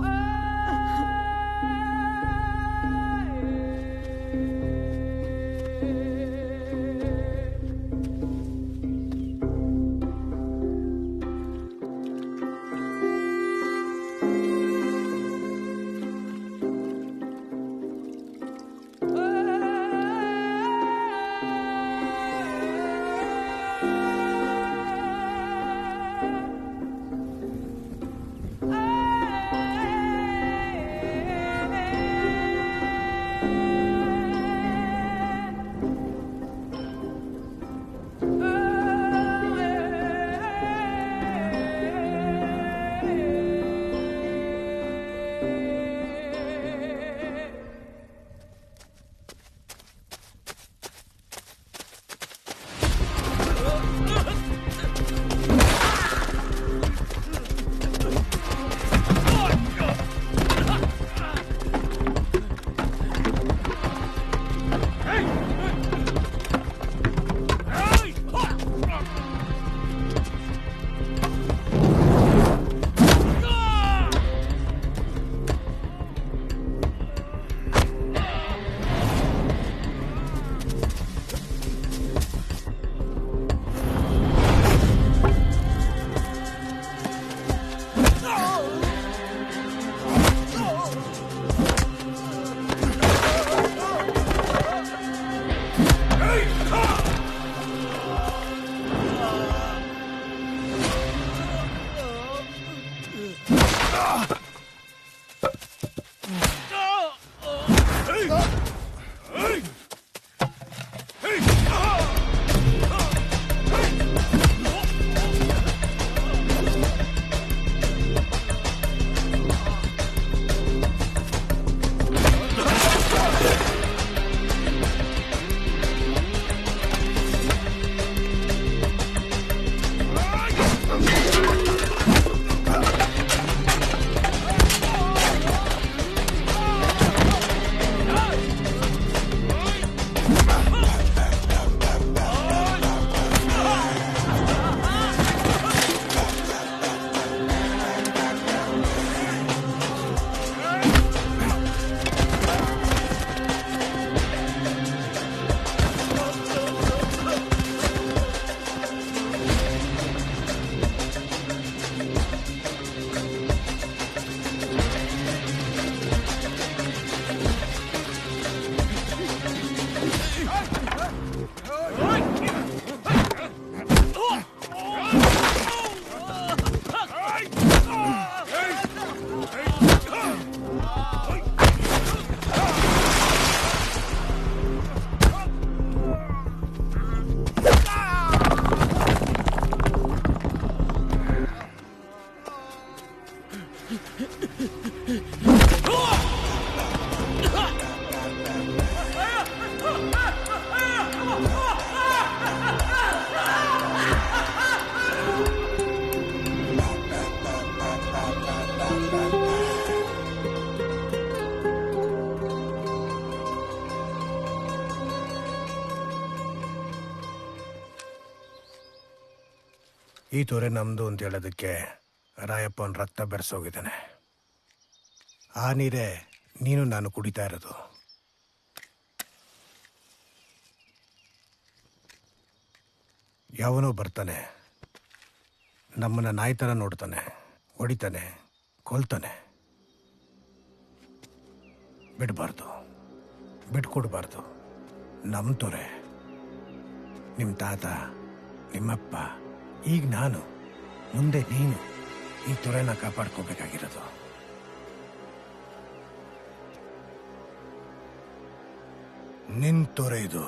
ಈ ತೊರೆ ನಮ್ದು ಅಂತ ಹೇಳೋದಕ್ಕೆ ರಾಯಪ್ಪನ ರಕ್ತ ಬೆರೆಸೋಗಿದ್ದಾನೆ. ಆ ನೀರೇ ನೀನು ನಾನು ಕುಡಿತಾ ಇರೋದು. ಯಾವನೋ ಬರ್ತಾನೆ, ನಮ್ಮನ್ನ ನಾಯಿ ಥರ ನೋಡ್ತಾನೆ, ಹೊಡಿತಾನೆ, ಕೊಲ್ತಾನೆ. ಬಿಡಬಾರ್ದು, ಬಿಟ್ಕೊಡ್ಬಾರ್ದು. ನಮ್ಮ ತೊರೆ, ನಿಮ್ಮ ತಾತ, ನಿಮ್ಮಪ್ಪ, ಈಗ ನಾನು, ಮುಂದೆ ನೀನು ಈ ತೊರೆನ ಕಾಪಾಡ್ಕೋಬೇಕಾಗಿರೋದು. ನಿನ್ ತೊರೆ ಇದು.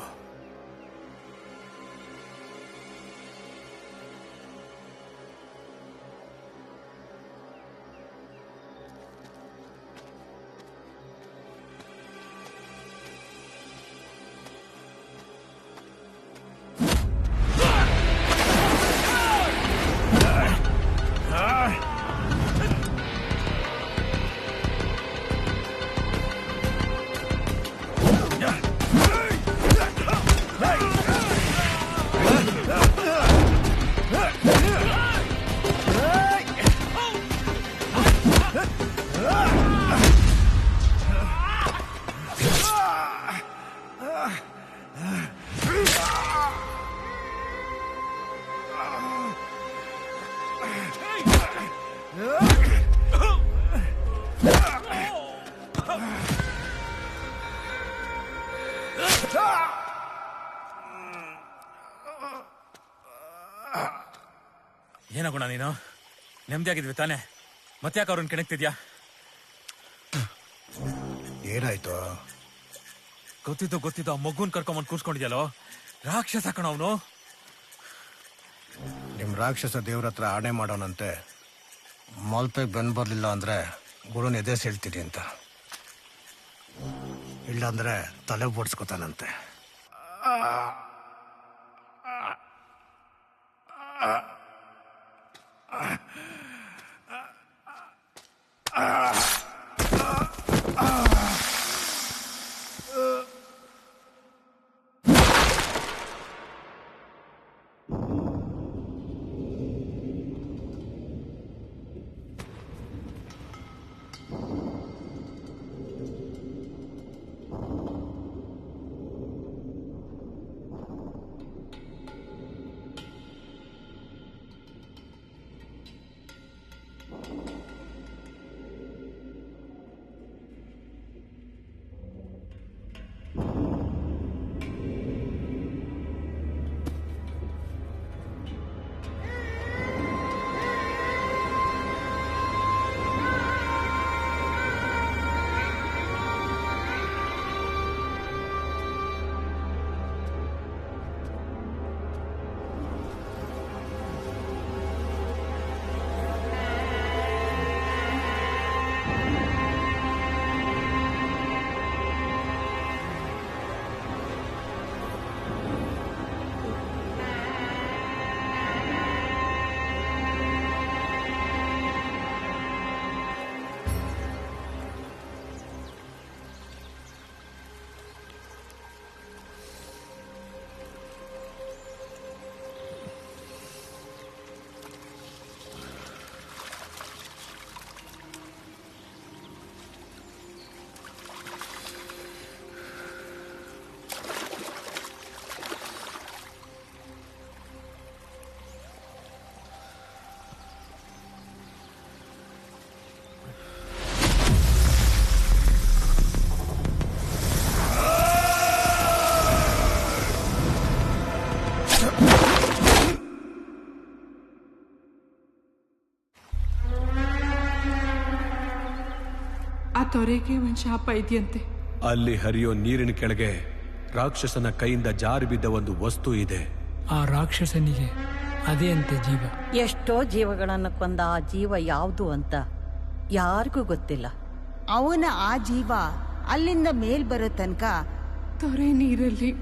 ಏನಗುಣ ನೀನು ನೆಮ್ಮದಿ ಆಗಿದ್ವಿ ತಾನೆ? ಮತ್ತೆ ಯಾಕೆ ಅವ್ರನ್ನ ಕೆಣಕ್ತಿದ್ಯಾ? ಏನಾಯ್ತು? ಗೊತ್ತಿದ್ದು ಆ ಮಗುನ್ ಕರ್ಕೊಂಬಂದು ಕೂರ್ಸ್ಕೊಂಡಿದ್ಯಲ್ಲೋ, ರಾಕ್ಷಸ ಕಣ ಅವನು. ನಿಮ್ ರಾಕ್ಷಸ ದೇವ್ರ ಹತ್ರ ಆಣೆ ಮಾಡೋನಂತೆ, ಮಲ್ಪೆಗೆ ಬಂದ್ ಬರ್ಲಿಲ್ಲ ಅಂದ್ರೆ ಗುರುನ್ ಎದೆ ಹೇಳ್ತೀನಿ ಅಂತ. ಇಲ್ಲಾಂದ್ರೆ ತಲೆ ಬೋಡ್ಸ್ಕೊತಾನಂತೆ. ತೊರೆಗೆ ಒಂದು ಶಾಪ ಇದೆಯಂತೆ. ಅಲ್ಲಿ ಹರಿಯೋ ನೀರಿನ ಕೆಳಗೆ ರಾಕ್ಷಸನ ಕೈಯಿಂದ ಜಾರಿ ಬಿದ್ದ ಒಂದು ವಸ್ತು ಇದೆ. ಆ ರಾಕ್ಷಸನಿಗೆ ಅದೇ ಅಂತೆ ಜೀವ. ಎಷ್ಟೋ ಜೀವಗಳನ್ನು ಕೊಂದ ಆ ಜೀವ ಯಾವುದು ಅಂತ ಯಾರಿಗೂ ಗೊತ್ತಿಲ್ಲ. ಅವನ ಆ ಜೀವ ಅಲ್ಲಿಂದ ಮೇಲ್ ಬರೋ ತನಕ ತೊರೆ ನೀರಲ್ಲಿ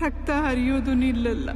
ರಕ್ತ ಹರಿಯೋದು ನಿಲ್ಲಲ್ಲ.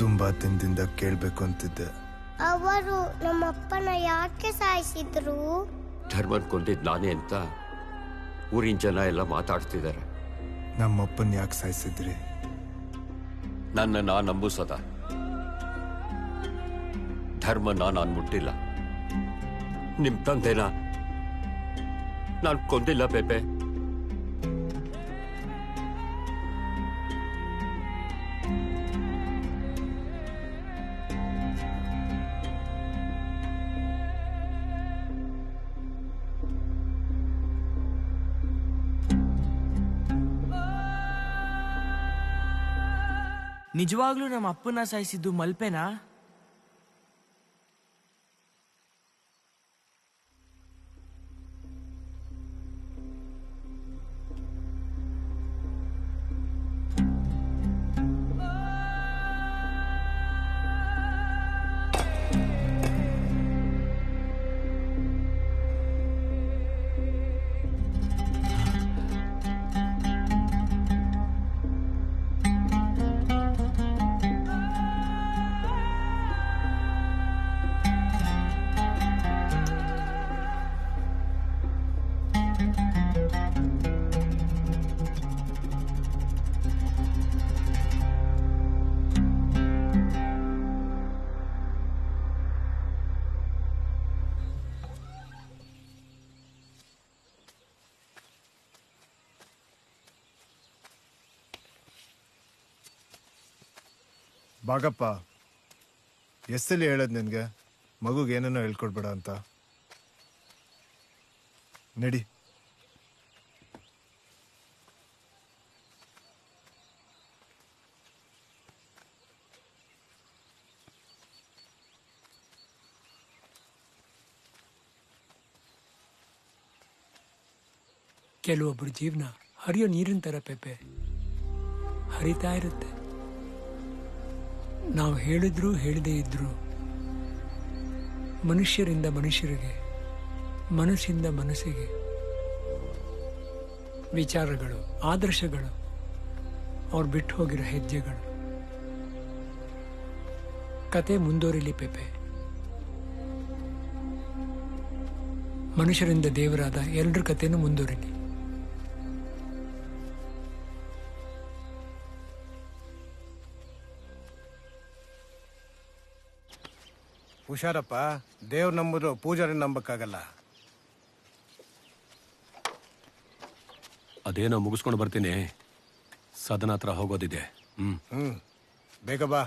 ತುಂಬಾ ದಿನದಿಂದ ಕೇಳ್ಬೇಕು ಅಂತಿದ್ದೆ. ಅವರು ನಮ್ಮಪ್ಪನ ಯಾಕೆ ಸಾಯಿಸಿದ್ರು? ಧರ್ಮನ್ ಕೊಂದಿದ್ ನಾನೇ ಅಂತ ಊರಿನ ಜನ ಎಲ್ಲ ಮಾತಾಡ್ತಿದ್ದಾರೆ. ನಮ್ಮಪ್ಪನ್ ಯಾಕೆ ಸಾಯಿಸಿದ್ರಿ? ನನ್ನ ನಂಬುಸದ ಧರ್ಮನ ನಾನು ಮುಟ್ಟಿಲ್ಲ. ನಿಮ್ ತಂದೆನ ನಾನು ಕೊಂದಿಲ್ಲ ಪೇಪೆ. ನಿಜವಾಗ್ಲೂ ನಮ್ಮ ಅಪ್ಪನ ಸಾಯಿಸಿದ್ದು ಮಲ್ಪೆನಾ? ಬಾಗಪ್ಪ ಎಷ್ಟಲ್ಲಿ ಹೇಳೋದು ನಿನಗೆ ಮಗುಗೆ ಏನೇನೋ ಹೇಳ್ಕೊಡ್ಬೇಡ ಅಂತ. ನಡಿ. ಕೆಲವೊಬ್ಬರ ಜೀವನ ಹರಿಯೋ ನೀರಿನ ಥರ ಪೆಪೆ, ಹರಿತಾ ಇರುತ್ತೆ. ನಾವು ಹೇಳಿದ್ರು ಹೇಳದೇ ಇದ್ರು ಮನುಷ್ಯರಿಂದ ಮನುಷ್ಯರಿಗೆ, ಮನಸ್ಸಿಂದ ಮನಸ್ಸಿಗೆ ವಿಚಾರಗಳು, ಆದರ್ಶಗಳು, ಅವ್ರು ಬಿಟ್ಟು ಹೋಗಿರೋ ಹೆಜ್ಜೆಗಳು. ಕತೆ ಮುಂದುವರಿಲಿ ಪೆಪೆ. ಮನುಷ್ಯರಿಂದ ದೇವರಾದ ಎಲ್ಲರ ಕಥೆನೂ ಮುಂದುವರಿಲಿ. ಹುಷಾರಪ್ಪ, ದೇವ್ರ ನಂಬುದು ಪೂಜಾರಿ ನಂಬಕ್ಕಾಗಲ್ಲ. ಅದೇನೋ ಮುಗಿಸ್ಕೊಂಡು ಬರ್ತೀನಿ, ಸದನ ಹತ್ರ ಹೋಗೋದಿದೆ. ಬೇಗ ಬಾ.